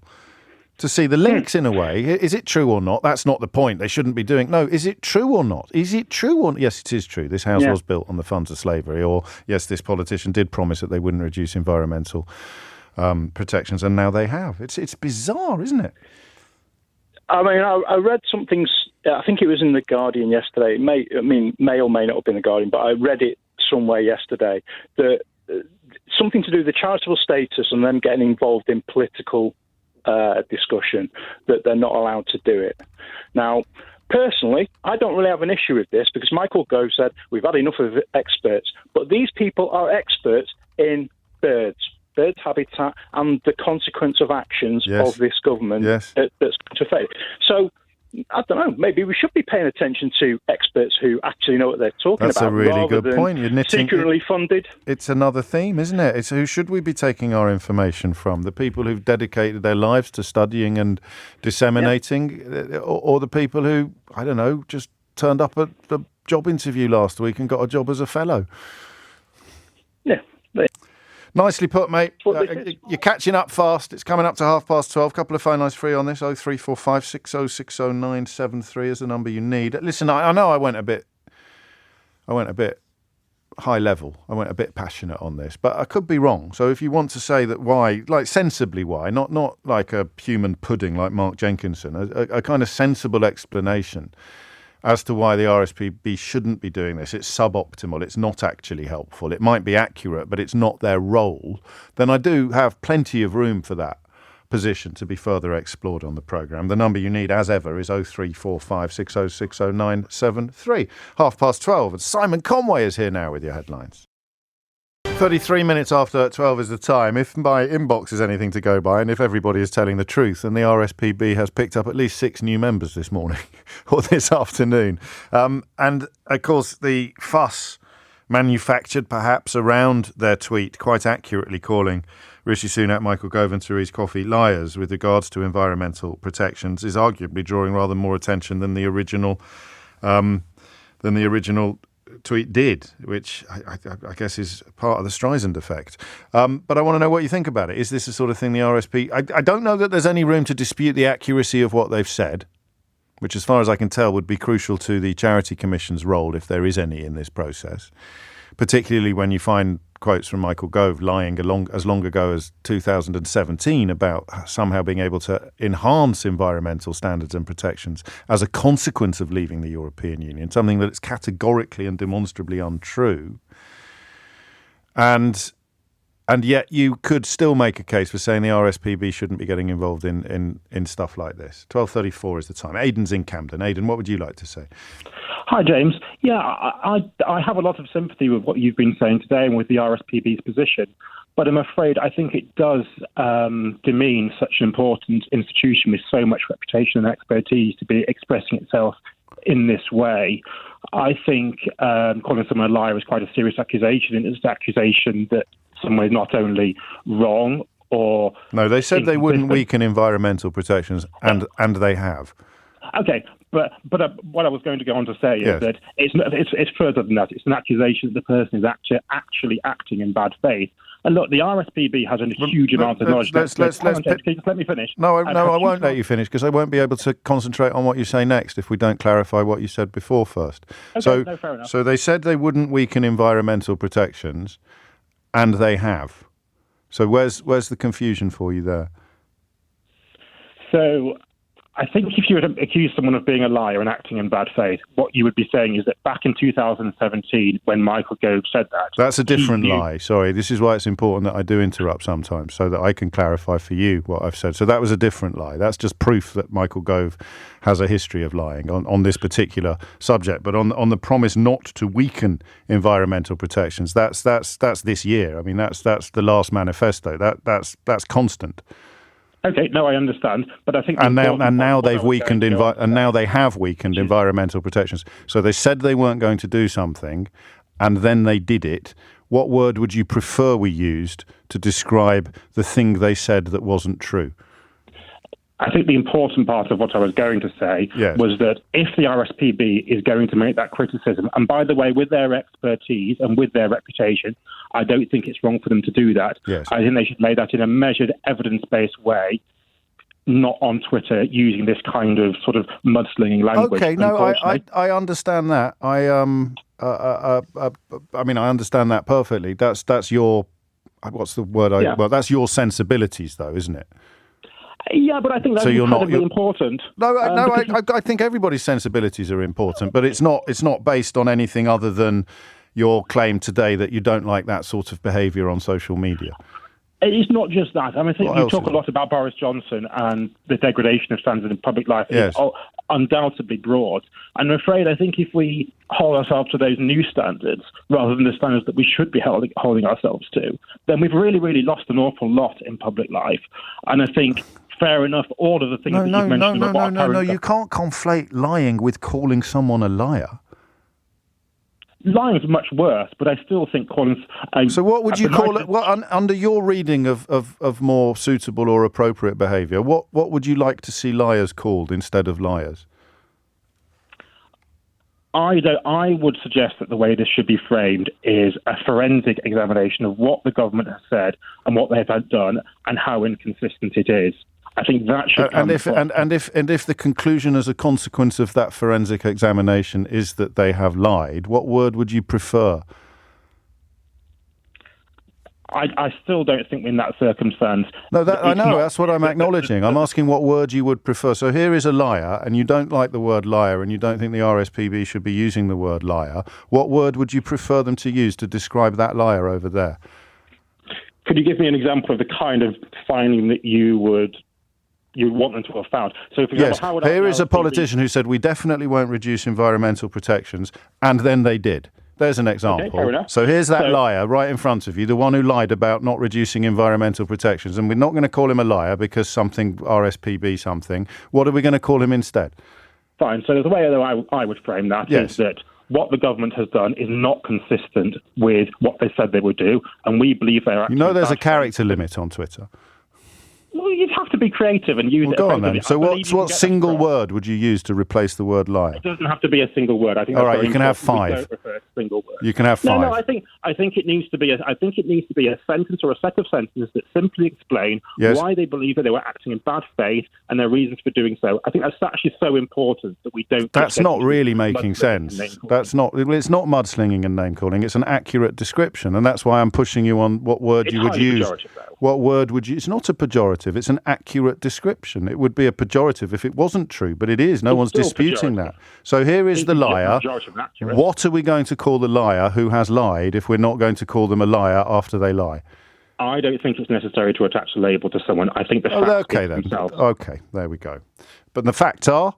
to see the links in a way. Is it true or not? That's not the point. They shouldn't be doing. No, is it true or not? Is it true or yes, it is true. This house was built on the funds of slavery. Or yes, this politician did promise that they wouldn't reduce environmental protections, and now they have. It's bizarre, isn't it? I mean, I read something. I think it was in the Guardian yesterday. It may or may not have been the Guardian, but I read it somewhere yesterday. That something to do with the charitable status and them getting involved in political discussion, that they're not allowed to do it. Now, personally, I don't really have an issue with this because Michael Gove said we've had enough of experts, but these people are experts in bird habitat and the consequence of actions of this government that's going to fail. So, I don't know, maybe we should be paying attention to experts who actually know what they're talking about. That's a really good point. You're knitting, secretly funded. It's another theme, isn't it? It's who should we be taking our information from? The people who've dedicated their lives to studying and disseminating, or the people who, I don't know, just turned up at the job interview last week and got a job as a fellow? Yeah. Nicely put, mate. You're catching up fast. It's coming up to 12:30. Couple of phone lines free on this. 0345 6060973 is the number you need. Listen, I know I went a bit high level. I went a bit passionate on this, but I could be wrong. So if you want to say that why, like sensibly why, not like a human pudding like Mark Jenkinson, a kind of sensible explanation as to why the RSPB shouldn't be doing this. It's suboptimal. It's not actually helpful. It might be accurate, but it's not their role. Then I do have plenty of room for that position to be further explored on the programme. The number you need, as ever, is 0345 6060973. 12:30. And Simon Conway is here now with your headlines. 33 minutes after 12 is the time. If my inbox is anything to go by, and if everybody is telling the truth, then the RSPB has picked up at least 6 new members this morning or this afternoon. And, of course, the fuss manufactured perhaps around their tweet, quite accurately calling Rishi Sunak, Michael Gove and Therese Coffey liars with regards to environmental protections, is arguably drawing rather more attention than the original tweet did, which I guess is part of the Streisand effect. But I want to know what you think about it. Is this the sort of thing the RSP... I don't know that there's any room to dispute the accuracy of what they've said. which as far as I can tell would be crucial to the Charity Commission's role, if there is any in this process, particularly when you find quotes from Michael Gove lying as long ago as 2017 about somehow being able to enhance environmental standards and protections as a consequence of leaving the European Union, something that is categorically and demonstrably untrue. And yet you could still make a case for saying the RSPB shouldn't be getting involved in stuff like this. 12:34 is the time. Aidan's in Camden. Aidan, what would you like to say? Hi, James. Yeah, I have a lot of sympathy with what you've been saying today and with the RSPB's position, but I'm afraid I think it does demean such an important institution with so much reputation and expertise to be expressing itself in this way. I think calling someone a liar is quite a serious accusation, and it's an accusation that someone is not only wrong or... No, they said they wouldn't weaken environmental protections, and they have. Okay, but what I was going to go on to say is that it's further than that. It's an accusation that the person is actually acting in bad faith. And look, the RSPB has a huge amount of knowledge. Can you just let me finish? No, I won't let you finish, because I won't be able to concentrate on what you say next if we don't clarify what you said before first. Okay, no, fair enough. So they said they wouldn't weaken environmental protections, and they have. So where's the confusion for you there? So I think if you were to accuse someone of being a liar and acting in bad faith, what you would be saying is that back in 2017, when Michael Gove said that... That's a different lie. Sorry, this is why it's important that I do interrupt sometimes, so that I can clarify for you what I've said. So that was a different lie. That's just proof that Michael Gove has a history of lying on this particular subject. But on the promise not to weaken environmental protections, that's this year. I mean, that's the last manifesto. That's constant. Okay, no, I understand, but I think now they've weakened now they have weakened environmental protections. So they said they weren't going to do something, and then they did it. What word would you prefer we used to describe the thing they said that wasn't true? I think the important part of what I was going to say was that if the RSPB is going to make that criticism, and by the way, with their expertise and with their reputation, I don't think it's wrong for them to do that. Yes. I think they should make that in a measured, evidence-based way, not on Twitter using this kind of sort of mudslinging language. Okay, no, I understand that. I mean, I understand that perfectly. That's your, what's the word? Well, that's your sensibilities, though, isn't it? Yeah, but I think that's incredibly important. I think everybody's sensibilities are important, but it's not based on anything other than your claim today that you don't like that sort of behaviour on social media. It's not just that. I mean, I think you talk a lot about Boris Johnson and the degradation of standards in public life. Yes. It's undoubtedly broad. I'm afraid I think if we hold ourselves to those new standards rather than the standards that we should be holding ourselves to, then we've really, really lost an awful lot in public life. And I think, fair enough, all of the things that you've mentioned... No, you can't conflate lying with calling someone a liar. Lying is much worse, but I still think calling... So what would you call it? Well, under your reading of more suitable or appropriate behaviour, what would you like to see liars called instead of liars? I would suggest that the way this should be framed is a forensic examination of what the government has said and what they've had done and how inconsistent it is. I think that should come and if the conclusion as a consequence of that forensic examination is that they have lied, what word would you prefer? I still don't think in that circumstance... No, I know, that's what I'm acknowledging. I'm asking what word you would prefer. So here is a liar, and you don't like the word liar, and you don't think the RSPB should be using the word liar. What word would you prefer them to use to describe that liar over there? Could you give me an example of the kind of finding that you want them to have found? So, for example, here is a politician who said we definitely won't reduce environmental protections, and then they did. There's an example. Okay, fair enough. So here's that liar right in front of you, the one who lied about not reducing environmental protections, and we're not going to call him a liar because something, RSPB something. What are we going to call him instead? Fine. So the way that I would frame that is that what the government has done is not consistent with what they said they would do, and we believe they're actually... there's a character limit on Twitter. Well, you'd have to be creative and use it. Go on then. So what get single word would you use to replace the word liar? It doesn't have to be a single word. I think. All that's right, very you can have important. We five. don't refer to single words. You can have five. No, I think it needs to be a sentence or a set of sentences that simply explain why they believe that they were acting in bad faith and their reasons for doing so. I think that's actually so important that we don't. That's not really making sense. That's not. It's not mudslinging and name calling. It's an accurate description, and that's why I'm pushing you on what word you would use. What word would you? It's not a pejorative. It's an accurate description. It would be a pejorative if it wasn't true, but it is. No one's disputing that. So here is the liar. What are we going to call the liar who has lied if we're not going to call them a liar after they lie? I don't think it's necessary to attach a label to someone. I think the facts speak for themselves. Okay, there we go. But the facts are?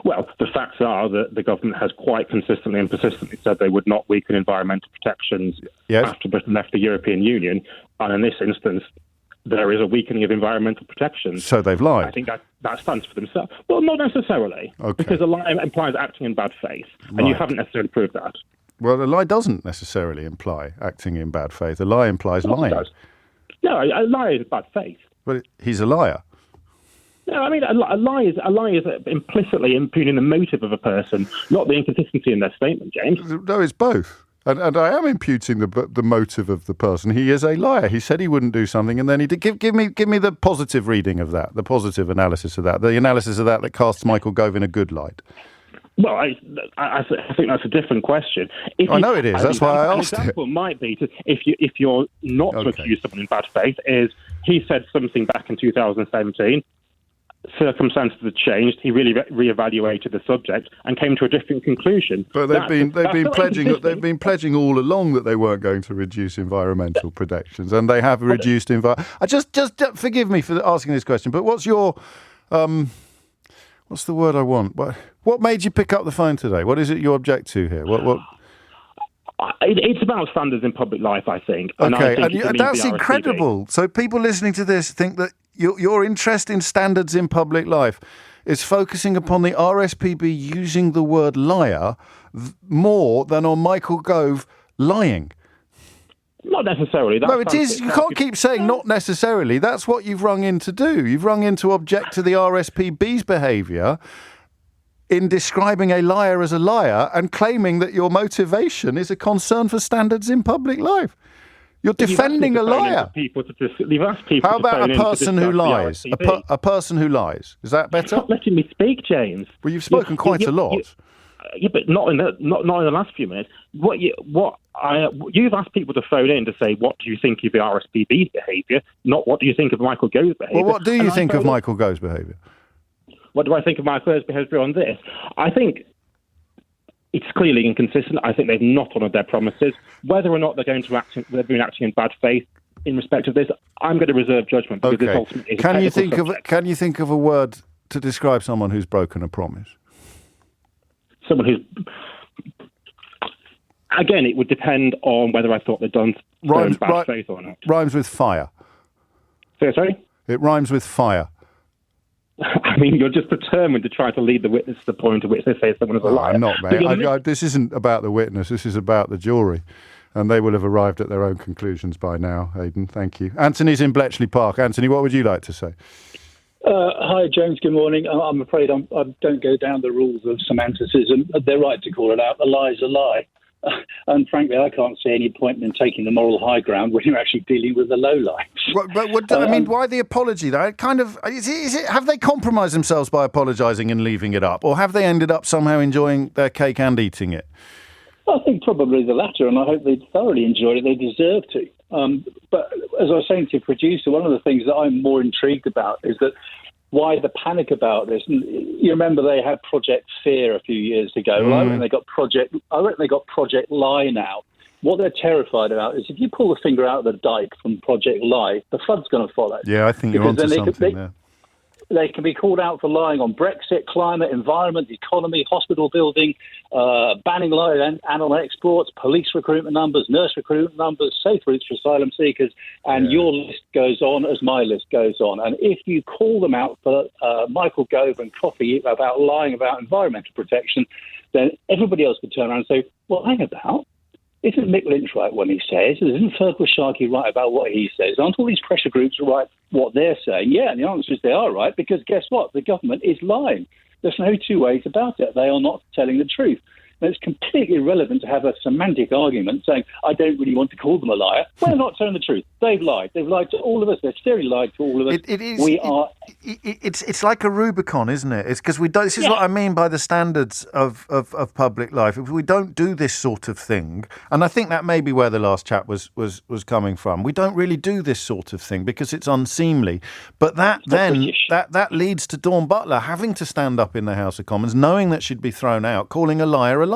Well, the facts are that the government has quite consistently and persistently said they would not weaken environmental protections after Britain left the European Union. And in this instance, there is a weakening of environmental protections. So they've lied. I think that stands for themselves. Well, not necessarily. Okay. Because a lie implies acting in bad faith. And you haven't necessarily proved that. Well, a lie doesn't necessarily imply acting in bad faith. A lie implies lying. No, a lie is bad faith. But he's a liar. No, I mean, a lie is implicitly impugning the motive of a person, not the inconsistency in their statement, James. No, it's both. And I am imputing the motive of the person. He is a liar. He said he wouldn't do something, and then he did. Give me the positive reading of that, the positive analysis of that, the analysis of that casts Michael Gove in a good light. Well, I think that's a different question. I know it is. That's why I asked it. An example might be if you're not to accuse someone in bad faith is he said something back in 2017. Circumstances had changed. He really reevaluated the subject and came to a different conclusion. But they've been pledging all along that they weren't going to reduce environmental protections, and they have reduced just forgive me for asking this question, but what's your what's the word I want? What made you pick up the phone today? What is it you object to here? What? It's about standards in public life, I think. And okay, I think that's incredible. So people listening to this think that your interest in standards in public life is focusing upon the RSPB using the word liar more than on Michael Gove lying. Not necessarily. No, it is. You can't keep saying not necessarily. That's what you've rung in to do. You've rung in to object to the RSPB's behaviour in describing a liar as a liar and claiming that your motivation is a concern for standards in public life. You're defending a liar. How about a person who lies? A person who lies. Is that better? You're not letting me speak, James. Well, you've spoken quite a lot. Yeah, but not in the last few minutes. You've asked people to phone in to say, what do you think of the RSPB's behaviour, not what do you think of Michael Gove's behaviour. Well, what do you think of Michael Gove's behaviour? What do I think of Michael Gove's behaviour on this? I think it's clearly inconsistent. I think they've not honoured their promises. Whether or not they've been acting in bad faith in respect of this, I'm going to reserve judgment because this ultimately is a technical subject. Can you think of a word to describe someone who's broken a promise? Someone who's... Again, it would depend on whether I thought they'd done so in bad faith or not. Rhymes with fire. Sorry? It rhymes with fire. I mean, you're just determined to try to lead the witness to the point at which they say someone is a liar. I'm not, mate. This isn't about the witness. This is about the jury. And they will have arrived at their own conclusions by now, Aidan. Thank you. Anthony's in Bletchley Park. Anthony, what would you like to say? Hi, James. Good morning. I'm afraid I don't go down the rules of semanticism. They're right to call it out. A lie is a lie. And frankly, I can't see any point in taking the moral high ground when you're actually dealing with the low lights. I mean, why the apology, though? Is it, have they compromised themselves by apologising and leaving it up? Or have they ended up somehow enjoying their cake and eating it? I think probably the latter, and I hope they thoroughly enjoyed it. They deserve to. But as I was saying to your producer, one of the things that I'm more intrigued about is that why the panic about this? And you remember they had Project Fear a few years ago. I reckon they got Project Lie now. What they're terrified about is if you pull the finger out of the dike from Project Lie, the flood's going to follow. Yeah, I think you're onto something there. They can be called out for lying on Brexit, climate, environment, economy, hospital building, banning live animal exports, police recruitment numbers, nurse recruitment numbers, safe routes for asylum seekers, and your list goes on as my list goes on. And if you call them out for Michael Gove and Coffey about lying about environmental protection, then everybody else would turn around and say, well, hang about. isn't Mick Lynch right when he says? Isn't Fergal Sharkey right about what he says? Aren't all these pressure groups right what they're saying? Yeah, and the answer is they are right, because guess what? The government is lying. There's no two ways about it. They are not telling the truth. And it's completely irrelevant to have a semantic argument saying, I don't really want to call them a liar. Well, they're not telling the truth. They've lied. They've lied to all of us. They've seriously lied to all of us. It's like a Rubicon, isn't it? It's because we don't. This is what I mean by the standards of public life. If we don't do this sort of thing, and I think that may be where the last chat was coming from. We don't really do this sort of thing because it's unseemly. But that leads to Dawn Butler having to stand up in the House of Commons, knowing that she'd be thrown out, calling a liar,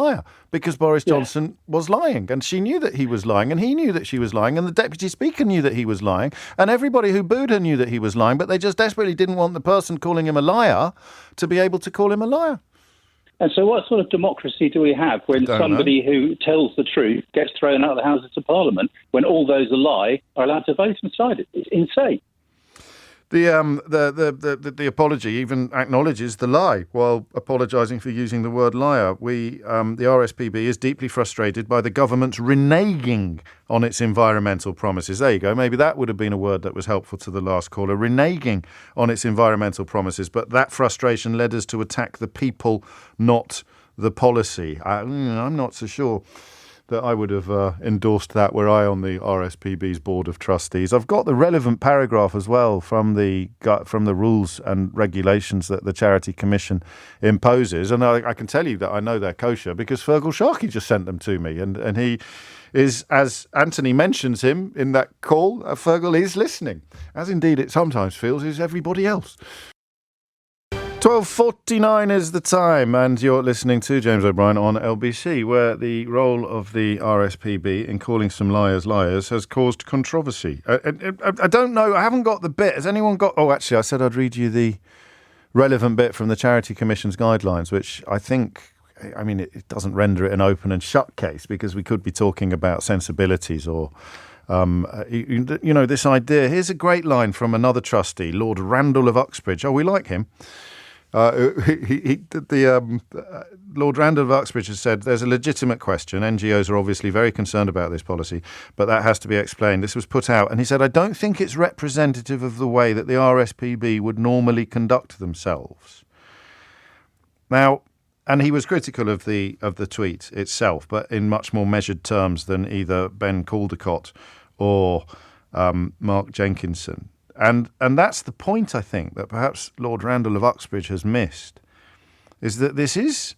because Boris Johnson was lying, and she knew that he was lying, and he knew that she was lying, and the Deputy Speaker knew that he was lying, and everybody who booed her knew that he was lying, but they just desperately didn't want the person calling him a liar to be able to call him a liar. And so what sort of democracy do we have when somebody who tells the truth gets thrown out of the Houses of Parliament when all those who lie are allowed to vote inside it? It's insane. The apology even acknowledges the lie while apologising for using the word liar. The RSPB is deeply frustrated by the government's reneging on its environmental promises. There you go. Maybe that would have been a word that was helpful to the last caller. Reneging on its environmental promises. But that frustration led us to attack the people, not the policy. I'm not so sure that I would have endorsed that were I on the RSPB's Board of Trustees. I've got the relevant paragraph as well from the rules and regulations that the Charity Commission imposes, and I can tell you that I know they're kosher because Fergal Sharkey just sent them to me, and he is, as Anthony mentions him in that call, Fergal is listening, as indeed it sometimes feels is everybody else. 12:49 is the time, and you're listening to James O'Brien on LBC, where the role of the RSPB in calling some liars liars has caused controversy. I don't know. I haven't got the bit. Has anyone got... Oh, actually, I said I'd read you the relevant bit from the Charity Commission's guidelines, which I think... I mean, it doesn't render it an open and shut case because we could be talking about sensibilities or... this idea. Here's a great line from another trustee, Lord Randall of Uxbridge. Oh, we like him. Lord Randall of Uxbridge has said there's a legitimate question. NGOs are obviously very concerned about this policy, but that has to be explained. This was put out, and he said, I don't think it's representative of the way that the RSPB would normally conduct themselves. Now, and he was critical of the tweet itself, but in much more measured terms than either Ben Caldecott or Mark Jenkinson. And that's the point, I think, that perhaps Lord Randall of Uxbridge has missed, is that this is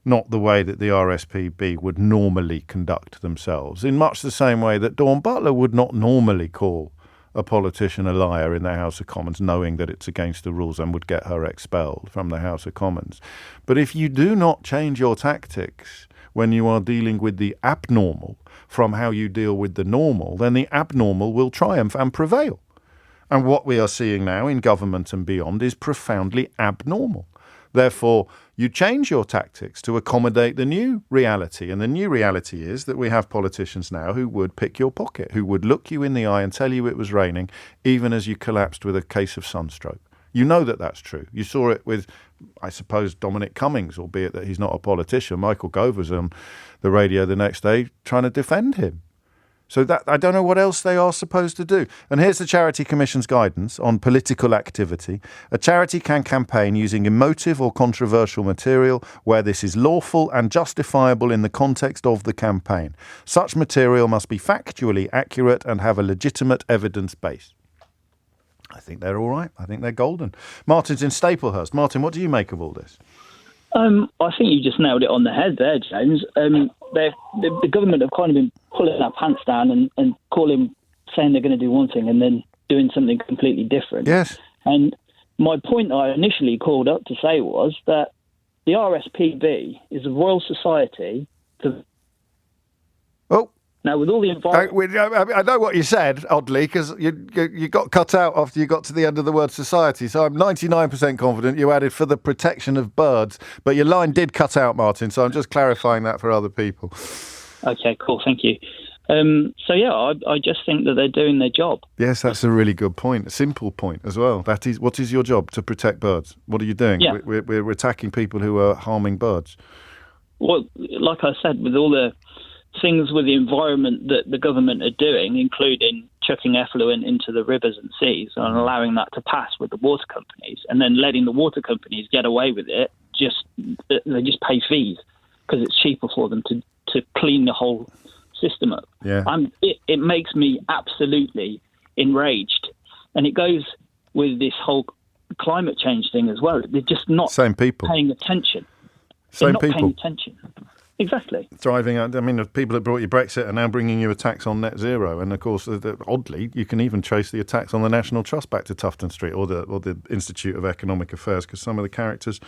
not the way that the RSPB would normally conduct themselves, in much the same way that Dawn Butler would not normally call a politician a liar in the House of Commons, knowing that it's against the rules and would get her expelled from the House of Commons. But if you do not change your tactics when you are dealing with the abnormal from how you deal with the normal, then the abnormal will triumph and prevail. And what we are seeing now in government and beyond is profoundly abnormal. Therefore, you change your tactics to accommodate the new reality. And the new reality is that we have politicians now who would pick your pocket, who would look you in the eye and tell you it was raining, even as you collapsed with a case of sunstroke. You know that that's true. You saw it with, I suppose, Dominic Cummings, albeit that he's not a politician. Michael Gove was on the radio the next day trying to defend him. So that I don't know what else they are supposed to do. And here's the Charity Commission's guidance on political activity. A charity can campaign using emotive or controversial material where this is lawful and justifiable in the context of the campaign. Such material must be factually accurate and have a legitimate evidence base. I think they're all right. I think they're golden. Martin's in Staplehurst. Martin, what do you make of all this? I think you just nailed it on the head there, James. The government have kind of been pulling their pants down and saying they're going to do one thing and then doing something completely different. Yes. And my point I initially called up to say was that the RSPB is a Royal Society to... Oh. Now, with all the environment... I know what you said, oddly, because you got cut out after you got to the end of the word society. So I'm 99% confident you added for the protection of birds. But your line did cut out, Martin, so I'm just clarifying that for other people. Okay, cool, thank you. I just think that they're doing their job. Yes, that's a really good point, a simple point as well. That is, what is your job? To protect birds. What are you doing? Yeah. We're attacking people who are harming birds. Well, like I said, with all the things with the environment that the government are doing, including chucking effluent into the rivers and seas and allowing that to pass with the water companies, and then letting the water companies get away with it, they just pay fees because it's cheaper for them to clean the whole system up. Yeah. It makes me absolutely enraged. And it goes with this whole climate change thing as well. They're just not paying attention. They're not paying attention. Exactly. Driving out. I mean, the people that brought you Brexit are now bringing you attacks on net zero, and of course, oddly, you can even trace the attacks on the National Trust back to Tufton Street or the Institute of Economic Affairs, because some of the characters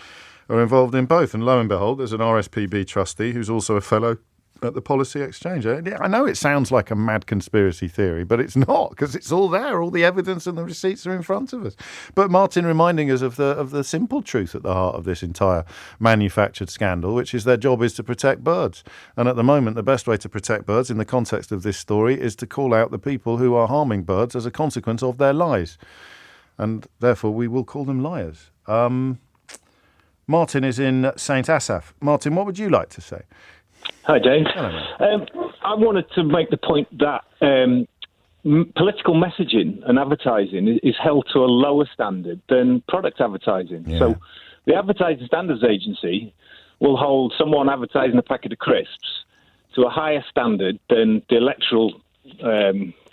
are involved in both. And lo and behold, there's an RSPB trustee who's also a fellow at the Policy Exchange. I know it sounds like a mad conspiracy theory, but it's not, because it's all there. All the evidence and the receipts are in front of us. But Martin reminding us of the simple truth at the heart of this entire manufactured scandal, which is their job is to protect birds. And at the moment, the best way to protect birds in the context of this story is to call out the people who are harming birds as a consequence of their lies. And therefore, we will call them liars. Martin is in St Asaph. Martin, what would you like to say? Hi, James. Hello, I wanted to make the point that political messaging and advertising is held to a lower standard than product advertising. Yeah. So the Advertising Standards Agency will hold someone advertising a packet of crisps to a higher standard than the electoral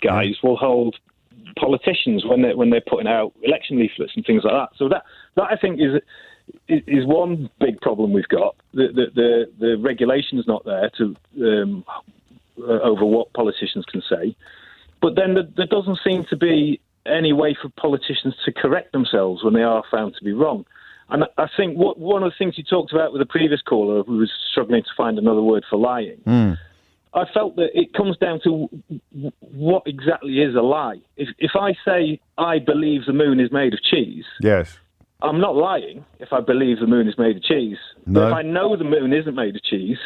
guys will hold politicians when they're putting out election leaflets and things like that. So that I think is one big problem we've got. The regulation is not there to over what politicians can say. But then there doesn't seem to be any way for politicians to correct themselves when they are found to be wrong. And I think one of the things you talked about with the previous caller who was struggling to find another word for lying, I felt that it comes down to what exactly is a lie. If I say I believe the moon is made of cheese, yes, I'm not lying if I believe the moon is made of cheese. No. But if I know the moon isn't made of cheese,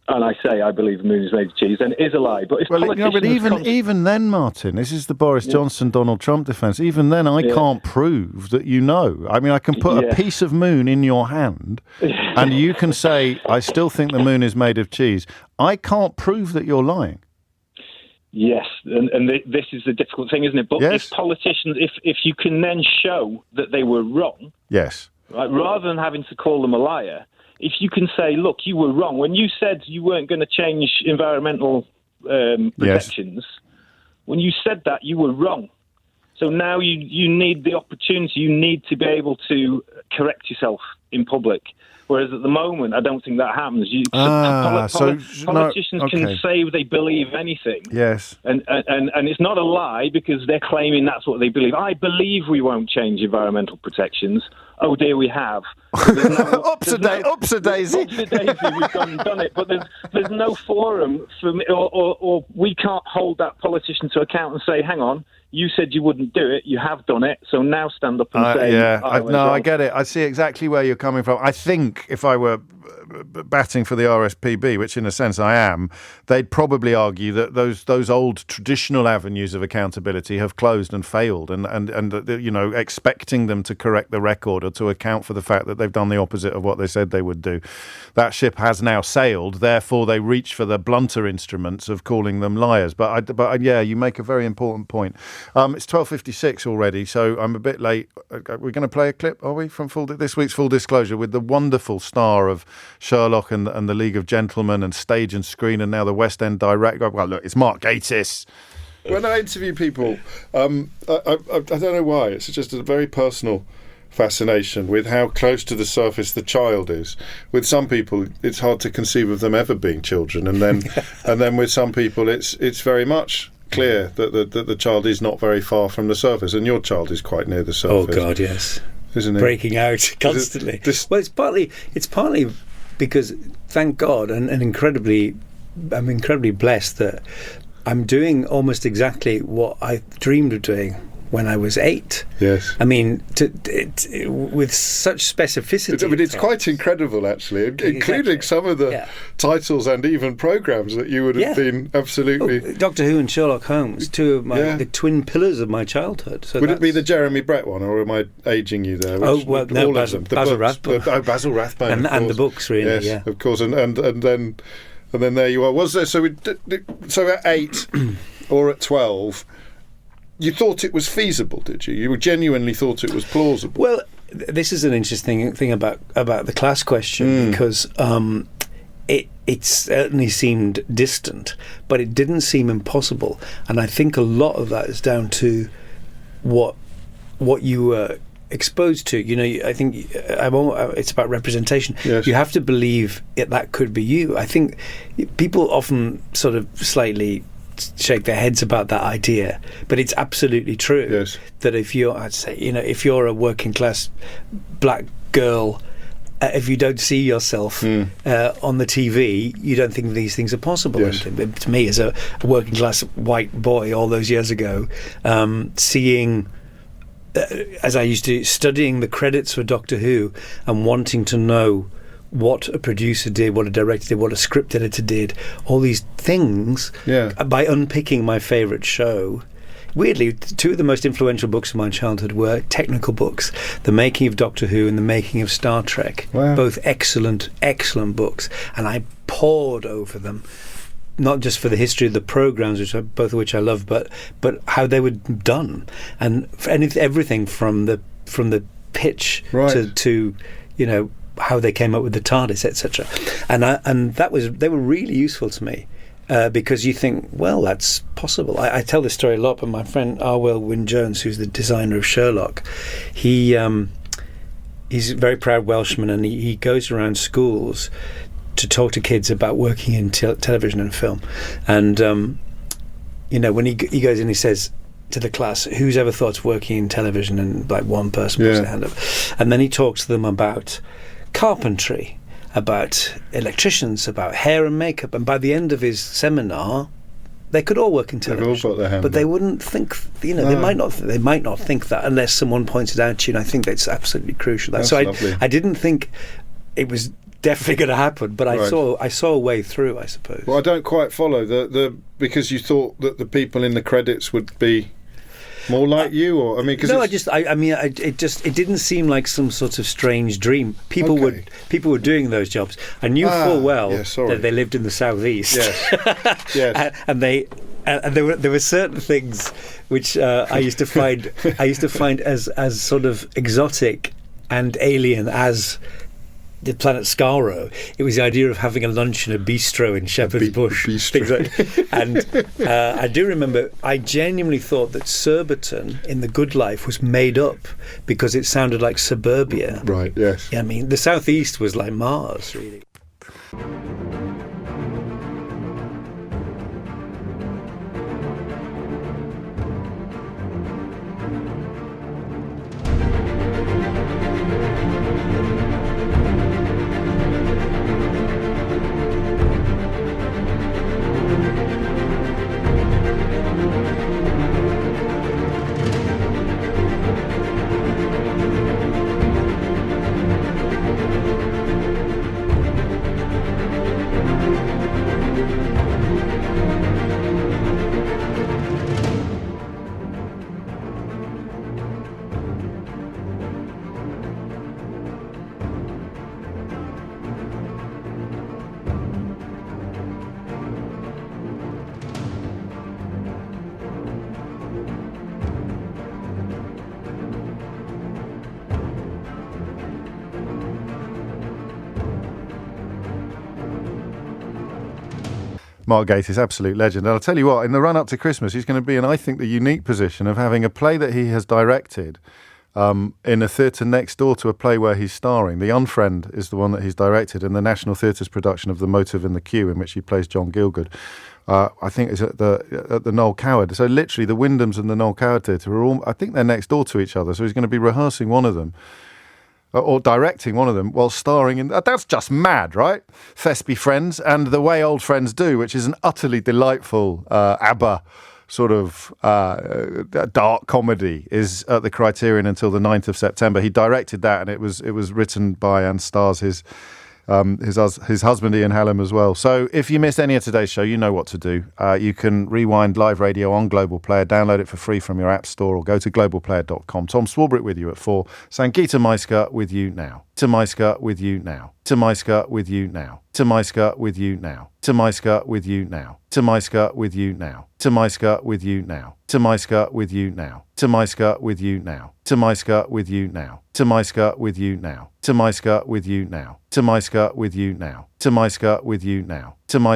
and I say I believe the moon is made of cheese, then it is a lie. But if even then, Martin, this is the Boris Johnson, Donald Trump defence. Even then, I can't prove that you know. I mean, I can put a piece of moon in your hand, and you can say, I still think the moon is made of cheese. I can't prove that you're lying. Yes, and this is the difficult thing, isn't it? But if politicians, if you can then show that they were wrong, yes, right, rather than having to call them a liar, if you can say, look, you were wrong. When you said you weren't going to change environmental protections, when you said that, you were wrong. So now you need the opportunity, you need to be able to correct yourself in public. Whereas at the moment, I don't think that happens. Politicians can say they believe anything. Yes. And it's not a lie because they're claiming that's what they believe. I believe we won't change environmental protections. Oh dear, we have. Ups a daisy. We've gone and done it. But there's no forum for me, or we can't hold that politician to account and say, hang on, you said you wouldn't do it. You have done it. So now stand up and say, I get it. I see exactly where you're coming from. I think if I were batting for the RSPB, which in a sense I am, they'd probably argue that those old traditional avenues of accountability have closed and failed, and expecting them to correct the record or to account for the fact that they've done the opposite of what they said they would do. That ship has now sailed. Therefore, they reach for the blunter instruments of calling them liars. But you make a very important point. It's 12:56 already, so I'm a bit late. We're going to play a clip, are we, from this week's Full Disclosure with the wonderful star of Sherlock and the League of Gentlemen and Stage and Screen and now the West End director. Well, look, it's Mark Gatiss. When I interview people, I don't know why, it's just a very personal fascination with how close to the surface the child is. With some people, it's hard to conceive of them ever being children, and then with some people, it's very much clear that the child is not very far from the surface, and your child is quite near the surface. Oh God, yes, isn't it? Breaking out constantly. Well, it's partly because, thank God, and I'm incredibly blessed that I'm doing almost exactly what I dreamed of doing when I was 8. Yes. I mean, with such specificity. But it's quite incredible, actually, including some of the titles and even programmes that you would have been absolutely... Doctor Who and Sherlock Holmes, two of the twin pillars of my childhood. So would it be the Jeremy Brett one, or am I ageing you there? Basil Rathbone. Basil Rathbone. And the books, really, yes, of course. And then And then there you are. Was there so at 8 or at 12? You thought it was feasible, did you? You genuinely thought it was plausible. Well, this is an interesting thing about the class question because it certainly seemed distant, but it didn't seem impossible. And I think a lot of that is down to what you were exposed to. I think it's about representation. Yes. You have to believe that could be you. I think people often sort of slightly shake their heads about that idea, but it's absolutely true. Yes. That if you're a working class black girl, if you don't see yourself on the TV, you don't think these things are possible. Yes. And to me, as a working class white boy all those years ago, seeing, as I used to, studying the credits for Doctor Who and wanting to know what a producer did, what a director did, what a script editor did, all these things, by unpicking my favourite show. Weirdly, two of the most influential books of my childhood were technical books, The Making of Doctor Who and The Making of Star Trek. Wow. Both excellent books. And I pored over them, not just for the history of the programmes, both of which I love, but how they were done. And everything from the pitch to how they came up with the TARDIS, etc. And they were really useful to me. Because you think, well, that's possible. I tell this story a lot, but my friend Arwell Wynne-Jones, who's the designer of Sherlock, he's a very proud Welshman, and he goes around schools to talk to kids about working in television and film. And when he goes in, he says to the class, "Who's ever thought of working in television?" And like one person puts their hand up, and then he talks to them about carpentry, about electricians, about hair and makeup, and by the end of his seminar, they could all work in television. But they wouldn't think, they might not think that unless someone pointed out to you. And I think that's absolutely crucial. That's so lovely. I didn't think it was definitely going to happen, but I saw a way through, I suppose. Well, I don't quite follow because you thought that the people in the credits would be more like you, or it didn't seem like some sort of strange dream. People were doing those jobs. I knew full well that they lived in the southeast. Yes. Yes. and there were certain things which I used to find as sort of exotic and alien as the planet Skaro. It was the idea of having a lunch in a bistro in Shepherd's Bush. And I do remember, I genuinely thought that Surbiton in The Good Life was made up because it sounded like suburbia. Right, yes. I mean, the southeast was like Mars, really. Mark Gatiss, absolute legend. And I'll tell you what, in the run-up to Christmas, he's going to be in, I think, the unique position of having a play that he has directed in a theatre next door to a play where he's starring. The Unfriend is the one that he's directed in the National Theatre's production of The Motive in the Queue, in which he plays John Gielgud. I think it's at the Noel Coward. So literally the Wyndhams and the Noel Coward Theatre are all, I think they're next door to each other. So he's going to be rehearsing one of them. Or directing one of them while starring in... That's just mad, right? Thespy Friends and The Way Old Friends Do, which is an utterly delightful ABBA sort of dark comedy, is at the Criterion until the 9th of September. He directed that, and it was written by and stars his husband Ian Hallam as well. So if you missed any of today's show, you know what to do. You can rewind live radio on Global Player, download it for free from your app store, or go to globalplayer.com. Tom Swarbrick with you at 4. Sangeeta Maiska with you now. To my skirt with you now. To my skirt with you now. To my skirt with you now. To my skirt with you now. To my skirt with you now. To my skirt with you now. To my skirt with you now. To my skirt with you now. To my skirt with you now. To my skirt with you now. To my skirt with you now. To my skirt with you now. To my skirt with you now. To my